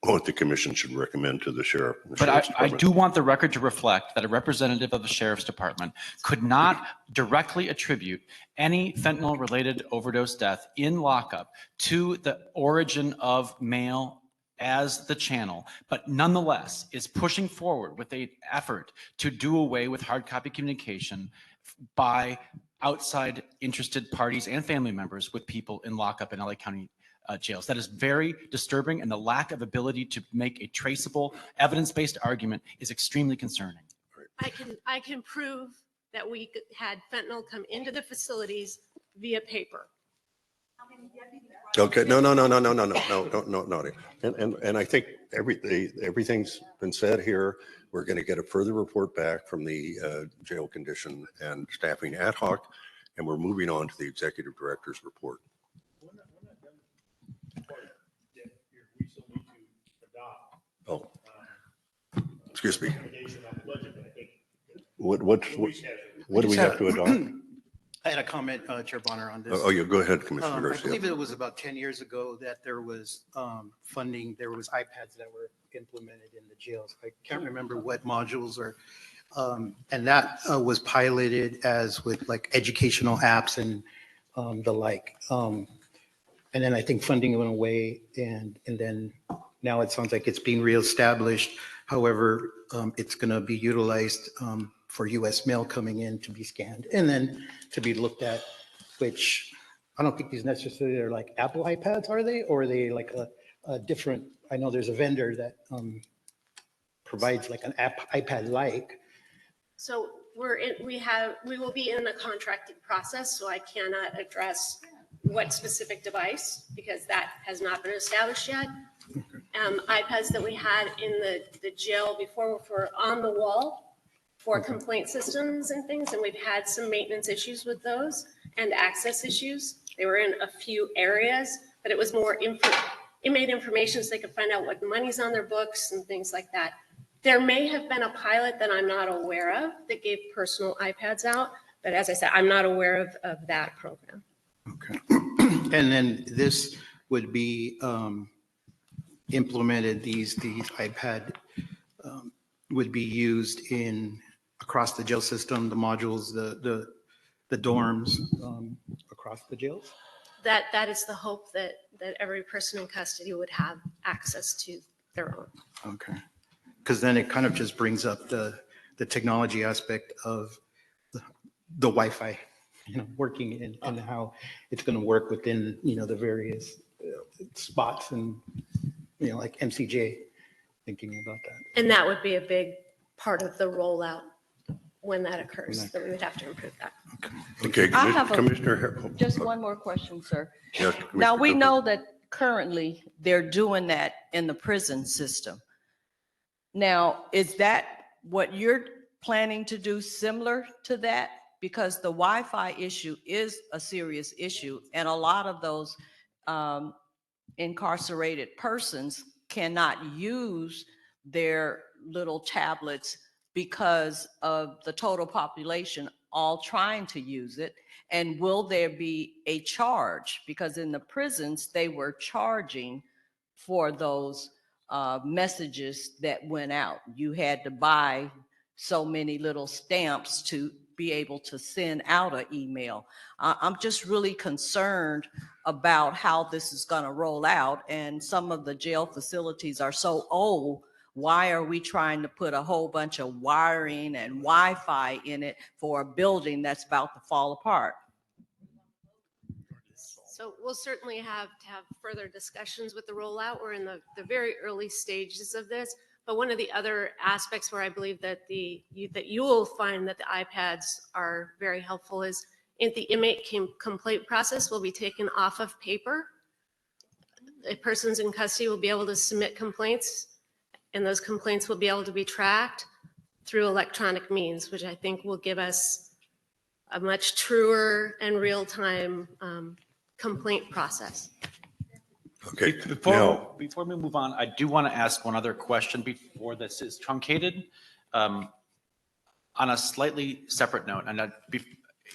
what the commission should recommend to the sheriff. But I do want the record to reflect that a representative of the sheriff's department could not directly attribute any fentanyl-related overdose death in lockup to the origin of mail as the channel, but nonetheless is pushing forward with an effort to do away with hard copy communication by outside interested parties and family members with people in lockup in LA County jails. That is very disturbing, and the lack of ability to make a traceable, evidence-based argument is extremely concerning. I can prove that we had fentanyl come into the facilities via paper. Okay, no. And I think everything's been said here. We're going to get a further report back from the jail condition and staffing ad hoc, and we're moving on to the executive director's report. Oh, excuse me. What do we have to adopt? I had a comment, Chair Bonner, on this. Oh, yeah, go ahead, Commissioner I Garcia. believe it was about 10 years ago that there was funding, there was iPads that were implemented in the jails. I can't remember what modules or, and that was piloted as with like educational apps and the like. And then I think funding went away, and then now it sounds like it's being reestablished. However, it's going to be utilized for US mail coming in to be scanned and then to be looked at, which I don't think these necessarily are like Apple iPads, are they? Or are they like a different, I know there's a vendor that provides like an app iPad-like. So we will be in the contracting process, so I cannot address what specific device because that has not been established yet. iPads that we had in the jail before were on the wall for complaint systems and things, and we've had some maintenance issues with those and access issues. They were in a few areas, but it was more it made information so they could find out what money's on their books and things like that. There may have been a pilot that I'm not aware of that gave personal iPads out, but as I said, I'm not aware of that program. Okay. And then this would be implemented, these iPad would be used across the jail system, the modules, the dorms across the jails? That is the hope that every person in custody would have access to their own. Okay. Because then it kind of just brings up the technology aspect of the Wi-Fi, working and how it's going to work within, the various spots and like MCJ, thinking about that. And that would be a big part of the rollout when that occurs, that we would have to improve that. Okay, I have Commissioner. just one more question, sir. Yeah, Now, Commissioner we Cooper. know that currently they're doing that in the prison system. Now, is that what you're planning to do, similar to that? Because the Wi-Fi issue is a serious issue, and a lot of those incarcerated persons cannot use their little tablets because of the total population all trying to use it. And will there be a charge? Because in the prisons, they were charging for those messages that went out. You had to buy so many little stamps to be able to send out an email. I'm just really concerned about how this is going to roll out. And some of the jail facilities are so old. Why are we trying to put a whole bunch of wiring and Wi-Fi in it for a building that's about to fall apart? So we'll certainly have to have further discussions with the rollout. We're in the very early stages of this. But one of the other aspects where I believe that that you will find that the iPads are very helpful is in the inmate complaint process will be taken off of paper. A person's in custody will be able to submit complaints, and those complaints will be able to be tracked through electronic means, which I think will give us a much truer and real-time complaint process. Okay, Before we move on, I do want to ask one other question before this is truncated. On a slightly separate note, and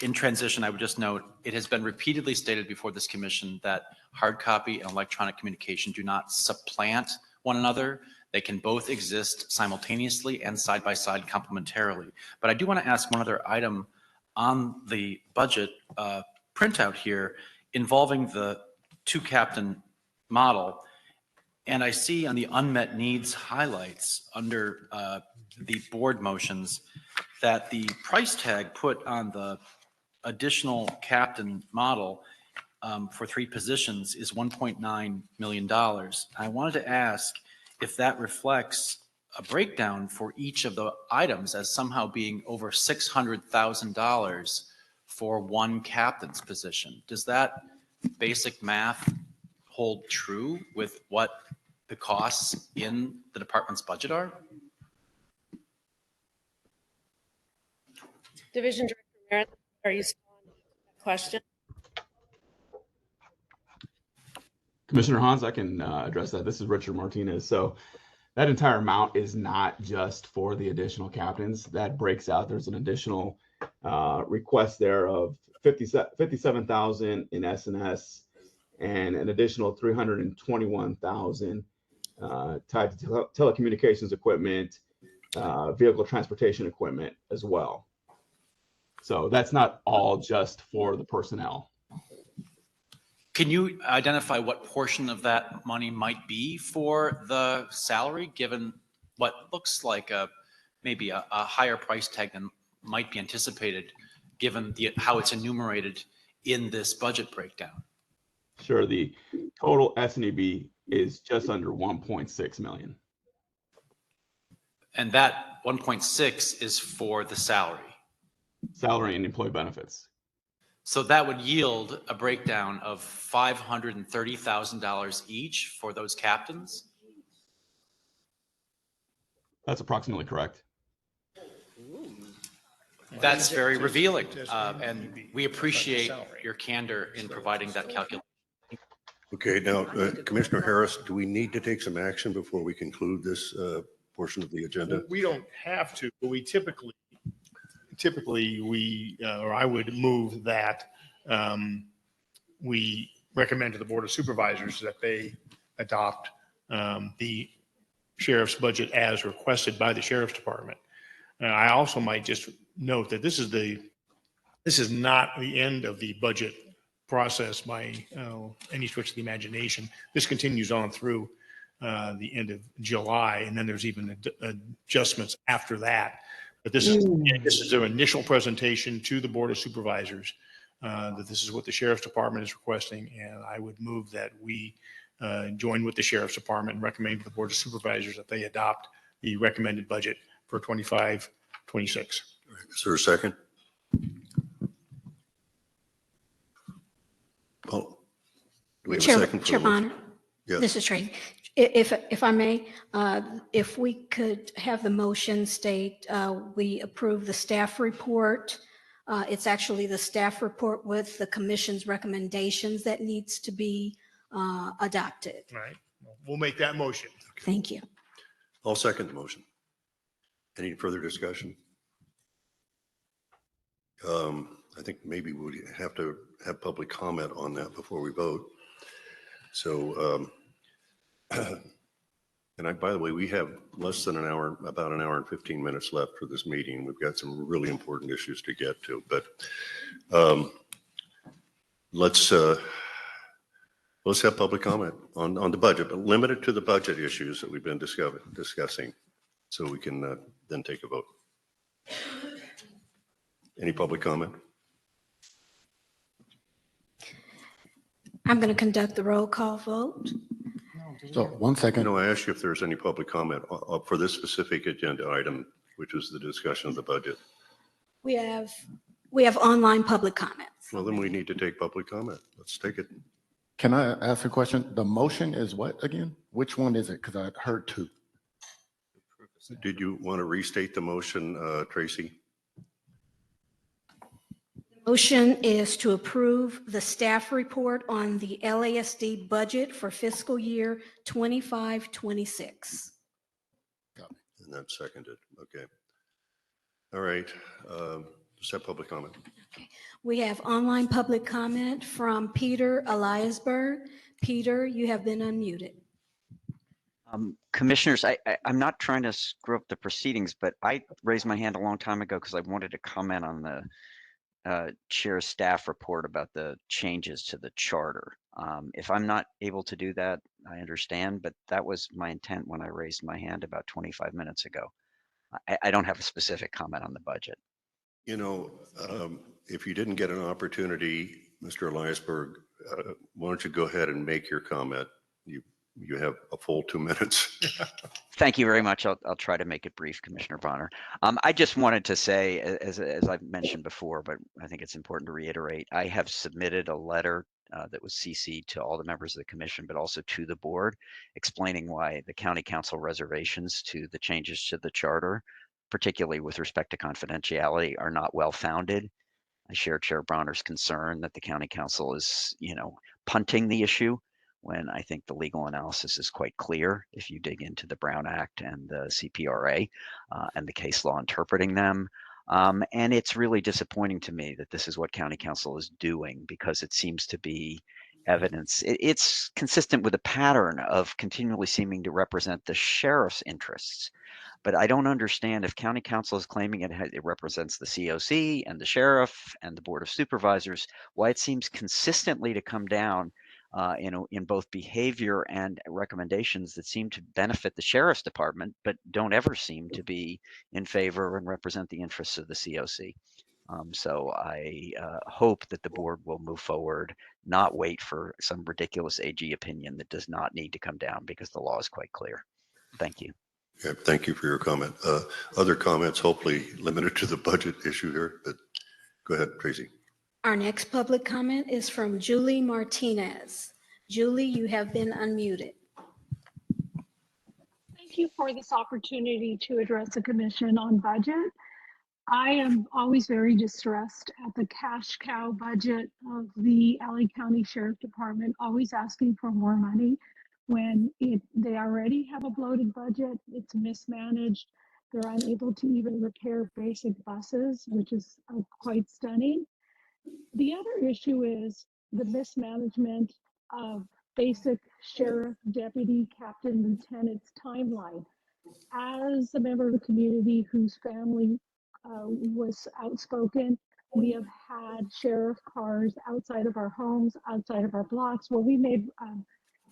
in transition, I would just note, it has been repeatedly stated before this commission that hard copy and electronic communication do not supplant one another. They can both exist simultaneously and side by side complementarily. But I do want to ask one other item on the budget printout here involving the two-captain model. And I see on the unmet needs highlights under the board motions that the price tag put on the additional captain model for 3 positions is $1.9 million. I wanted to ask if that reflects a breakdown for each of the items as somehow being over $600,000 for one captain's position. Does that basic math hold true with what the costs in the department's budget are? Division Director Merritt, are you still on that question? Commissioner Hans, I can address that. This is Richard Martinez. So that entire amount is not just for the additional captains. That breaks out. There's an additional request there of $57,000 in S&S and an additional $321,000 tied to telecommunications equipment, vehicle transportation equipment as well. So that's not all just for the personnel. Can you identify what portion of that money might be for the salary, given what looks like maybe a higher price tag than might be anticipated, given how it's enumerated in this budget breakdown? Sure. The total S&EB is just under 1.6 million. And that 1.6 is for the salary. Salary and employee benefits. So that would yield a breakdown of $530,000 each for those captains? That's approximately correct. That's very revealing, and we appreciate your candor in providing that calculation. Okay, now, Commissioner Harris, do we need to take some action before we conclude this portion of the agenda? We don't have to, but we typically or I would move that we recommend to the Board of Supervisors that they adopt the sheriff's budget as requested by the Sheriff's Department. I also might just note that this is not the end of the budget process by any stretch of the imagination. This continues on through the end of July, and then there's even adjustments after that. But this is their initial presentation to the Board of Supervisors that this is what the Sheriff's Department is requesting, and I would move that we join with the Sheriff's Department and recommend to the Board of Supervisors that they adopt the recommended budget for 25, 26. Is there a second? Oh, do we have a second for Chair the motion? Bonner, Yes. this is Tracy. If I may, if we could have the motion state, we approve the staff report. It's actually the staff report with the commission's recommendations that needs to be adopted. All right, we'll make that motion. Thank you. I'll second the motion. Any further discussion? I think maybe we have to have public comment on that before we vote. So, and by the way, we have less than an hour, about an hour and 15 minutes left for this meeting. We've got some really important issues to get to, but let's have public comment on the budget, but limited to the budget issues that we've been discussing, so we can then take a vote. Any public comment? I'm going to conduct the roll call vote. So 1 second. No, I asked you if there's any public comment for this specific agenda item, which was the discussion of the budget. We have online public comments. Well, then we need to take public comment. Let's take it. Can I ask a question? The motion is what again? Which one is it? Because I heard two. Did you want to restate the motion, Tracy? Motion is to approve the staff report on the LASD budget for fiscal year 25-26. And that's seconded. Okay. All right. Just have public comment. We have online public comment from Peter Eliasberg. Peter, you have been unmuted. Commissioners, I'm not trying to screw up the proceedings, but I raised my hand a long time ago because I wanted to comment on the chair's staff report about the changes to the charter. If I'm not able to do that, I understand, but that was my intent when I raised my hand about 25 minutes ago. I don't have a specific comment on the budget. You know, if you didn't get an opportunity, Mr. Eliasberg, why don't you go ahead and make your comment? You have a full 2 minutes. Thank you very much. I'll try to make it brief, Commissioner Bonner. I just wanted to say, as I've mentioned before, but I think it's important to reiterate, I have submitted a letter that was CC'd to all the members of the commission, but also to the board, explaining why the county council reservations to the changes to the charter, particularly with respect to confidentiality, are not well founded. I share Chair Bonner's concern that the county council is, punting the issue, when I think the legal analysis is quite clear if you dig into the Brown Act and the CPRA and the case law interpreting them. And it's really disappointing to me that this is what county council is doing, because it seems to be evidence. It's consistent with a pattern of continually seeming to represent the sheriff's interests. But I don't understand, if county council is claiming it represents the COC and the sheriff and the board of supervisors, why it seems consistently to come down in both behavior and recommendations that seem to benefit the sheriff's department, but don't ever seem to be in favor and represent the interests of the COC. So I hope that the board will move forward, not wait for some ridiculous AG opinion that does not need to come down, because the law is quite clear. Thank you. Yeah, thank you for your comment. Other comments, hopefully limited to the budget issue here, but go ahead, Tracy. Our next public comment is from Julie Martinez. Julie, you have been unmuted. Thank you for this opportunity to address the commission on budget. I am always very distressed at the cash cow budget of the LA County Sheriff Department, always asking for more money when they already have a bloated budget. It's mismanaged. They're unable to even repair basic buses, which is quite stunning. The other issue is the mismanagement of basic sheriff, deputy, captain, lieutenant's timeline. As a member of the community whose family was outspoken, we have had sheriff cars outside of our homes, outside of our blocks, where we made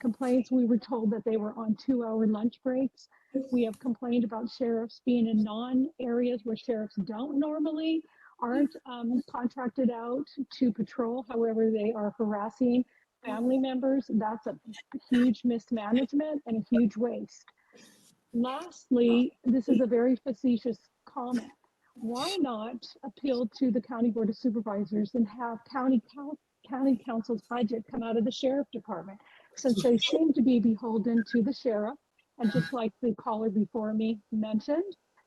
complaints. We were told that they were on 2-hour lunch breaks. We have complained about sheriffs being in non-areas where sheriffs don't normally, aren't contracted out to patrol. However, they are harassing family members, that's a huge mismanagement and a huge waste. Lastly, this is a very facetious comment. Why not appeal to the County Board of Supervisors and have county council's budget come out of the sheriff department? Since they seem to be beholden to the sheriff, and just like the caller before me mentioned,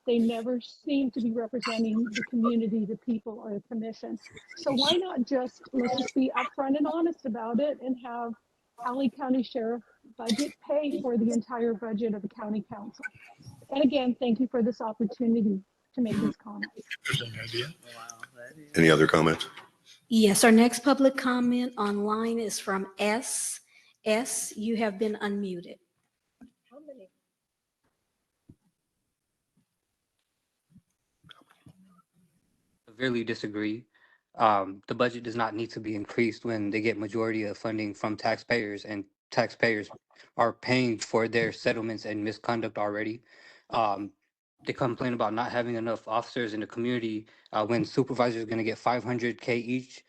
they never seem to be representing the community, the people, or the commission. So why not let's just be upfront and honest about it and have Alley County Sheriff budget pay for the entire budget of the county council. And again, thank you for this opportunity to make these comments. Any other comments? Yes, our next public comment online is from S. S, you have been unmuted. Severely disagree. The budget does not need to be increased when they get majority of funding from taxpayers, and taxpayers are paying for their settlements and misconduct already. They complain about not having enough officers in the community when supervisors are going to get $500K each.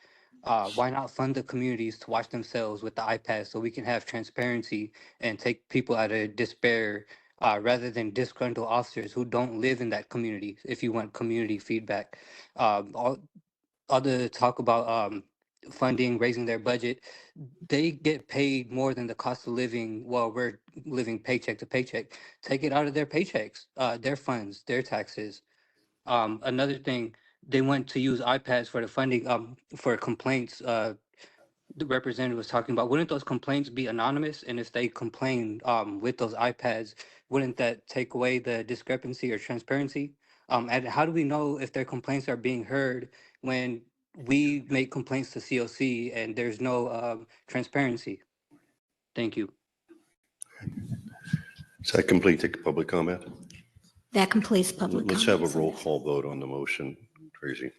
Why not fund the communities to watch themselves with the iPads so we can have transparency and take people out of despair rather than disgruntled officers who don't live in that community, if you want community feedback. All the talk about funding, raising their budget, they get paid more than the cost of living while we're living paycheck to paycheck. Take it out of their paychecks, their funds, their taxes. Another thing, they want to use iPads for the funding for complaints. The representative was talking about, wouldn't those complaints be anonymous? And if they complain with those iPads, wouldn't that take away the discrepancy or transparency? And how do we know if their complaints are being heard when we make complaints to COC and there's no transparency? Thank you. Does that complete the public comment? That completes public Let's have a comments. roll call vote on the motion, Tracy.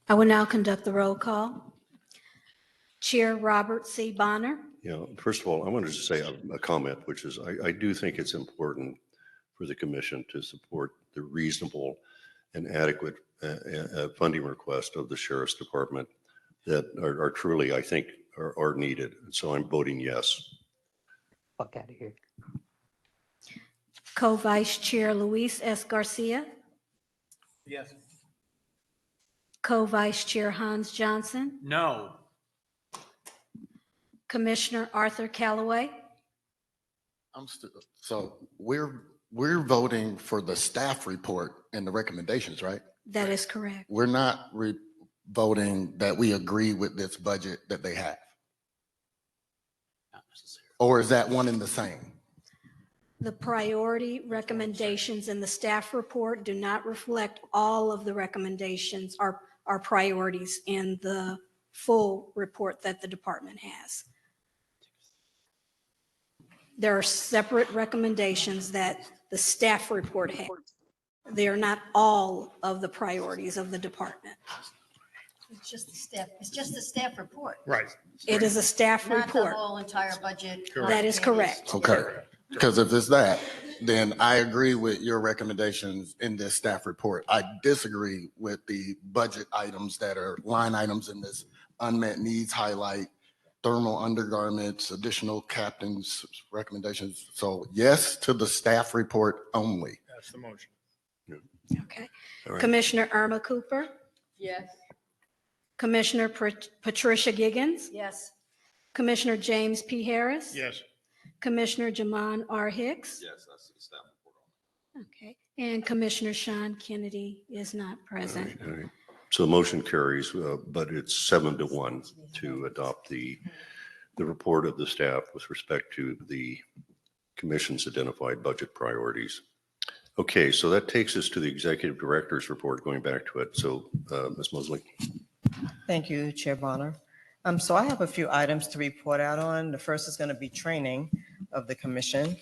I will now conduct the roll call. Chair Robert C. Bonner. Yeah, first of all, I wanted to say a comment, which is I do think it's important for the commission to support the reasonable and adequate funding request of the Sheriff's Department that are truly, I think, are needed. So I'm voting yes. Fuck out of here. Co-Vice Chair Luis S. Garcia. Yes. Co-Vice Chair Hans Johnson. No. Commissioner Arthur Callaway. So we're voting for the staff report and the recommendations, right? That is correct. We're not voting that we agree with this budget that they have. Or is that one and the same? The priority recommendations in the staff report do not reflect all of the recommendations or priorities in the full report that the department has. There are separate recommendations that the staff report has. They are not all of the priorities of the department. It's just the staff report. Right. It is a staff Not the report. whole entire budget. That is correct. Okay, because if it's that, then I agree with your recommendations in this staff report. I disagree with the budget items that are line items in this unmet needs highlight, thermal undergarments, additional captains recommendations. So yes to the staff report only. That's the motion. Okay. All right. Commissioner Irma Cooper, Yes. Commissioner Patricia Giggins, Yes. Commissioner James P. Harris. Yes. Commissioner Jamon R. Hicks. Yes, that's the staff report. Okay. And Commissioner Sean Kennedy is not present. All right. So the motion carries, but it's 7-1 to adopt the report of the staff with respect to the commission's identified budget priorities. Okay, so that takes us to the executive director's report, going back to it. So Ms. Mosley. Thank you, Chair Bonner. So I have a few items to report out on. The first is going to be training of the commission.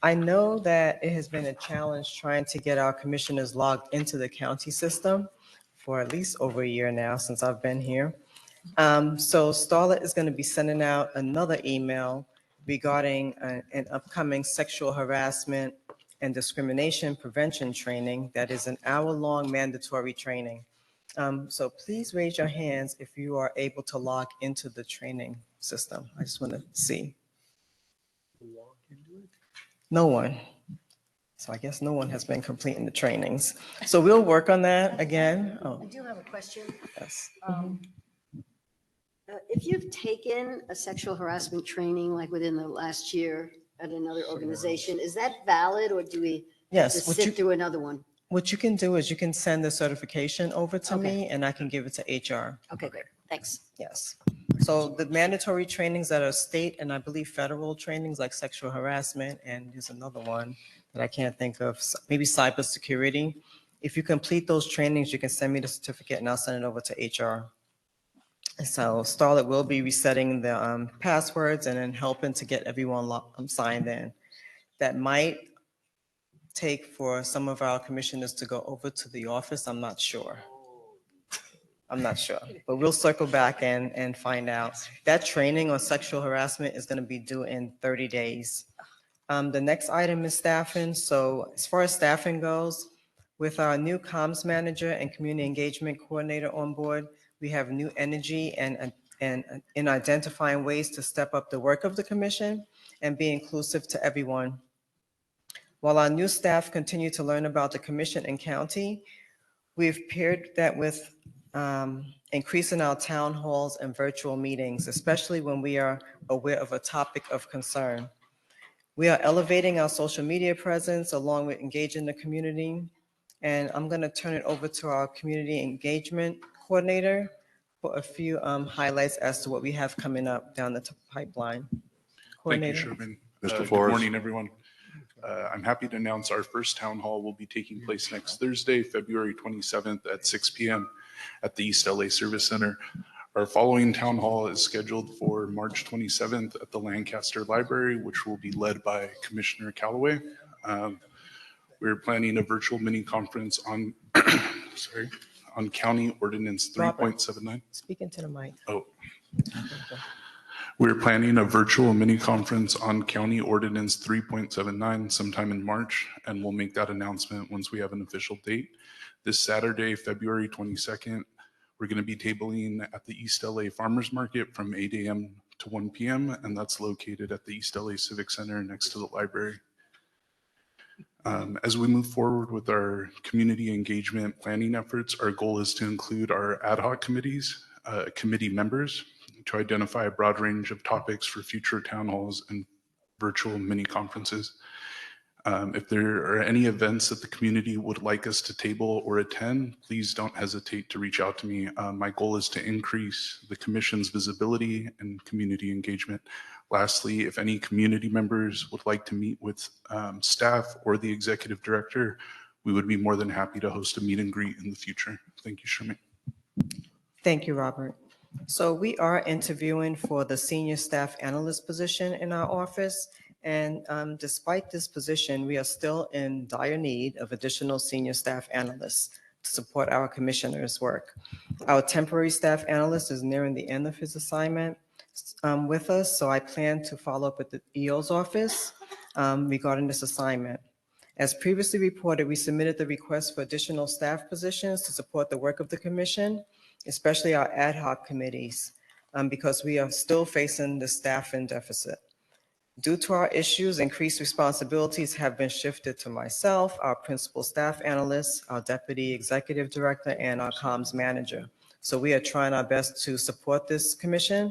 I know that it has been a challenge trying to get our commissioners logged into the county system for at least over a year now since I've been here. So Starlet is going to be sending out another email regarding an upcoming sexual harassment and discrimination prevention training that is an hour-long mandatory training. So please raise your hands if you are able to log into the training system. I just want to see. No one. So I guess no one has been completing the trainings. So we'll work on that again. I Oh, do have a question. yes. If you've taken a sexual harassment training like within the last year at another organization, is that valid or do we have to Yes, what sit you, through another one? what you can do is you can send the certification over to Okay. me and I can give it to HR. Okay, great. Thanks. Yes. So the mandatory trainings that are state and I believe federal trainings like sexual harassment, and there's another one that I can't think of, maybe cybersecurity. If you complete those trainings, you can send me the certificate and I'll send it over to HR. And so Starlet will be resetting the passwords and then helping to get everyone signed in. That might take for some of our commissioners to go over to the office. I'm not sure. But we'll circle back and find out. That training on sexual harassment is going to be due in 30 days. The next item is staffing. So as far as staffing goes, with our new comms manager and community engagement coordinator on board, we have new energy and in identifying ways to step up the work of the commission and be inclusive to everyone. While our new staff continue to learn about the commission and county, we've paired that with increasing our town halls and virtual meetings, especially when we are aware of a topic of concern. We are elevating our social media presence along with engaging the community. And I'm going to turn it over to our community engagement coordinator for a few highlights as to what we have coming up down the pipeline. Thank you, Coordinator. Sherman. Mr. Good Flores. morning, everyone. I'm happy to announce our first town hall will be taking place next Thursday, February 27th at 6 p.m. at the East LA Service Center. Our following town hall is scheduled for March 27th at the Lancaster Library, which will be led by Commissioner Callaway. We're planning a virtual mini conference on, on County Ordinance 3.79. Speak into the mic. Oh. We're planning a virtual mini conference on County Ordinance 3.79 sometime in March, and we'll make that announcement once we have an official date. This Saturday, February 22nd, we're going to be tabling at the East LA Farmers Market from 8 a.m. to 1 p.m., and that's located at the East LA Civic Center next to the library. As we move forward with our community engagement planning efforts, our goal is to include our ad hoc committees, committee members, to identify a broad range of topics for future town halls and virtual mini conferences. If there are any events that the community would like us to table or attend, please don't hesitate to reach out to me. My goal is to increase the commission's visibility and community engagement. Lastly, if any community members would like to meet with staff or the executive director, we would be more than happy to host a meet and greet in the future. Thank you, Sherman. Thank you, Robert. So we are interviewing for the senior staff analyst position in our office. And despite this position, we are still in dire need of additional senior staff analysts to support our commissioners' work. Our temporary staff analyst is nearing the end of his assignment with us, so I plan to follow up with the EO's office regarding this assignment. As previously reported, we submitted the request for additional staff positions to support the work of the commission, especially our ad hoc committees, because we are still facing the staffing deficit. Due to our issues, increased responsibilities have been shifted to myself, our principal staff analyst, our deputy executive director, and our comms manager. So we are trying our best to support this commission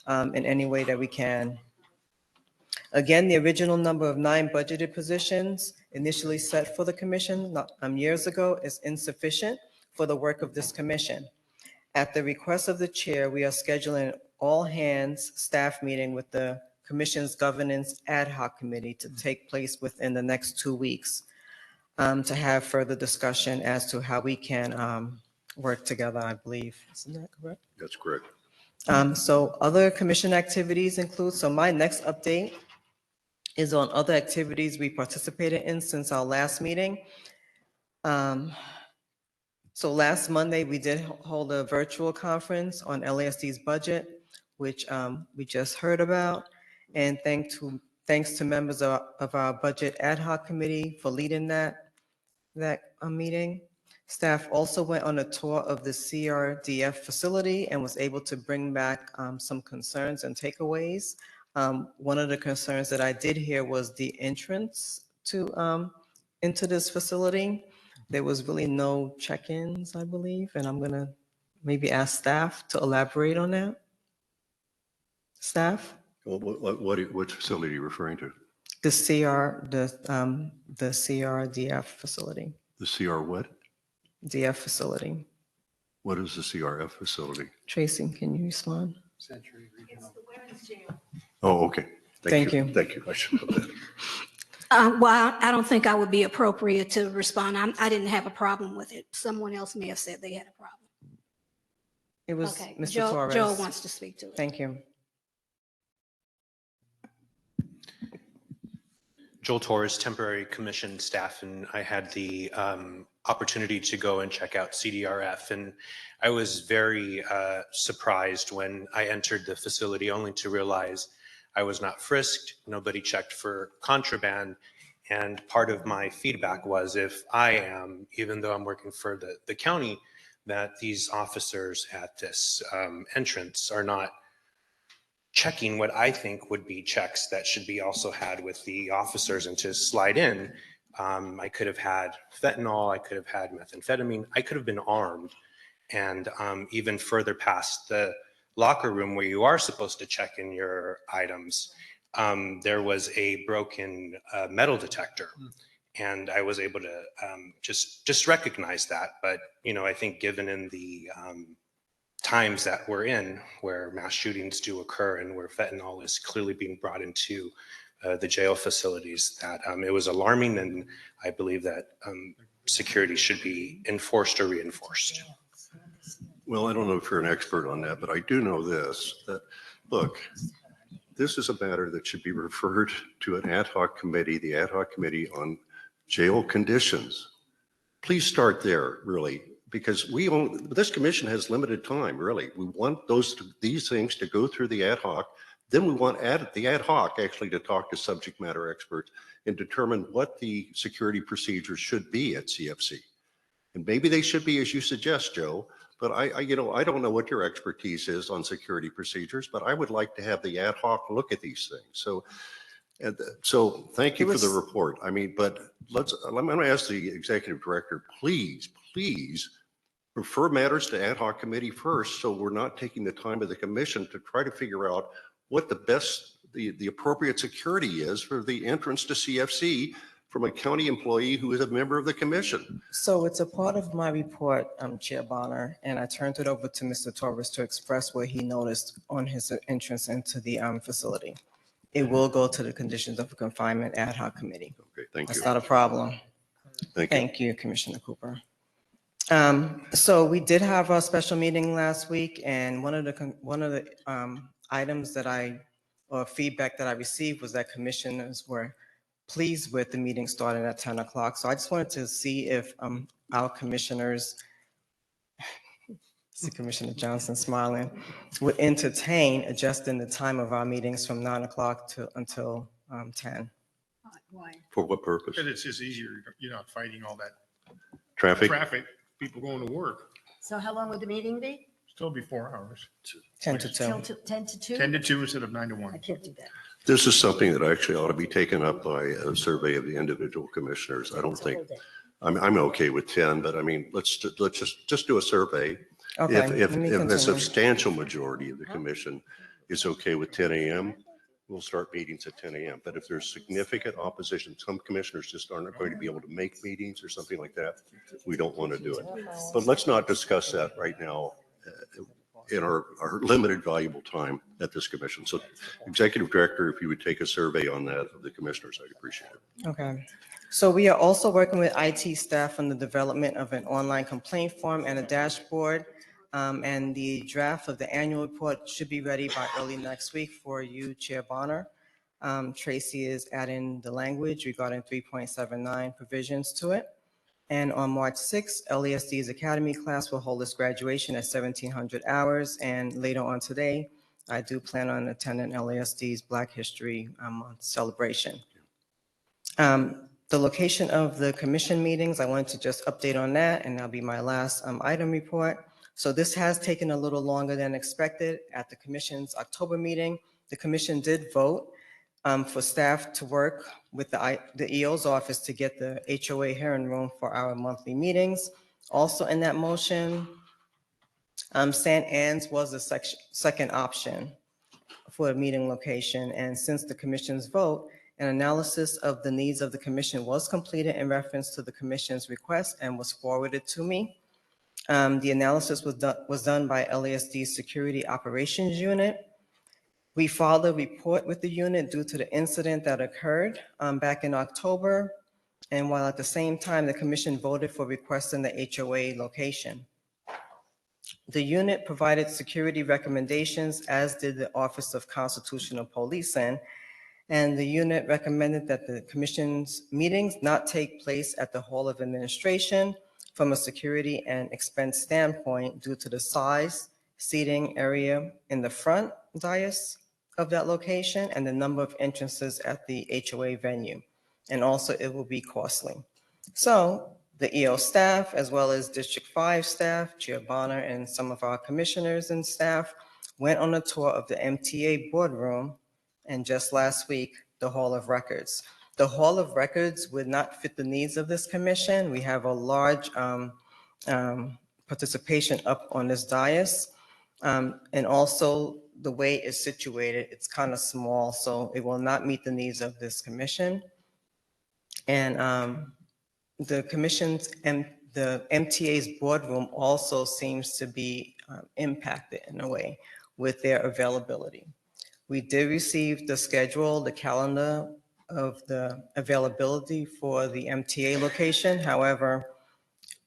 in any way that we can. Again, the original number of 9 budgeted positions initially set for the commission years ago is insufficient for the work of this commission. At the request of the chair, we are scheduling an all-hands staff meeting with the Commission's Governance Ad Hoc Committee to take place within the next 2 weeks to have further discussion as to how we can work together, I believe. Isn't that correct? That's correct. So other commission activities include, so my next update is on other activities we participated in since our last meeting. So last Monday, we did hold a virtual conference on LASD's budget, which we just heard about. And thanks to members of our budget ad hoc committee for leading that meeting. Staff also went on a tour of the CRDF facility and was able to bring back some concerns and takeaways. One of the concerns that I did hear was the entrance to into this facility. There was really no check-ins, I believe, and I'm gonna maybe ask staff to elaborate on that. Staff? What facility are you referring to? The CRDF facility, The CR what? DF facility. What is the CRF facility? Tracy, can you respond? Oh, okay. Thank you. Thank you. I should know that. Well, I don't think I would be appropriate to respond. I didn't have a problem with it. Someone else may have said they had a problem. It was Okay, Mr. Torres. Joe wants to speak to it. Thank you. Joel Torres, temporary commission staff, and I had the opportunity to go and check out CDRF, and I was very surprised when I entered the facility only to realize I was not frisked, nobody checked for contraband, and part of my feedback was if I am, even though I'm working for the county, that these officers at this entrance are not checking what I think would be checks that should be also had with the officers. And to slide in, I could have had fentanyl, I could have had methamphetamine, I could have been armed. And even further past the locker room where you are supposed to check in your items, there was a broken metal detector. And I was able to just recognize that. But, you know, I think given in the times that we're in where mass shootings do occur and where fentanyl is clearly being brought into the jail facilities, that it was alarming, and I believe that security should be enforced or reinforced. Well, I don't know if you're an expert on that, but I do know this, that, look, this is a matter that should be referred to an ad hoc committee, the ad hoc committee on jail conditions. Please start there, really, because this commission has limited time, really. We want these things to go through the ad hoc. Then we want the ad hoc actually to talk to subject matter experts and determine what the security procedures should be at CFC. And maybe they should be, as you suggest, Joe, but I don't know what your expertise is on security procedures, but I would like to have the ad hoc look at these things. So thank you for the report. I mean, but I'm going to ask the executive director, please refer matters to ad hoc committee first, so we're not taking the time of the commission to try to figure out what the appropriate security is for the entrance to CFC from a county employee who is a member of the commission. So it's a part of my report, Chair Bonner, and I turned it over to Mr. Torres to express what he noticed on his entrance into the facility. It will go to the conditions of confinement ad hoc committee. Okay, thank you. That's not a problem. Thank you, Commissioner Cooper. So we did have a special meeting last week, and one of the items or feedback that I received was that commissioners were pleased with the meeting starting at 10 o'clock. So I just wanted to see if our commissioners, see Commissioner Johnson smiling, would entertain adjusting the time of our meetings from 9 o'clock until 10. Why? For what purpose? Because it's just easier. You're not fighting all that Traffic? People going to work. So how long would the meeting be? Still be 4 hours. 10 to 2. 10 to 2? 10 to 2 instead of 9 to 1. I can't do that. This is something that actually ought to be taken up by a survey of the individual commissioners. I don't think, I'm okay with 10, but I mean, let's just do a survey. Okay, If let me a continue. substantial majority of the commission is okay with 10 a.m., we'll start meetings at 10 a.m. But if there's significant opposition, some commissioners just aren't going to be able to make meetings or something like that, we don't want to do it. But let's not discuss that right now in our limited valuable time at this commission. So Executive Director, if you would take a survey on that of the commissioners, I'd appreciate it. Okay. So we are also working with IT staff on the development of an online complaint form and a dashboard. And the draft of the annual report should be ready by early next week for you, Chair Bonner. Tracy is adding the language regarding 3.79 provisions to it. And on March 6th, LASD's Academy class will hold its graduation at 1,700 hours. And later on today, I do plan on attending LASD's Black History Month celebration. The location of the commission meetings, I wanted to just update on that, and that'll be my last item report. So this has taken a little longer than expected. At the commission's October meeting, the commission did vote for staff to work with the EO's office to get the HOA hearing room for our monthly meetings. Also in that motion, St. Anne's was the second option for a meeting location. And since the commission's vote, an analysis of the needs of the commission was completed in reference to the commission's request and was forwarded to me. The analysis was done by LASD's Security Operations Unit. We filed a report with the unit due to the incident that occurred back in October. And while at the same time, the commission voted for requesting the HOA location. The unit provided security recommendations, as did the Office of Constitutional Policing, and the unit recommended that the commission's meetings not take place at the Hall of Administration from a security and expense standpoint due to the size, seating area in the front dais of that location and the number of entrances at the HOA venue. And also it will be costly. So the EO staff, as well as District 5 staff, Chair Bonner and some of our commissioners and staff went on a tour of the MTA boardroom, and just last week, the Hall of Records. The Hall of Records would not fit the needs of this commission. We have a large participation up on this dais. And also the way it's situated, it's kind of small, so it will not meet the needs of this commission. And the commission's and the MTA's boardroom also seems to be impacted in a way with their availability. We did receive the schedule, the calendar of the availability for the MTA location. However,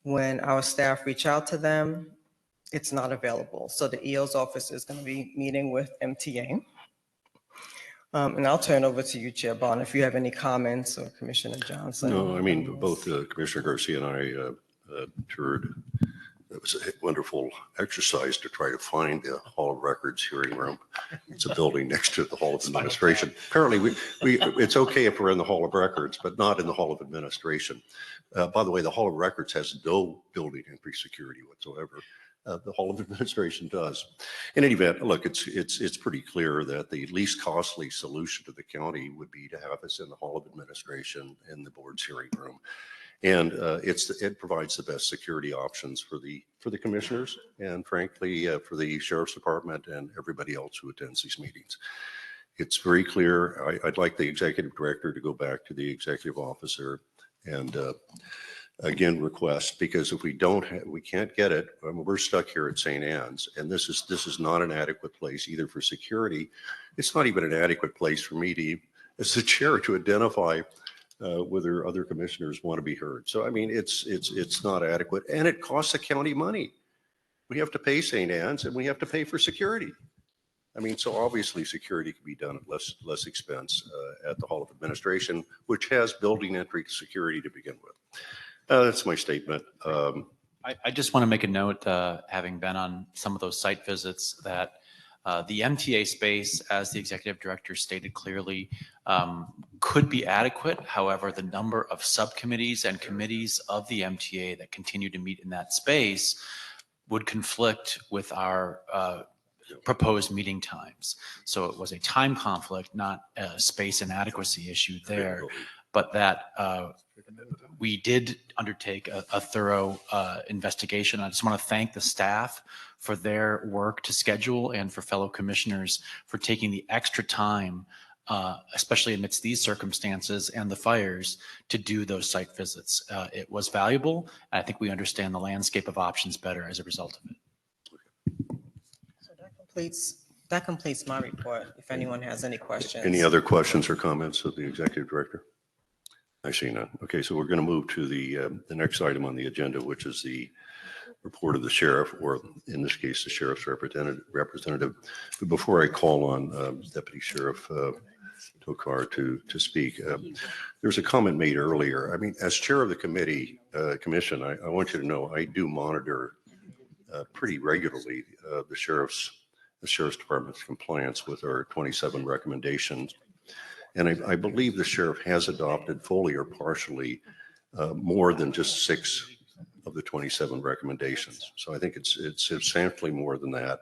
when our staff reach out to them, it's not available. So the EO's office is going to be meeting with MTA. And I'll turn over to you, Chair Bond, if you have any comments, or Commissioner Johnson. No, I mean, both Commissioner Garcia and I toured. It was a wonderful exercise to try to find the Hall of Records hearing room. It's a building next to the Hall of Administration. Apparently, it's okay if we're in the Hall of Records, but not in the Hall of Administration. By the way, the Hall of Records has no building entry security whatsoever. The Hall of Administration does. In any event, look, it's pretty clear that the least costly solution to the county would be to have us in the Hall of Administration in the board's hearing room. And it provides the best security options for the commissioners and frankly, for the Sheriff's Department and everybody else who attends these meetings. It's very clear. I'd like the executive director to go back to the executive officer and again, request, because if we can't get it, I mean, we're stuck here at St. Anne's, and this is not an adequate place either for security. It's not even an adequate place for me to, as the chair, to identify whether other commissioners want to be heard. So, I mean, it's not adequate, and it costs the county money. We have to pay St. Anne's, and we have to pay for security. I mean, so obviously security can be done at less expense at the Hall of Administration, which has building entry security to begin with. That's my statement. I just want to make a note, having been on some of those site visits, that the MTA space, as the executive director stated clearly, could be adequate. However, the number of subcommittees and committees of the MTA that continue to meet in that space would conflict with our proposed meeting times. So it was a time conflict, not a space inadequacy issue there, but that we did undertake a thorough investigation. I just want to thank the staff for their work to schedule and for fellow commissioners for taking the extra time, especially amidst these circumstances and the fires, to do those site visits. It was valuable. I think we understand the landscape of options better as a result of it. So that completes my report. If anyone has any questions. Any other questions or comments of the executive director? I see none. Okay, so we're going to move to the next item on the agenda, which is the report of the sheriff, or in this case, the sheriff's representative. But before I call on Deputy Sheriff Tokar to speak, there's a comment made earlier. I mean, as chair of the commission, I want you to know I do monitor pretty regularly the sheriff's department's compliance with our 27 recommendations. And I believe the sheriff has adopted fully or partially more than just 6 of the 27 recommendations. So I think it's substantially more than that.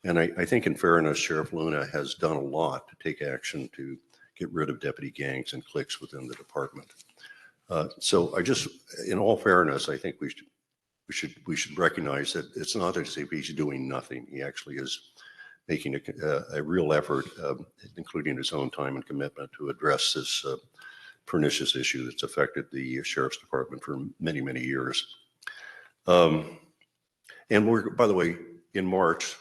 And I think in fairness, Sheriff Luna has done a lot to take action to get rid of deputy gangs and cliques within the department. So I just, in all fairness, I think we should recognize that it's not as if he's doing nothing. He actually is making a real effort, including his own time and commitment, to address this pernicious issue that's affected the sheriff's department for many, many years. And we're, by the way, in March,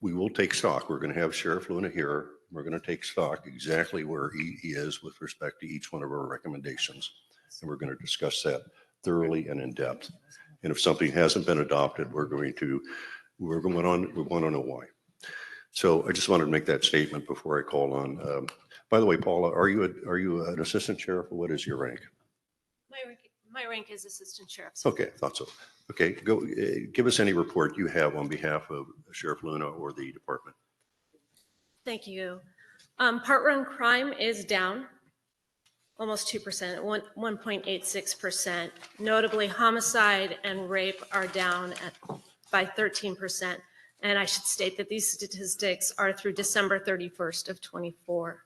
we will take stock. We're going to have Sheriff Luna here. We're going to take stock exactly where he is with respect to each one of our recommendations. And we're going to discuss that thoroughly and in depth. And if something hasn't been adopted, we want to know why. So I just wanted to make that statement before I call on. By the way, Paula, are you an assistant sheriff, or what is your rank? My rank is assistant sheriff. Okay, I thought so. Okay, go give us any report you have on behalf of Sheriff Luna or the department. Thank you. Part run crime is down almost 2%, 1.86%. Notably, homicide and rape are down by 13%. And I should state that these statistics are through December 31st of 24.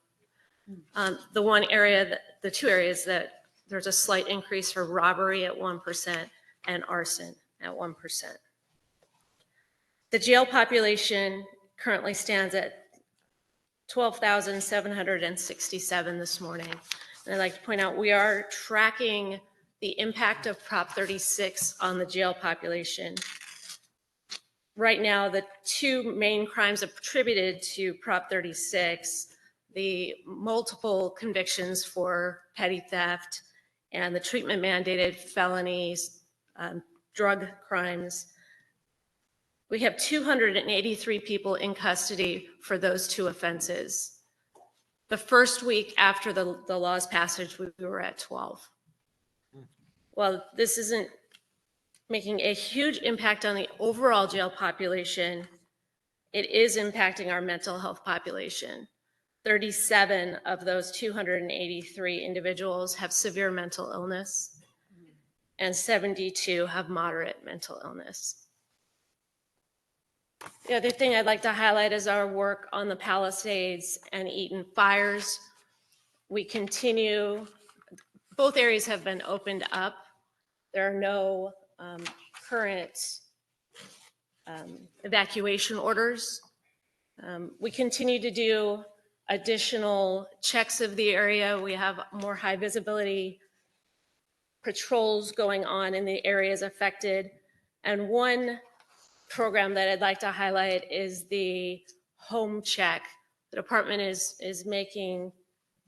The two areas that there's a slight increase for robbery at 1% and arson at 1%. The jail population currently stands at 12,767 this morning. And I'd like to point out we are tracking the impact of Prop 36 on the jail population. Right now, the two main crimes attributed to Prop 36, the multiple convictions for petty theft and the treatment mandated felonies, drug crimes. We have 283 people in custody for those two offenses. The first week after the law's passage, we were at 12. Well, this isn't making a huge impact on the overall jail population. It is impacting our mental health population. 37 of those 283 individuals have severe mental illness, and 72 have moderate mental illness. The other thing I'd like to highlight is our work on the Palisades and Eaton fires. We continue, both areas have been opened up. There are no current evacuation orders. We continue to do additional checks of the area. We have more high visibility patrols going on in the areas affected. And one program that I'd like to highlight is the home check. The department is making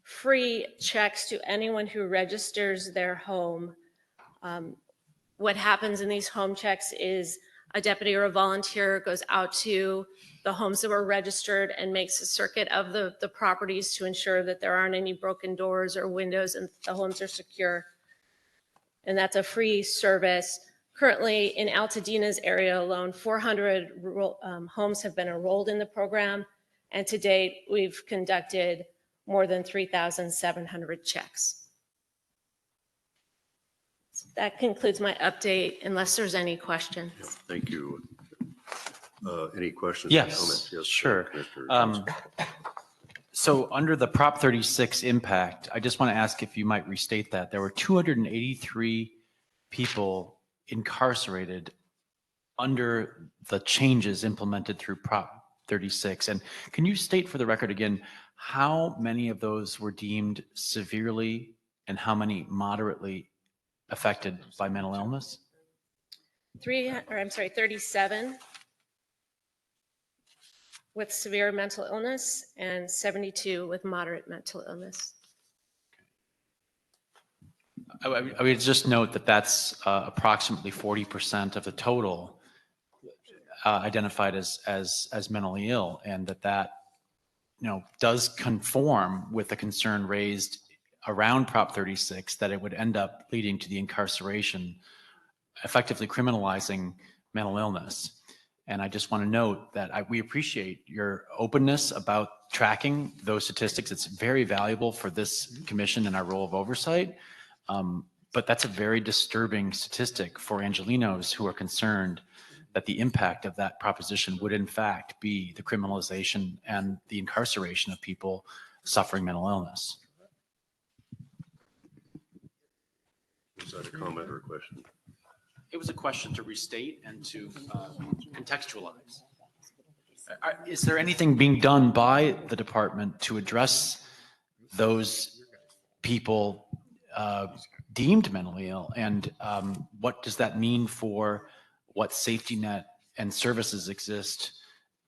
free checks to anyone who registers their home. What happens in these home checks is a deputy or a volunteer goes out to the homes that were registered and makes a circuit of the properties to ensure that there aren't any broken doors or windows and the homes are secure. And that's a free service. Currently in Altadena's area alone, 400 homes have been enrolled in the program. And to date, we've conducted more than 3,700 checks. So that concludes my update, unless there's any questions. Thank you. Any questions? Yes, comments? Yes, sure. Commissioner Johnson. So under the Prop 36 impact, I just want to ask if you might restate that. There were 283 people incarcerated under the changes implemented through Prop 36. And can you state for the record again, how many of those were deemed severely and how many moderately affected by mental illness? 37 with severe mental illness and 72 with moderate mental illness. I would just note that that's approximately 40% of the total identified as mentally ill, and that does conform with the concern raised around Prop 36 that it would end up leading to the incarceration, effectively criminalizing mental illness. And I just want to note that we appreciate your openness about tracking those statistics. It's very valuable for this commission and our role of oversight. But that's a very disturbing statistic for Angelenos who are concerned that the impact of that proposition would in fact be the criminalization and the incarceration of people suffering mental illness. Was that a comment or a question? It was a question to restate and to contextualize. Is there anything being done by the department to address those people deemed mentally ill? And what does that mean for what safety net and services exist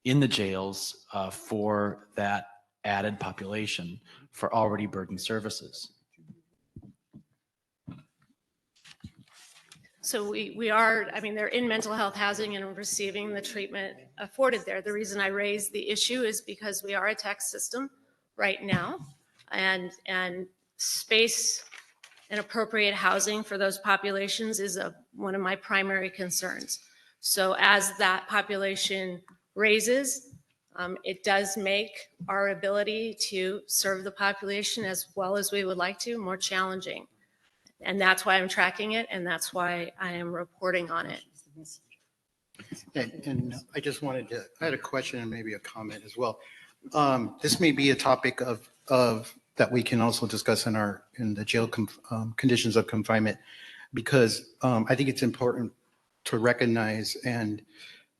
in the jails for that added population for already burdened services? So we are, I mean, they're in mental health housing and receiving the treatment afforded there. The reason I raised the issue is because we are a tax system right now, and space and appropriate housing for those populations is one of my primary concerns. So as that population raises, it does make our ability to serve the population as well as we would like to more challenging. And that's why I'm tracking it, and that's why I am reporting on it. And I just wanted to, I had a question and maybe a comment as well. This may be a topic of that we can also discuss in the jail conditions of confinement, because I think it's important to recognize, and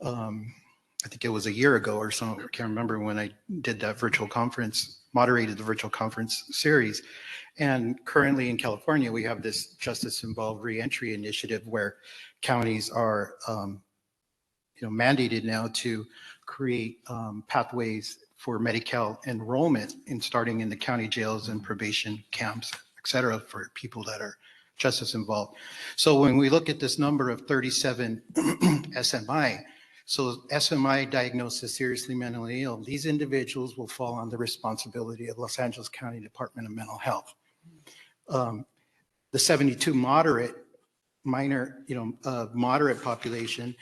I think it was a year ago or so, I can't remember, when I did that virtual conference, moderated the virtual conference series. And currently in California, we have this justice involved reentry initiative where counties are mandated now to create pathways for Medi-Cal enrollment in starting in the county jails and probation camps, et cetera, for people that are justice involved. So when we look at this number of 37 SMI, so SMI diagnosed as seriously mentally ill, these individuals will fall on the responsibility of Los Angeles County Department of Mental Health. The 72 moderate population,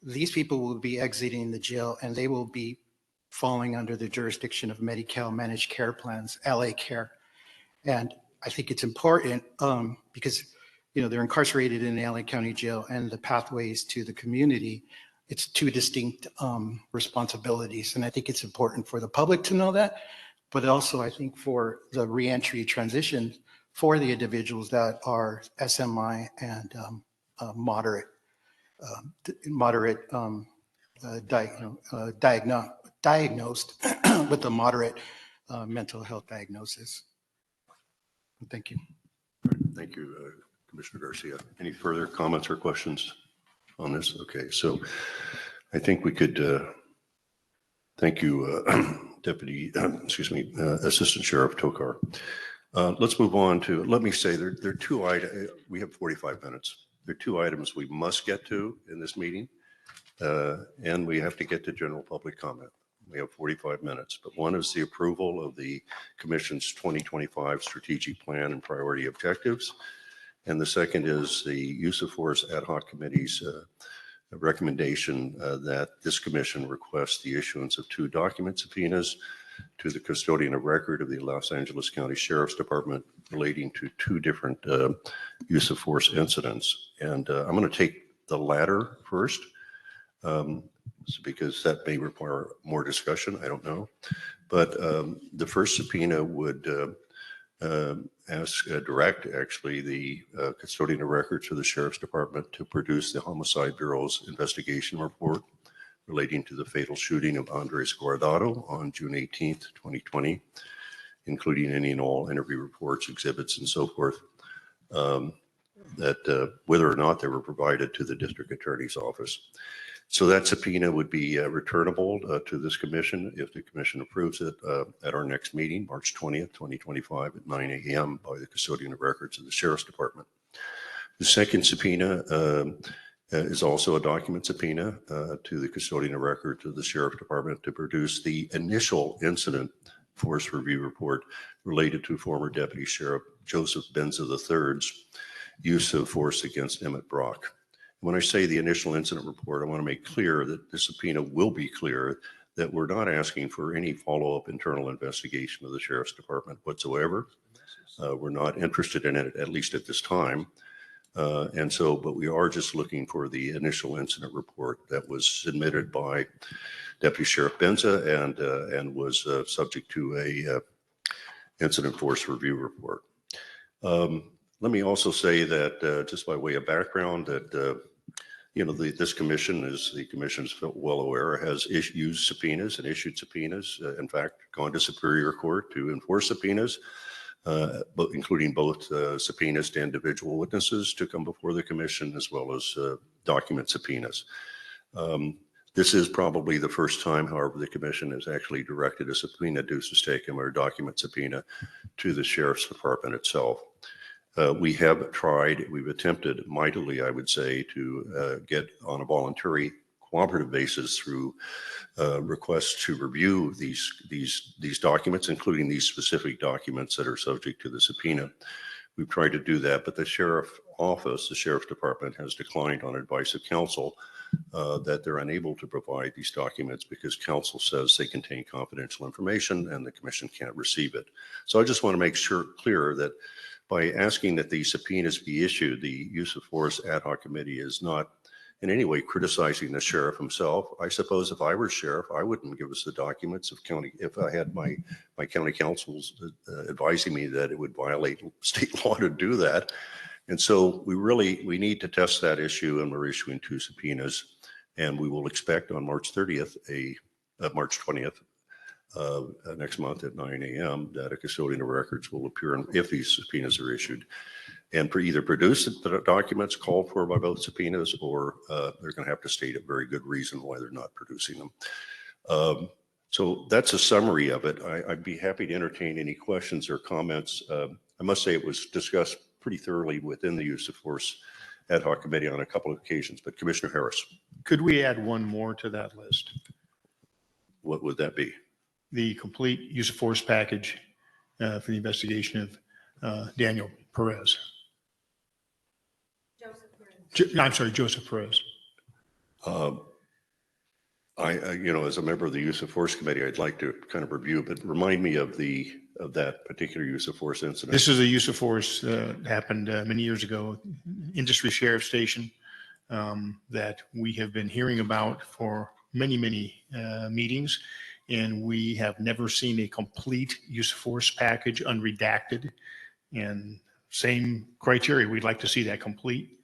these people will be exiting the jail and they will be falling under the jurisdiction of Medi-Cal managed care plans, LA Care. And I think it's important because they're incarcerated in the LA County Jail, and the pathways to the community, it's two distinct responsibilities. And I think it's important for the public to know that, but also I think for the reentry transition for the individuals that are SMI and diagnosed with a moderate mental health diagnosis. Thank you. Thank you, Commissioner Garcia. Any further comments or questions on this? Okay, so I think we could thank you, Assistant Sheriff Tokar. Let's move on to, let me say, there are two items. We have 45 minutes. There are two items we must get to in this meeting, and we have to get to general public comment. We have 45 minutes, but one is the approval of the Commission's 2025 Strategic Plan and Priority Objectives. And the second is the Use of Force Ad Hoc Committee's recommendation that this commission request the issuance of 2 document subpoenas to the custodian of record of the Los Angeles County Sheriff's Department relating to 2 different use of force incidents. And I'm going to take the latter first, because that may require more discussion. I don't know. But the first subpoena would direct actually the custodian of records of the Sheriff's Department to produce the Homicide Bureau's investigation report relating to the fatal shooting of Andres Guardado on June 18th, 2020, including any and all interview reports, exhibits, and so forth, that whether or not they were provided to the district attorney's office. So that subpoena would be returnable to this commission if the commission approves it at our next meeting, March 20th, 2025 at 9 a.m. by the custodian of records of the Sheriff's Department. The second subpoena is also a document subpoena to the custodian of records of the Sheriff's Department to produce the initial incident force review report related to former Deputy Sheriff Joseph Benza III's use of force against Emmett Brock. When I say the initial incident report, I want to make clear that the subpoena will be clear that we're not asking for any follow-up internal investigation of the sheriff's department whatsoever. We're not interested in it, at least at this time. But we are just looking for the initial incident report that was submitted by Deputy Sheriff Benza and was subject to a incident force review report. Let me also say that just by way of background that this commission, as the commission's well aware, has used subpoenas and issued subpoenas. In fact, gone to Superior Court to enforce subpoenas, including both subpoenas to individual witnesses to come before the commission, as well as document subpoenas. This is probably the first time, however, the commission has actually directed a subpoena ducis tecum or document subpoena to the sheriff's department itself. We have tried, we've attempted mightily, I would say, to get on a voluntary cooperative basis through requests to review these documents, including these specific documents that are subject to the subpoena. We've tried to do that, but the sheriff's office, the sheriff's department, has declined on advice of counsel that they're unable to provide these documents because counsel says they contain confidential information and the commission can't receive it. So I just want to make clear that by asking that these subpoenas be issued, the use of force ad hoc committee is not in any way criticizing the sheriff himself. I suppose if I were sheriff, I wouldn't give us the documents if I had my county councils advising me that it would violate state law to do that. And so we need to test that issue, and we're issuing 2 subpoenas, and we will expect on March 30th, March 20th, next month at 9 a.m. that a custodian of records will appear if these subpoenas are issued and either produce the documents called for by both subpoenas, or they're going to have to state a very good reason why they're not producing them. So that's a summary of it. I'd be happy to entertain any questions or comments. I must say it was discussed pretty thoroughly within the use of force ad hoc committee on a couple of occasions, but Commissioner Harris. Could we add one more to that list? What would that be? The complete use of force package for the investigation of Daniel Perez. I'm sorry, Joseph Perez. As a member of the use of force committee, I'd like to kind of review, but remind me of that particular use of force incident. This is a use of force that happened many years ago, industry sheriff station, that we have been hearing about for many meetings, and we have never seen a complete use of force package unredacted. And same criteria, we'd like to see that complete.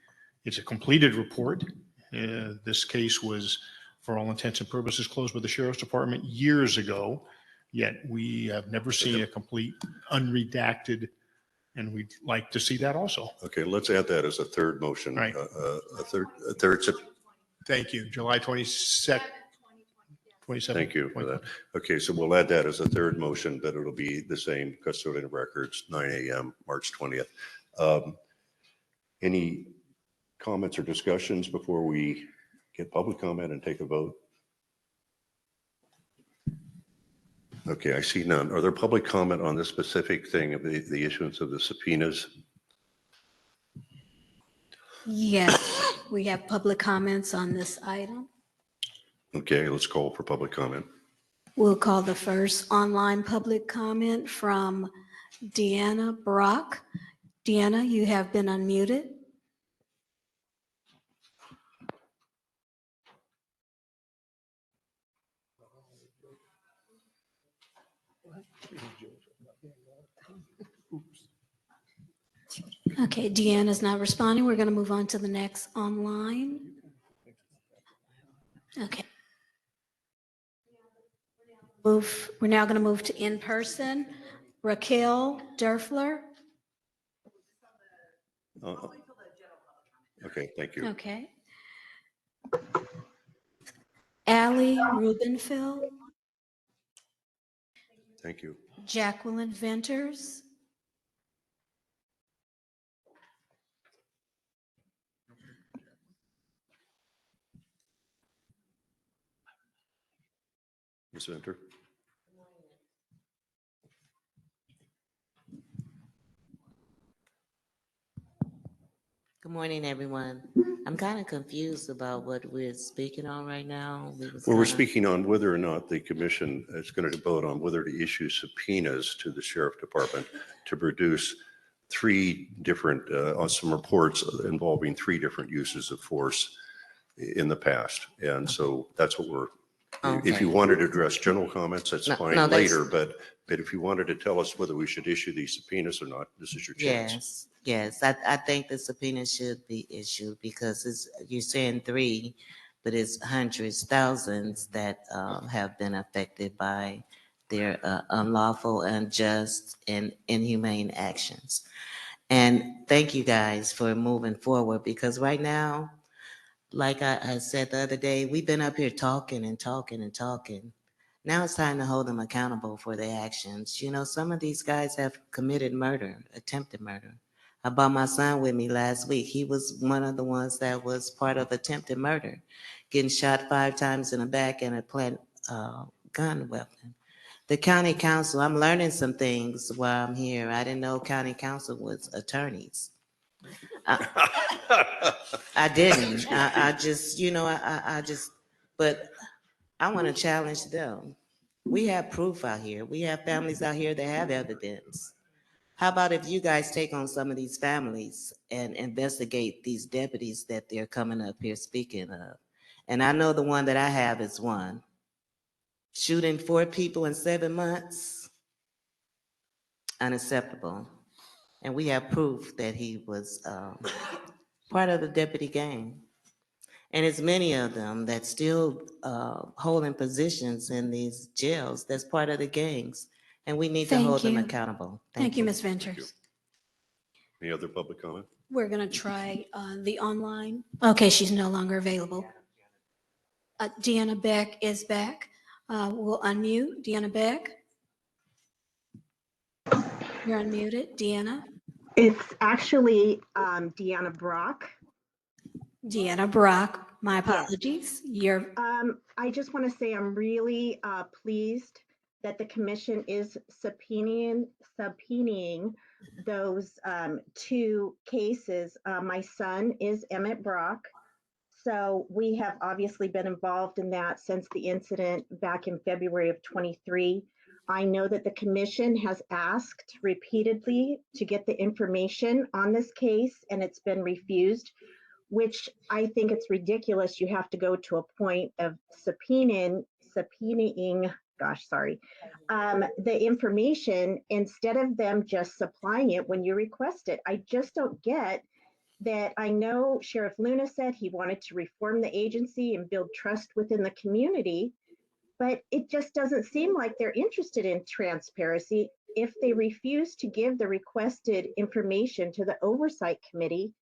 It's a completed report. This case was, for all intents and purposes, closed with the sheriff's department years ago, yet we have never seen a complete unredacted, and we'd like to see that also. Okay, let's add that as a third motion. Right. A third. Thank you. July 22nd. 27. Thank you for that. Okay, so we'll add that as a third motion, but it'll be the same custodian of records, 9 a.m., March 20th. Any comments or discussions before we get public comment and take a vote? Okay, I see none. Are there public comment on this specific thing of the issuance of the subpoenas? Yes, we have public comments on this item. Okay, let's call for public comment. We'll call the first online public comment from Deanna Brock. Deanna, you have been unmuted. Okay, Deanna's not responding. We're going to move on to the next online. Okay. We're now going to move to in-person. Raquel Derfler. Okay, thank you. Okay. Allie Rubenfeld. Thank you. Jacqueline Venters. Ms. Venter. Good morning, everyone. I'm kind of confused about what we're speaking on right now. Well, we're speaking on whether or not the commission is going to vote on whether to issue subpoenas to the sheriff department to produce three different, on some reports involving three different uses of force in the past. And so that's what we're, if you Okay. wanted to address general comments, that's No, fine no, that's- later, but if you wanted to tell us whether we should issue these subpoenas or not, this is your chance. Yes, I think the subpoena should be issued because you're saying three, but it's hundreds, thousands that have been affected by their unlawful, unjust, and inhumane actions. And thank you guys for moving forward because right now, like I said the other day, we've been up here talking and talking and talking. Now it's time to hold them accountable for their actions. You know, some of these guys have committed murder, attempted murder. I brought my son with me last week. He was one of the ones that was part of attempted murder, getting shot 5 times in the back and a plant gun weapon. The county council, I'm learning some things while I'm here. I didn't know county council was attorneys. I didn't. I just, you know, I just, but I want to challenge them. We have proof out here. We have families out here that have evidence. How about if you guys take on some of these families and investigate these deputies that they're coming up here speaking of? And I know the one that I have is one. Shooting 4 people in 7 months, unacceptable. And we have proof that he was part of the deputy gang. And it's many of them that still holding positions in these jails that's part of the gangs. And we need to hold them accountable. Thank you, Ms. Venters. Any other public comment? We're going to try the online. Okay, she's no longer available. Deanna Beck is back. We'll unmute Deanna Beck. You're unmuted, Deanna. It's actually Deanna Brock. Deanna Brock, my apologies. You're I just want to say I'm really pleased that the commission is subpoenaing those 2 cases. My son is Emmett Brock. So we have obviously been involved in that since the incident back in February of 23. I know that the commission has asked repeatedly to get the information on this case and it's been refused, which I think it's ridiculous. You have to go to a point of subpoenaing, the information instead of them just supplying it when you request it. I just don't get that. I know Sheriff Luna said he wanted to reform the agency and build trust within the community, but it just doesn't seem like they're interested in transparency if they refuse to give the requested information to the Oversight Committee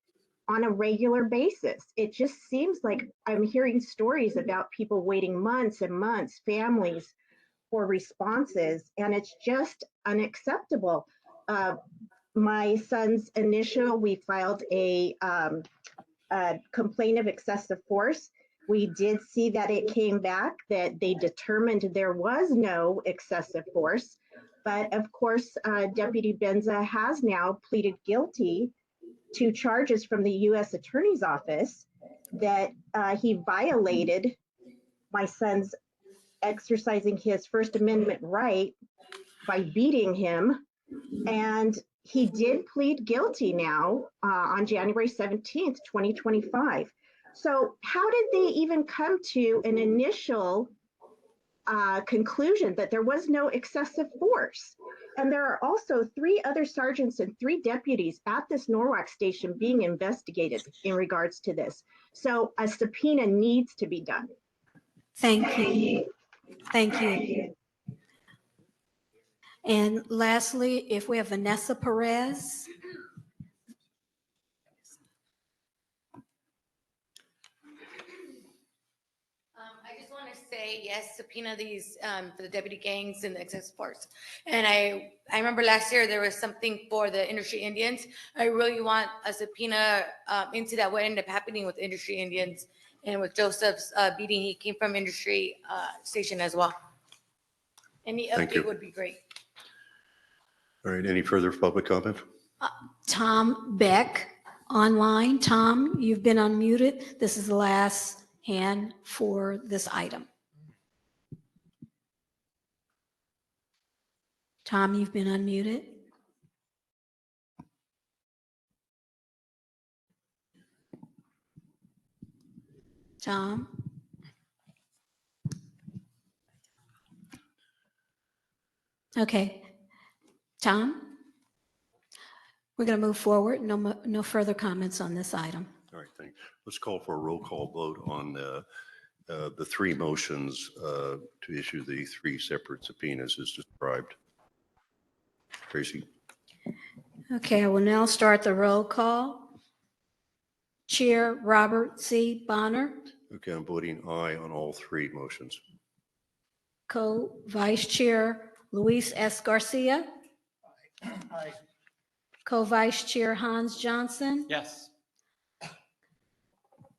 on a regular basis. It just seems like I'm hearing stories about people waiting months and months, families, for responses, and it's just unacceptable. My son's initial, we filed a complaint of excessive force. We did see that it came back that they determined there was no excessive force. But of course, Deputy Benza has now pleaded guilty to charges from the U.S. Attorney's Office that he violated my son's exercising his First Amendment right by beating him. And he did plead guilty now on January 17th, 2025. So how did they even come to an initial conclusion that there was no excessive force? And there are also 3 other sergeants and 3 deputies at this Norwalk station being investigated in regards to this. So a subpoena needs to be done. Thank you. Thank you. And lastly, if we have Vanessa Perez. I just want to say, yes, subpoena these for the deputy gangs and the excessive force. And I remember last year there was something for the industry Indians. I really want a subpoena into that. What ended up happening with industry Indians and with Joseph's beating, he came from industry station as well. Any Thank you. update would be great. All right, any further public comment? Tom Beck. Online, Tom, you've been unmuted. This is the last hand for this item. Tom, you've been unmuted. Tom? Okay. Tom? We're going to move forward. No further comments on this item. All right, thanks. Let's call for a roll call vote on the three motions to issue the three separate subpoenas as described. Tracy? Okay, I will now start the roll call. Chair Robert C. Bonner, Okay, I'm voting aye on all three motions. Co-Vice Chair Luis S. Garcia, Co-Vice Chair Hans Johnson, Yes.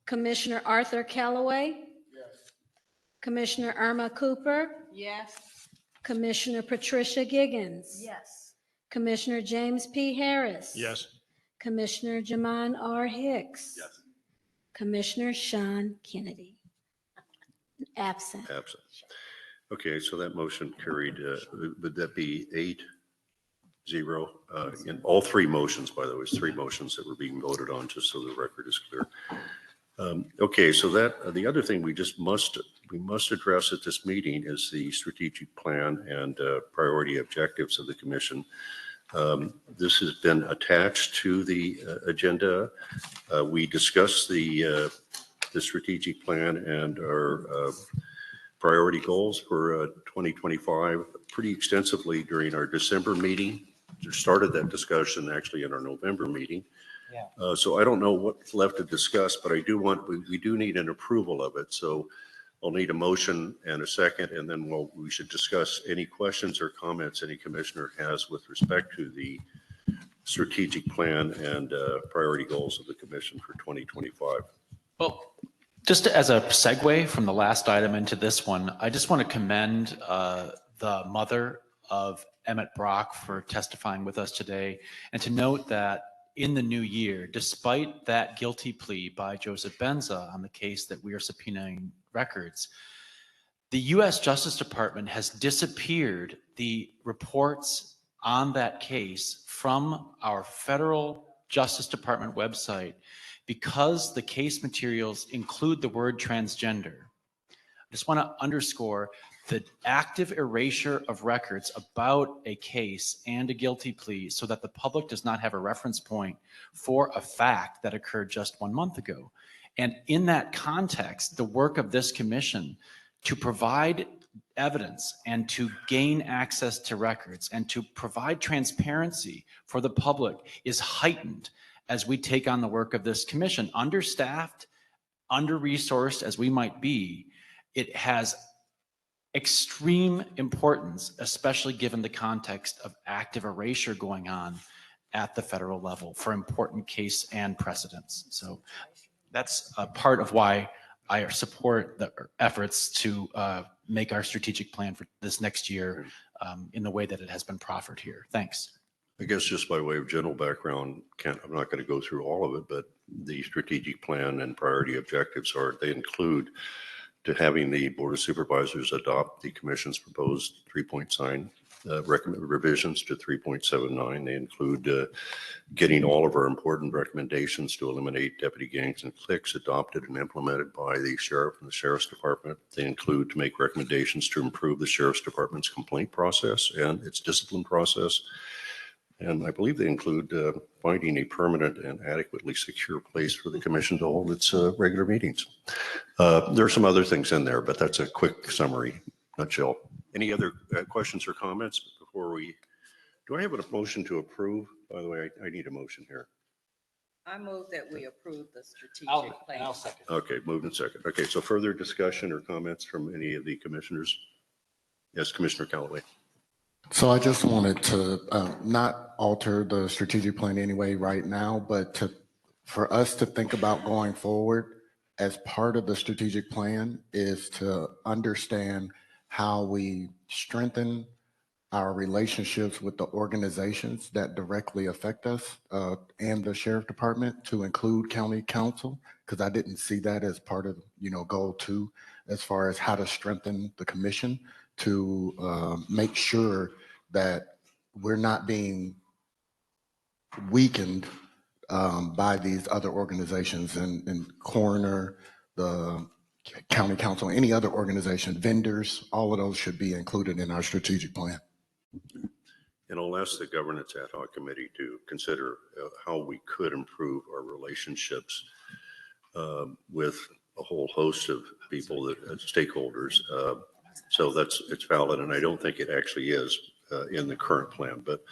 Commissioner Arthur Callaway, Commissioner Irma Cooper, Yes. Commissioner Patricia Giggins, Yes. Commissioner James P. Harris, Yes. Commissioner Jamon R. Hicks, Yes. Commissioner Sean Kennedy. Absent. Absent. Okay, so that motion carried, would that be 8-0? In all three motions, by the way, it's three motions that were being voted on, just so the record is clear. Okay, so that, the other thing we must address at this meeting is the strategic plan and priority objectives of the commission. This has been attached to the agenda. We discussed the strategic plan and our priority goals for 2025 pretty extensively during our December meeting. We started that discussion actually in our November meeting. So I don't know what's left to discuss, but I do we do need an approval of it. So I'll need a motion and a second, and then we should discuss any questions or comments any commissioner has with respect to the strategic plan and priority goals of the commission for 2025. Well, just as a segue from the last item into this one, I just want to commend the mother of Emmett Brock for testifying with us today, and to note that in the new year, despite that guilty plea by Joseph Benza on the case that we are subpoenaing records, the U.S. Justice Department has disappeared the reports on that case from our federal Justice Department website because the case materials include the word transgender. I just want to underscore the active erasure of records about a case and a guilty plea so that the public does not have a reference point for a fact that occurred just 1 month ago. And in that context, the work of this commission to provide evidence and to gain access to records and to provide transparency for the public is heightened as we take on the work of this commission. Understaffed, under-resourced as we might be, it has extreme importance, especially given the context of active erasure going on at the federal level for important case and precedents. So that's a part of why I support the efforts to make our strategic plan for this next year in the way that it has been proffered here. Thanks. I guess just by way of general background, I'm not going to go through all of it, but the strategic plan and priority objectives they include to having the Board of Supervisors adopt the Commission's proposed 3-point sign revisions to 3.79. They include getting all of our important recommendations to eliminate deputy gangs and cliques adopted and implemented by the sheriff and the sheriff's department. They include to make recommendations to improve the sheriff's department's complaint process and its discipline process. And I believe they include finding a permanent and adequately secure place for the commission to hold its regular meetings. There are some other things in there, but that's a quick summary, nutshell. Any other questions or comments before do I have a motion to approve? By the way, I need a motion here. I move that we approve the strategic plan. I'll second. Okay, moved and second. Okay, so further discussion or comments from any of the commissioners? Yes, Commissioner Callaway. So I just wanted to not alter the strategic plan anyway right now, but for us to think about going forward as part of the strategic plan is to understand how we strengthen our relationships with the organizations that directly affect us and the sheriff department to include county council, because I didn't see that as part of, goal 2, as far as how to strengthen the commission to make sure that we're not being weakened by these other organizations and coroner, the county council, any other organization, vendors, all of those should be included in our strategic plan. And I'll ask the governance ad hoc committee to consider how we could improve our relationships with a whole host of people, that stakeholders. So it's valid, and I don't think it actually is in the current plan, but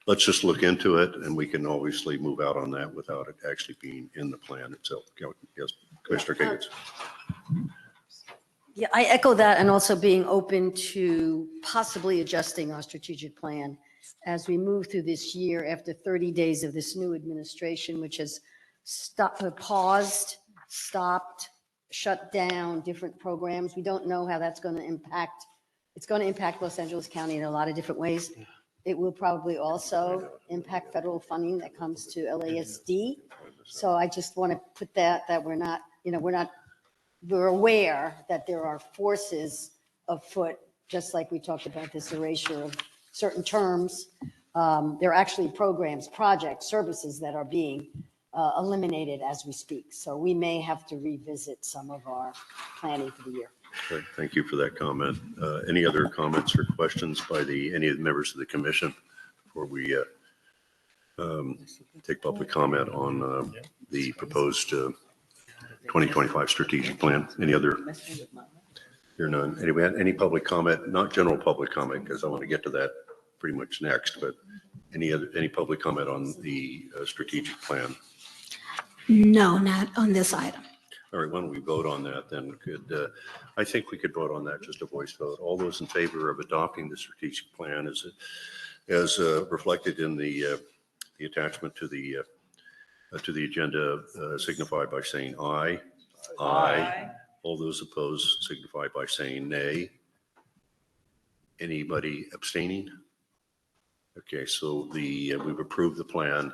let's just look into it, and we can obviously move out on that without it actually being in the plan itself. Yes, Commissioner Giggins. Yeah, I echo that, and also being open to possibly adjusting our strategic plan as we move through this year after 30 days of this new administration, which has paused, stopped, shut down different programs. We don't know how that's going to impact. It's going to impact Los Angeles County in a lot of different ways. It will probably also impact federal funding that comes to LASD. So I just want to put that we're not, we're aware that there are forces afoot, just like we talked about this erasure of certain terms. There are actually programs, projects, services that are being eliminated as we speak. So we may have to revisit some of our planning for the year. Okay, thank you for that comment. Any other comments or questions by any of the members of the commission before we take public comment on the proposed 2025 strategic plan? Any other? Hear none. Anyway, any public comment? Not general public comment, because I want to get to that pretty much next, but any public comment on the strategic plan? No, not on this item. All right, why don't we vote on that then? I think we could vote on that, just a voice vote. All those in favor of adopting the strategic plan as reflected in the attachment to the agenda signify by saying aye. Aye. All those opposed signify by saying nay. Anybody abstaining? Okay, so we've approved the plan,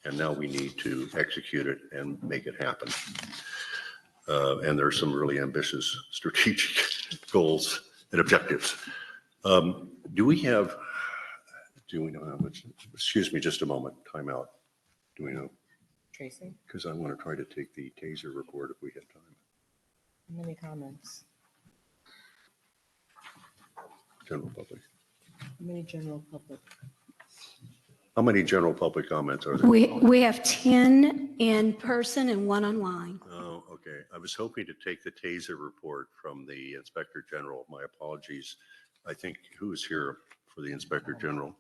and now we need to execute it and make it happen. And there are some really ambitious strategic goals and objectives. Do we know how much? Excuse me just a moment, time out. Do we know? Tracy, Because I want to try to take the TASER report if we have time. how many comments? General public. How many general public? How many general public comments are there? We have 10 in person and 1 online. Oh, okay. I was hoping to take the TASER report from the Inspector General. My apologies. I think who is here for the Inspector General?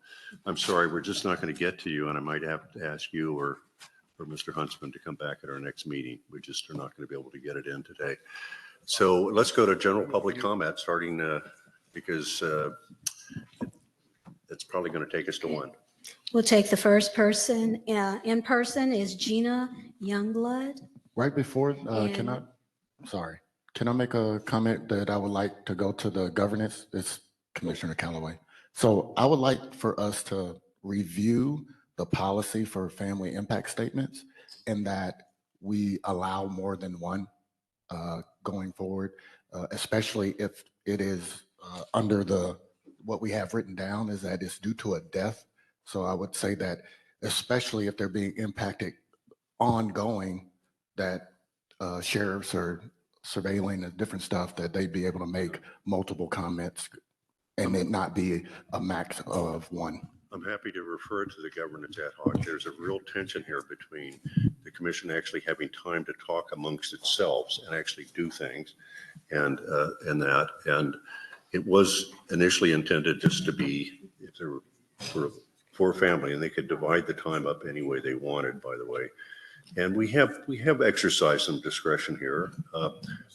I'm sorry, we're just not going to get to you, and I might have to ask you or Mr. Huntsman to come back at our next meeting. We just are not going to be able to get it in today. So let's go to general public comment, starting because it's probably going to take us to 1. We'll take the first person in person is Gina Youngblood. Right before, can I make a comment that I would like to go to the governance? It's Commissioner Callaway. So I would like for us to review the policy for family impact statements, and that we allow more than one going forward, especially if it is under what we have written down is that it's due to a death. So I would say that, especially if they're being impacted ongoing, that sheriffs are surveilling and different stuff, that they'd be able to make multiple comments and it not be a max of 1. I'm happy to refer it to the governance ad hoc. There's a real tension here between the commission actually having time to talk amongst itself and actually do things, and it was initially intended just to be, if there were sort of for a family, and they could divide the time up any way they wanted, by the way. And we have exercised some discretion here,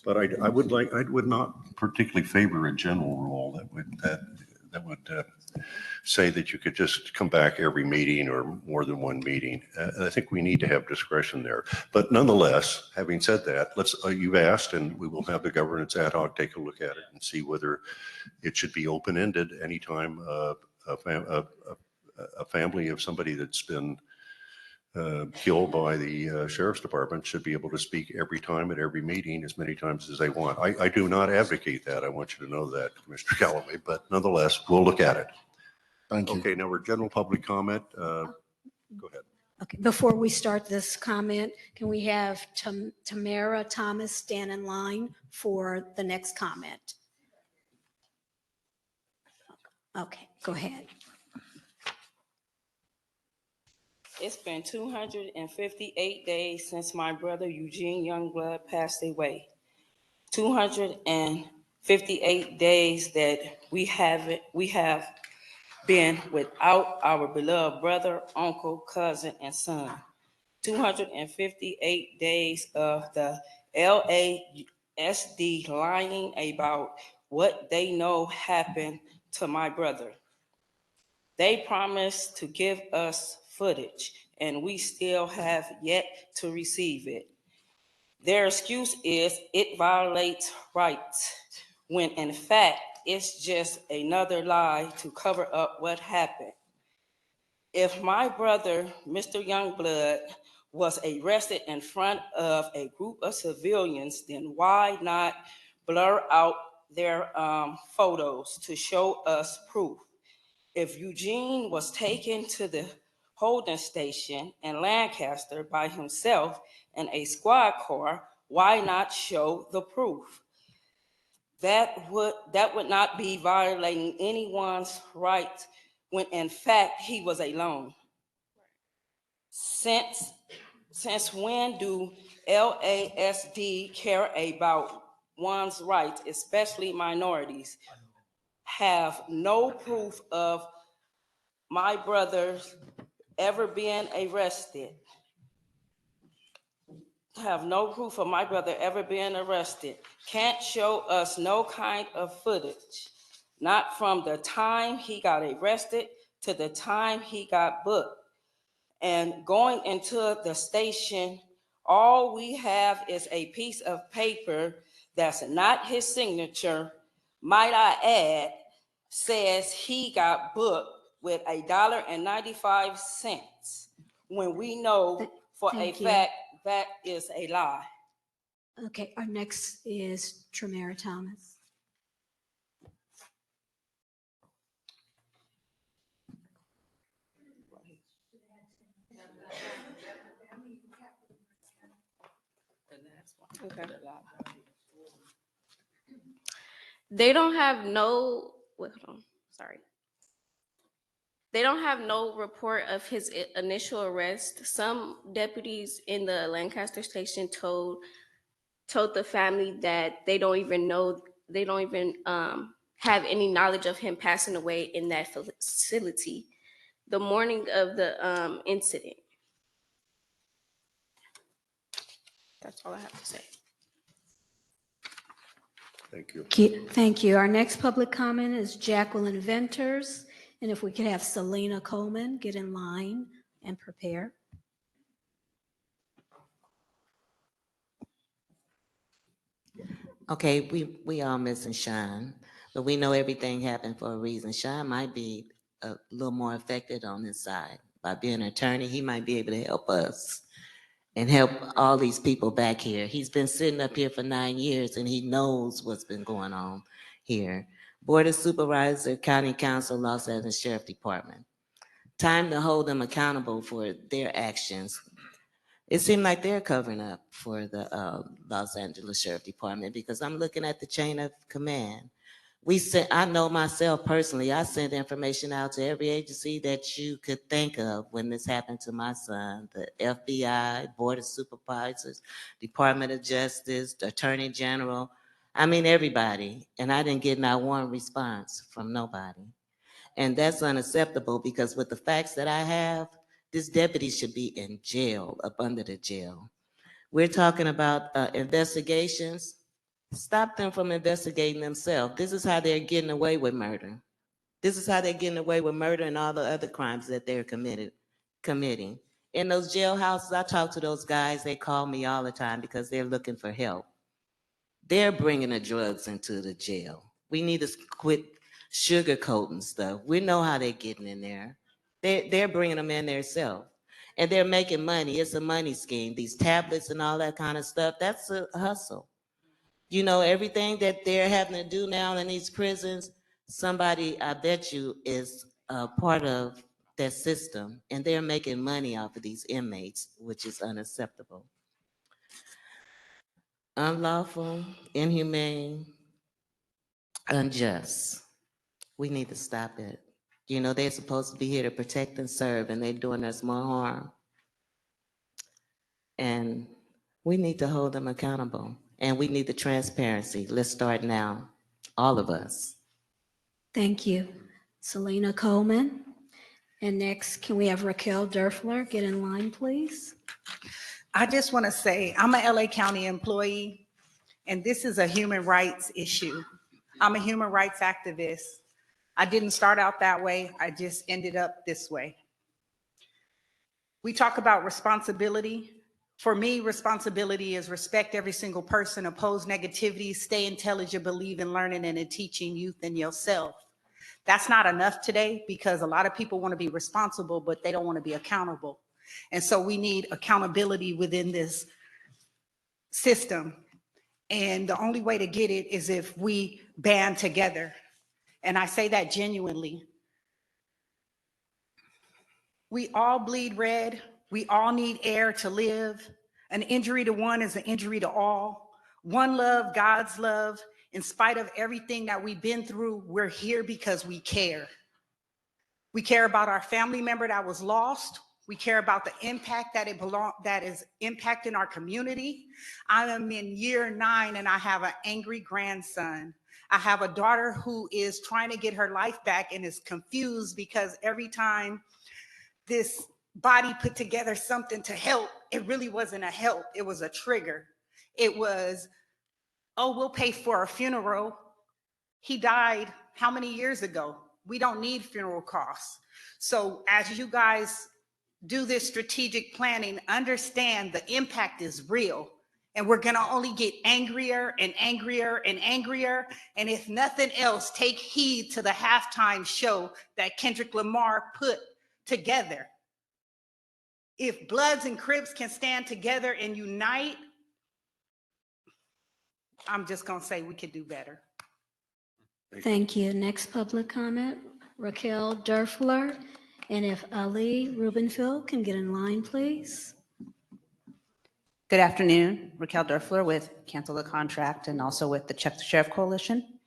but I would not particularly favor a general rule that would say that you could just come back every meeting or more than one meeting. And I think we need to have discretion there. But nonetheless, having said that, you've asked, and we will have the governance ad hoc take a look at it and see whether it should be open-ended anytime a family of somebody that's been killed by the sheriff's department should be able to speak every time at every meeting as many times as they want. I do not advocate that. I want you to know that, Commissioner Callaway, but nonetheless, we'll look at it. Thank you. Okay, now we're general public comment. Go ahead. Okay, before we start this comment, can we have Tamara Thomas stand in line for the next comment? Okay, go ahead. It's been 258 days since my brother Eugene Youngblood passed away. 258 days that we have been without our beloved brother, uncle, cousin, and son. 258 days of the LASD lying about what they know happened to my brother. They promised to give us footage, and we still have yet to receive it. Their excuse is it violates rights, when in fact, it's just another lie to cover up what happened. If my brother, Mr. Youngblood, was arrested in front of a group of civilians, then why not blur out their photos to show us proof? If Eugene was taken to the holding station in Lancaster by himself in a squad car, why not show the proof? That would not be violating anyone's rights when in fact he was alone. Since when do LASD care about one's rights, especially minorities? Have no proof of my brother's ever being arrested. Have no proof of my brother ever being arrested. Can't show us no kind of footage, not from the time he got arrested to the time he got booked. And going into the station, all we have is a piece of paper that's not his signature, might I add, says he got booked with $1.95, when we know for a Thank you. fact that is a lie. Okay, our next is Tamara Thomas. Okay. They don't have no, wait, hold on, sorry. They don't have no report of his initial arrest. Some deputies in the Lancaster station told the family that they don't even have any knowledge of him passing away in that facility the morning of the incident. That's all I have to say. Thank you. Thank you. Our next public comment is Jacqueline Venters. And if we could have Selena Coleman get in line and prepare. Okay, we all missing Sean, but we know everything happened for a reason. Sean might be a little more affected on his side. By being an attorney, he might be able to help us and help all these people back here. He's been sitting up here for 9 years and he knows what's been going on here. Board of Supervisor, County Council, Los Angeles Sheriff Department. Time to hold them accountable for their actions. It seemed like they're covering up for the Los Angeles Sheriff Department, because I'm looking at the chain of command. I know myself personally, I sent information out to every agency that you could think of when this happened to my son, the FBI, Board of Supervisors, Department of Justice, the Attorney General. I mean, everybody. And I didn't get not one response from nobody. And that's unacceptable, because with the facts that I have, this deputy should be in jail, up under the jail. We're talking about investigations. Stop them from investigating themselves. This is how they're getting away with murder. This is how they're getting away with murder and all the other crimes that they're committing. In those jailhouses, I talk to those guys, they call me all the time because they're looking for help. They're bringing the drugs into the jail. We need to quit sugarcoating stuff. We know how they're getting in there. They're bringing them in themselves. And they're making money. It's a money scheme. These tablets and all that kind of stuff, that's a hustle. You know, everything that they're having to do now in these prisons, somebody, I bet you, is a part of that system, and they're making money off of these inmates, which is unacceptable. Unlawful, inhumane, unjust. We need to stop it. You know, they're supposed to be here to protect and serve, and they're doing us more harm. And we need to hold them accountable. And we need the transparency. Let's start now, all of us. Thank you. Selena Coleman. And next, can we have Raquel Durfler get in line, please? I just want to say, I'm a LA County employee, and this is a human rights issue. I'm a human rights activist. I didn't start out that way. I just ended up this way. We talk about responsibility. For me, responsibility is respect every single person, oppose negativity, stay intelligent, believe in learning and in teaching youth and yourself. That's not enough today because a lot of people want to be responsible, but they don't want to be accountable. And so we need accountability within this system. And the only way to get it is if we band together. And I say that genuinely. We all bleed red. We all need air to live. An injury to one is an injury to all. One love, God's love. In spite of everything that we've been through, we're here because we care. We care about our family member that was lost. We care about the impact that that is impacting our community. I am in year 9 and I have an angry grandson. I have a daughter who is trying to get her life back and is confused because every time this body put together something to help, it really wasn't a help. It was a trigger. It was, oh, we'll pay for a funeral. He died how many years ago? We don't need funeral costs. So as you guys do this strategic planning, understand the impact is real. And we're gonna only get angrier and angrier and angrier. And if nothing else, take heed to the halftime show that Kendrick Lamar put together. If Bloods and Crips can stand together and unite, I'm just gonna say we could do better. Thank you. Next public comment, Raquel Durfler. And if Ali Rubenfeld can get in line, please. Good afternoon, Raquel Durfler with Cancel the Contract and also with the Check the Sheriff Coalition.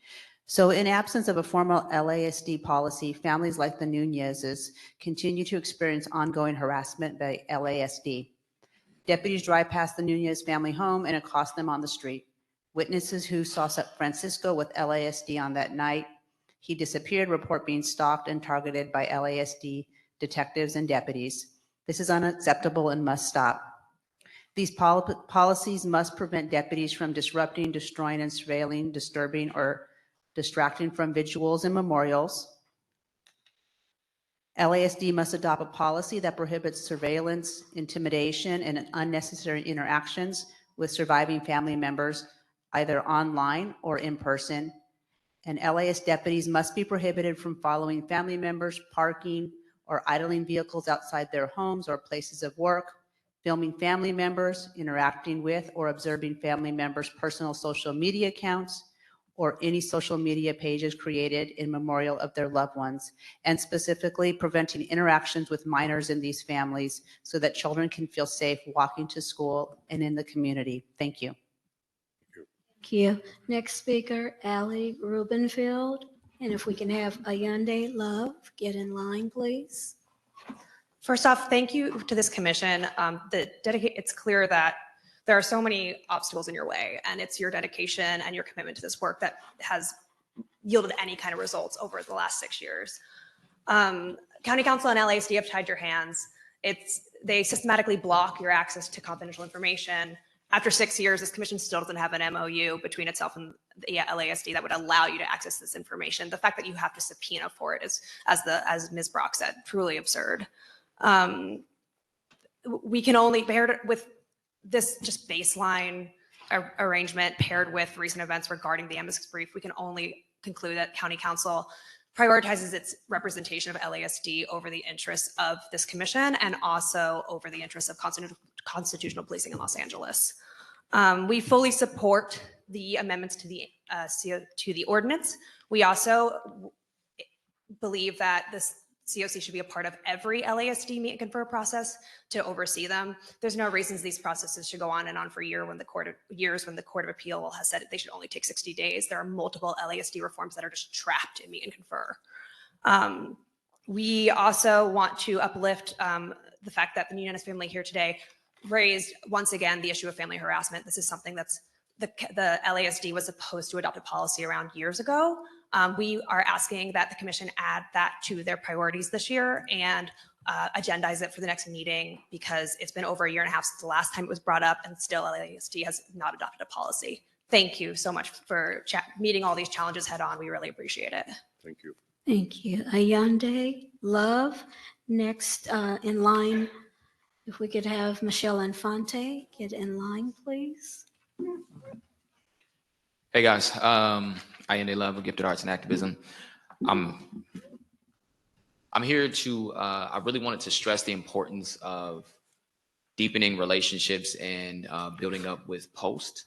So in absence of a formal LASD policy, families like the Nunezes continue to experience ongoing harassment by LASD. Deputies drive past the Nunez family home and accost them on the street. Witnesses who saw Francisco with LASD on that night, he disappeared, report being stalked and targeted by LASD detectives and deputies. This is unacceptable and must stop. These policies must prevent deputies from disrupting, destroying, and surveilling, disturbing, or distracting from vigils and memorials. LASD must adopt a policy that prohibits surveillance, intimidation, and unnecessary interactions with surviving family members, either online or in person. And LAS deputies must be prohibited from following family members, parking, or idling vehicles outside their homes or places of work, filming family members, interacting with or observing family members' personal social media accounts, or any social media pages created in memorial of their loved ones, and specifically preventing interactions with minors in these families so that children can feel safe walking to school and in the community. Thank you. Thank you. Next speaker, Ali Rubenfeld. And if we can have Ayande Love get in line, please. First off, thank you to this commission. It's clear that there are so many obstacles in your way, and it's your dedication and your commitment to this work that has yielded any kind of results over the last 6 years. County Council and LASD have tied your hands. They systematically block your access to confidential information. After 6 years, this commission still doesn't have an MOU between itself and the LASD that would allow you to access this information. The fact that you have to subpoena for it is, as Ms. Brock said, truly absurd. We can only bear with this just baseline arrangement paired with recent events regarding the amicus brief, we can only conclude that County Council prioritizes its representation of LASD over the interests of this commission and also over the interests of constitutional policing in Los Angeles. We fully support the amendments to the ordinance. We also believe that this COC should be a part of every LASD meet and confer process to oversee them. There's no reasons these processes should go on and on for years when the Court of Appeal has said they should only take 60 days. There are multiple LASD reforms that are just trapped in meet and confer. We also want to uplift the fact that the Nunez family here today raised once again the issue of family harassment. This is something that's the LASD was supposed to adopt a policy around years ago. We are asking that the commission add that to their priorities this year and agendize it for the next meeting because it's been over a year and a half since the last time it was brought up and still LASD has not adopted a policy. Thank you so much for meeting all these challenges head on. We really appreciate it. Thank you. Thank you. Ayande, Love. Next in line, if we could have Michelle Infante get in line, please. Hey guys, Ayande Love of Gifted Arts and Activism. I'm here to, I really wanted to stress the importance of deepening relationships and building up with Post.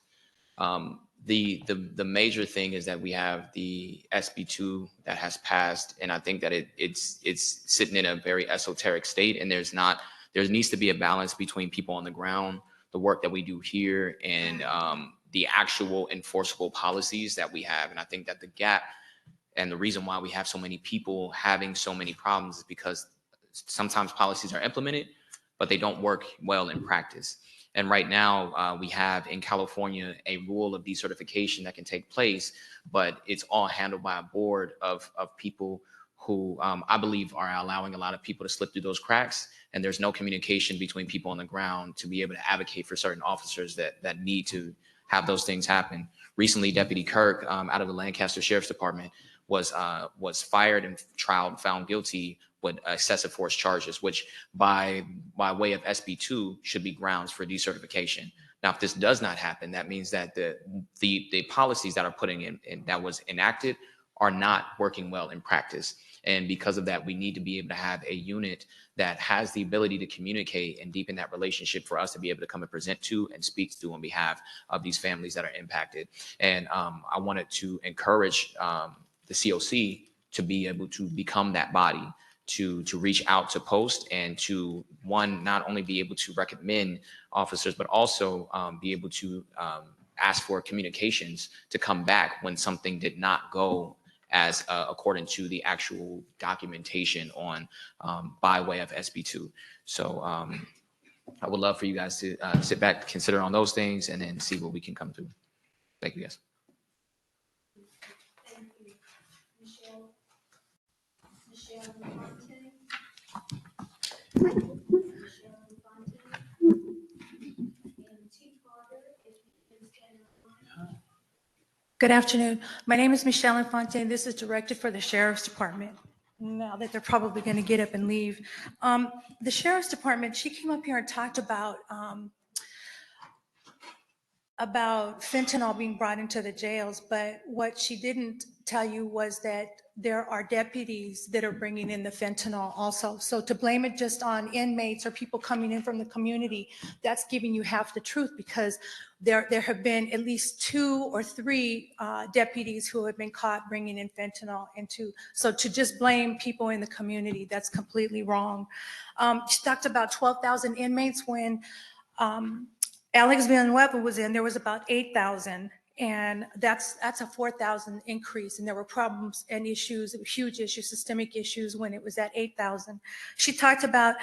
The major thing is that we have the SB2 that has passed, and I think that it's sitting in a very esoteric state, and there needs to be a balance between people on the ground, the work that we do here, and the actual enforceable policies that we have. And I think that the gap and the reason why we have so many people having so many problems is because sometimes policies are implemented, but they don't work well in practice. And right now we have in California a rule of decertification that can take place, but it's all handled by a board of people who I believe are allowing a lot of people to slip through those cracks. And there's no communication between people on the ground to be able to advocate for certain officers that need to have those things happen. Recently, Deputy Kirk out of the Lancaster Sheriff's Department was fired and trialed and found guilty with excessive force charges, which by way of SB2 should be grounds for decertification. Now, if this does not happen, that means that the policies that are putting in that was enacted are not working well in practice. And because of that, we need to be able to have a unit that has the ability to communicate and deepen that relationship for us to be able to come and present to and speak to on behalf of these families that are impacted. And I wanted to encourage the COC to be able to become that body, to reach out to Post and to, one, not only be able to recommend officers, but also be able to ask for communications to come back when something did not go as according to the actual documentation on by way of SB2. So I would love for you guys to sit back, consider on those things, and then see what we can come to. Thank you, guys. Thank you. Michelle Infante. Michelle Infante. And T. Carter, if you can stand in line. Good afternoon. My name is Michelle Infante, and this is directed for the Sheriff's Department. Now that they're probably going to get up and leave. The Sheriff's Department, she came up here and talked about fentanyl being brought into the jails, but what she didn't tell you was that there are deputies that are bringing in the fentanyl also. So to blame it just on inmates or people coming in from the community, that's giving you half the truth, because there have been at least 2 or 3 deputies who have been caught bringing in fentanyl into. So to just blame people in the community, that's completely wrong. She talked about 12,000 inmates when Alex Villanueva was in. There was about 8,000. And that's a 4,000 increase. And there were problems and issues, huge issues, systemic issues when it was at 8,000. She talked about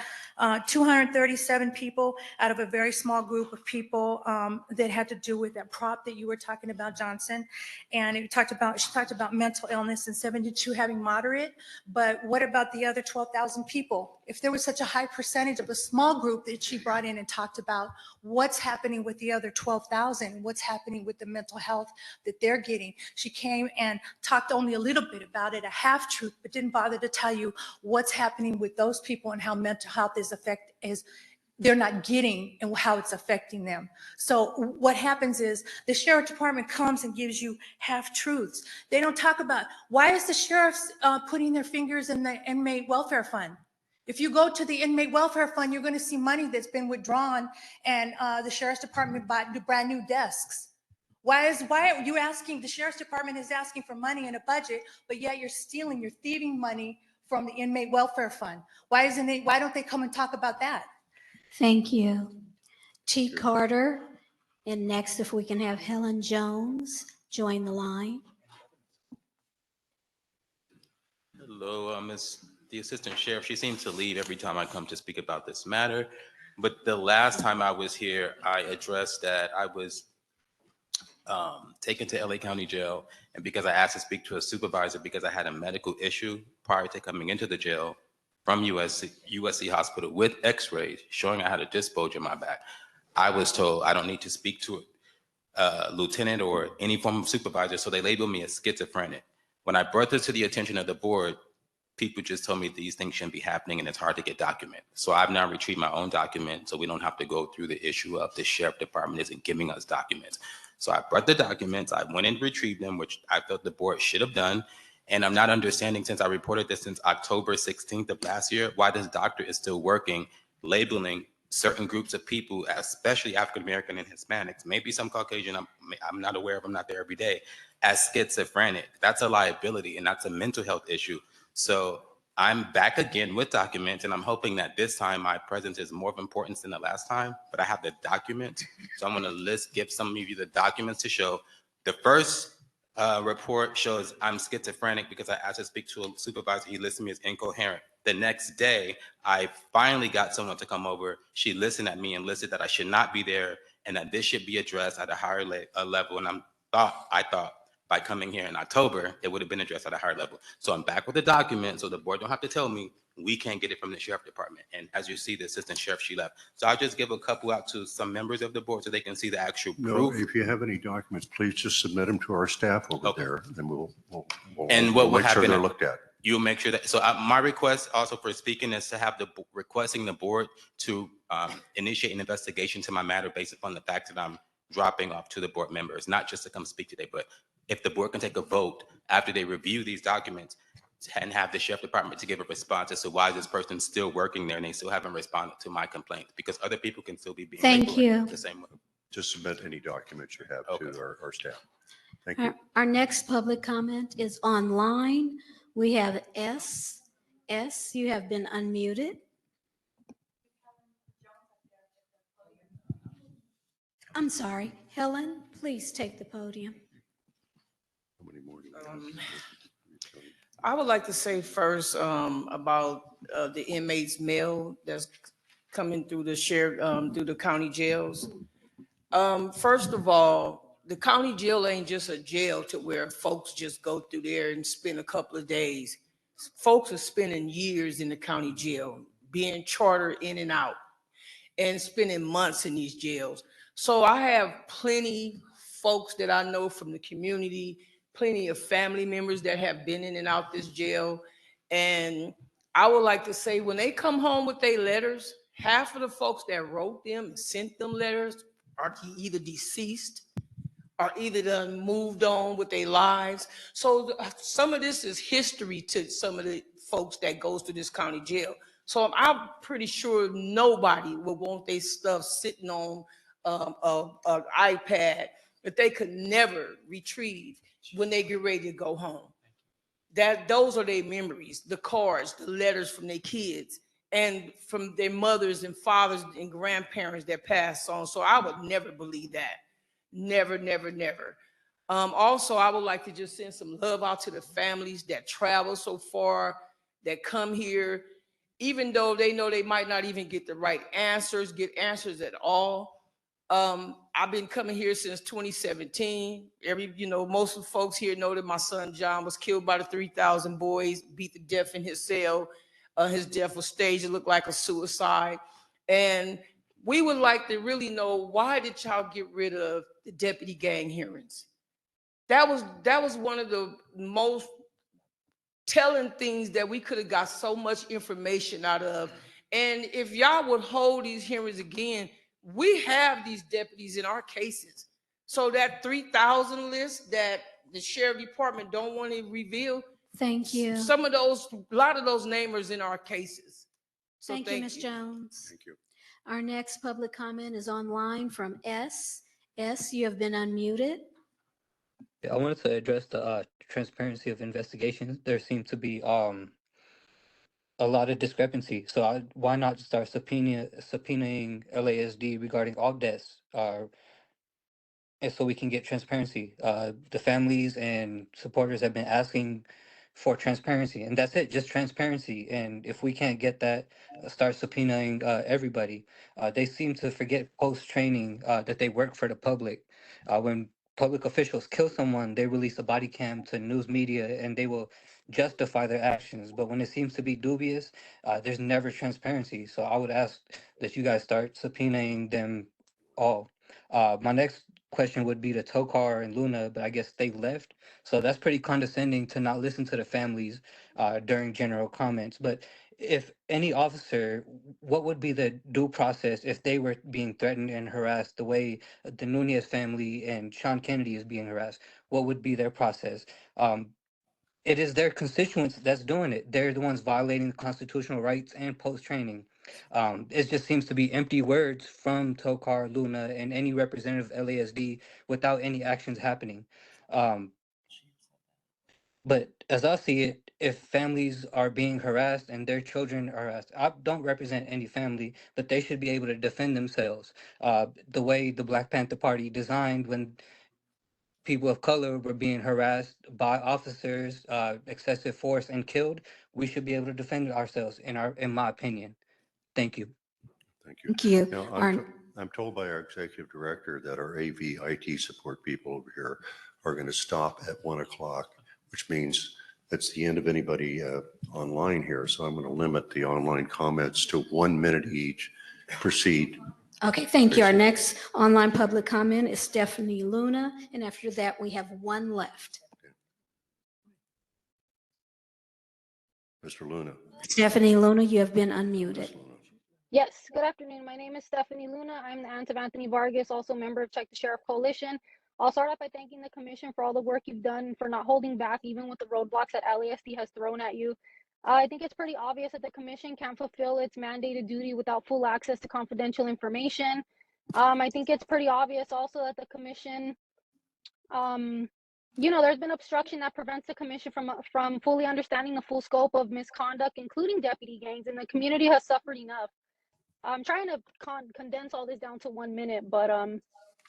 237 people out of a very small group of people that had to do with that prop that you were talking about, Johnson. And she talked about mental illness and 72 having moderate. But what about the other 12,000 people? If there was such a high percentage of a small group that she brought in and talked about, what's happening with the other 12,000? What's happening with the mental health that they're getting? She came and talked only a little bit about it, a half truth, but didn't bother to tell you what's happening with those people and how mental health is they're not getting and how it's affecting them. So what happens is the sheriff department comes and gives you half truths. They don't talk about why is the sheriff's putting their fingers in the inmate welfare fund. If you go to the inmate welfare fund, you're going to see money that's been withdrawn, and the sheriff's department bought brand new desks. Why are you asking? The sheriff's department is asking for money in a budget, but yet you're thieving money from the inmate welfare fund. Why don't they come and talk about that? Thank you. T. Carter, and next if we can have Helen Jones join the line. Hello, the assistant sheriff. She seems to leave every time I come to speak about this matter. But the last time I was here, I addressed that I was taken to LA County Jail. And because I asked to speak to a supervisor because I had a medical issue prior to coming into the jail from USC Hospital with x-rays showing I had a disc bulge in my back, I was told I don't need to speak to a lieutenant or any form of supervisor. So they labeled me as schizophrenic. When I brought this to the attention of the board, people just told me these things shouldn't be happening and it's hard to get document. So I've now retrieved my own document so we don't have to go through the issue of the sheriff department isn't giving us documents. So I brought the documents, I went and retrieved them, which I felt the board should have done. And I'm not understanding, since I reported this since October 16th of last year, why this doctor is still working, labeling certain groups of people, especially African-American and Hispanics, maybe some Caucasian, I'm not aware of, I'm not there every day, as schizophrenic. That's a liability and that's a mental health issue. So I'm back again with documents, and I'm hoping that this time my presence is more of importance than the last time, but I have the documents. So I'm gonna give some of you the documents to show. The first report shows I'm schizophrenic because I asked to speak to a supervisor. He listed me as incoherent. The next day, I finally got someone to come over. She listened at me and listed that I should not be there and that this should be addressed at a higher level. And I thought by coming here in October, it would have been addressed at a higher level. So I'm back with the document, so the board don't have to tell me we can't get it from the sheriff department. And as you see, the assistant sheriff, she left. So I'll just give a couple out to some members of the board so they can see the actual No, proof. if you have any documents, please just submit them to our staff over there, and we'll And what will make sure happen, they're looked at. you'll make sure that, so my request also for speaking is to have requesting the board to initiate an investigation to my matter based upon the fact that I'm dropping off to the board members, not just to come speak today, but if the board can take a vote after they review these documents and have the sheriff department to give a response as to why this person's still working there and they still haven't responded to my complaint, because other people can still be being Thank labeled you. the same way. Just submit any documents you have to our staff. Thank you. Our next public comment is online. We have S. S, you have been unmuted. I'm sorry. Helen, please take the podium. I would like to say first about the inmates' mail that's coming through through the county jails. First of all, the county jail ain't just a jail to where folks just go through there and spend a couple of days. Folks are spending years in the county jail, being chartered in and out, and spending months in these jails. So I have plenty folks that I know from the community, plenty of family members that have been in and out this jail. And I would like to say when they come home with their letters, half of the folks that wrote them and sent them letters are either deceased or either done moved on with their lives. So some of this is history to some of the folks that goes to this county jail. So I'm pretty sure nobody would want their stuff sitting on an iPad that they could never retrieve when they get ready to go home. Those are their memories, the cards, the letters from their kids and from their mothers and fathers and grandparents that passed on. So I would never believe that. Never, never, never. Also, I would like to just send some love out to the families that travel so far, that come here, even though they know they might not even get the right answers, get answers at all. I've been coming here since 2017. Most of the folks here know that my son John was killed by the 3,000 boys, beat to death in his cell. His death was staged. It looked like a suicide. And we would like to really know, why did y'all get rid of the deputy gang hearings? That was one of the most telling things that we could have got so much information out of And if y'all would hold these hearings again, we have these deputies in our cases. So that 3,000 list that the sheriff department don't want to reveal, Thank you. a lot of those namers in our cases. So Thank you, Ms. Jones. Thank you. Our next public comment is online from S. S, you have been unmuted. Yeah, I wanted to address the transparency of investigations. There seems to be a lot of discrepancy. So why not start subpoenaing LASD regarding all deaths, and so we can get transparency. The families and supporters have been asking for transparency, and that's it, just transparency. And if we can't get that, start subpoenaing everybody. They seem to forget post-training that they work for the public. When public officials kill someone, they release a body cam to news media, and they will justify their actions. But when it seems to be dubious, there's never transparency. So I would ask that you guys start subpoenaing them all. My next question would be to Tokar and Luna, but I guess they left. So that's pretty condescending to not listen to the families during general comments. But if any officer, what would be the due process if they were being threatened and harassed the way the Nunez family and Sean Kennedy is being harassed? What would be their process? It is their constituents that's doing it. They're the ones violating constitutional rights and post-training. It just seems to be empty words from Tokar, Luna, and any representative of LASD without any actions happening. But as I see it, if families are being harassed and their children are harassed, I don't represent any family, but they should be able to defend themselves. The way the Black Panther Party designed when people of color were being harassed by officers, excessive force, and killed, we should be able to defend ourselves, in my opinion. Thank you. Thank you. Thank you. Now, I'm told by our executive director that our AV IT support people over here are going to stop at 1 o'clock, which means that's the end of anybody online here. So I'm going to limit the online comments to 1 minute each. Proceed. Okay, thank you. Our next online public comment is Stephanie Luna, and after that, we have one left. Mr. Luna. Stephanie Luna, you have been unmuted. Yes, good afternoon. My name is Stephanie Luna. I'm the aunt of Anthony Vargas, also member of Check the Sheriff Coalition. I'll start off by thanking the commission for all the work you've done, for not holding back even with the roadblocks that LASD has thrown at you. I think it's pretty obvious that the commission can't fulfill its mandated duty without full access to confidential information. I think it's pretty obvious also that the commission, there's been obstruction that prevents the commission from fully understanding the full scope of misconduct, including deputy gangs, and the community has suffered enough. I'm trying to condense all this down to 1 minute, but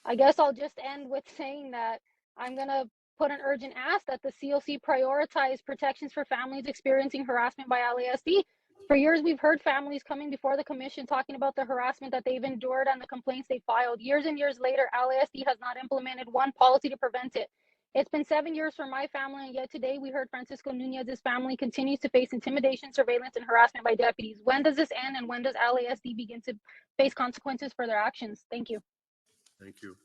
I guess I'll just end with saying that I'm going to put an urgent ask that the COC prioritize protections for families experiencing harassment by LASD. For years, we've heard families coming before the commission talking about the harassment that they've endured and the complaints they filed. Years and years later, LASD has not implemented one policy to prevent it. It's been 7 years for my family, and yet today we heard Francisco Nunez's family continues to face intimidation, surveillance, and harassment by deputies. When does this end, and when does LASD begin to face consequences for their actions? Thank you. Thank you.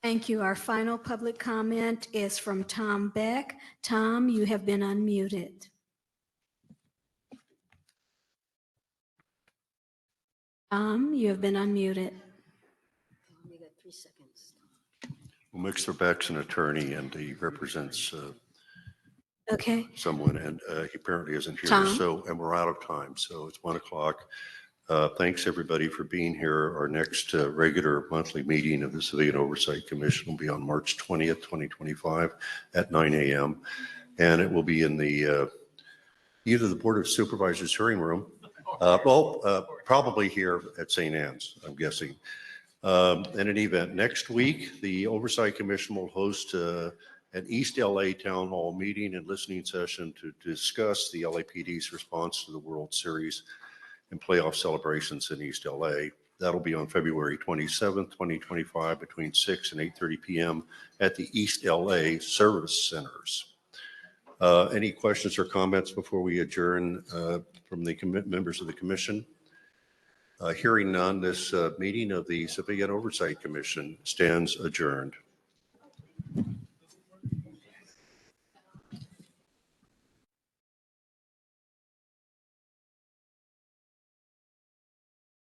Thank you. Our final public comment is from Tom Beck. Tom, you have been unmuted. Tom, you have been unmuted. We got 3 seconds. Well, Mr. Beck's an attorney and he represents Okay. someone, and he apparently isn't here. Tom? So, and we're out of time. So it's 1 o'clock. Thanks everybody for being here. Our next regular monthly meeting of the Civilian Oversight Commission will be on March 20th, 2025 at 9 a.m. And it will be in the either the Board of Supervisors hearing room, probably here at St. Anne's, I'm guessing. In any event, next week, the Oversight Commission will host an East LA Town Hall meeting and listening session to discuss the LAPD's response to the World Series and playoff celebrations in East LA. That'll be on February 27th, 2025, between 6 and 8:30 p.m. at the East LA Service Centers. Any questions or comments before we adjourn from the members of the commission? Hearing none, this meeting of the Civilian Oversight Commission stands adjourned.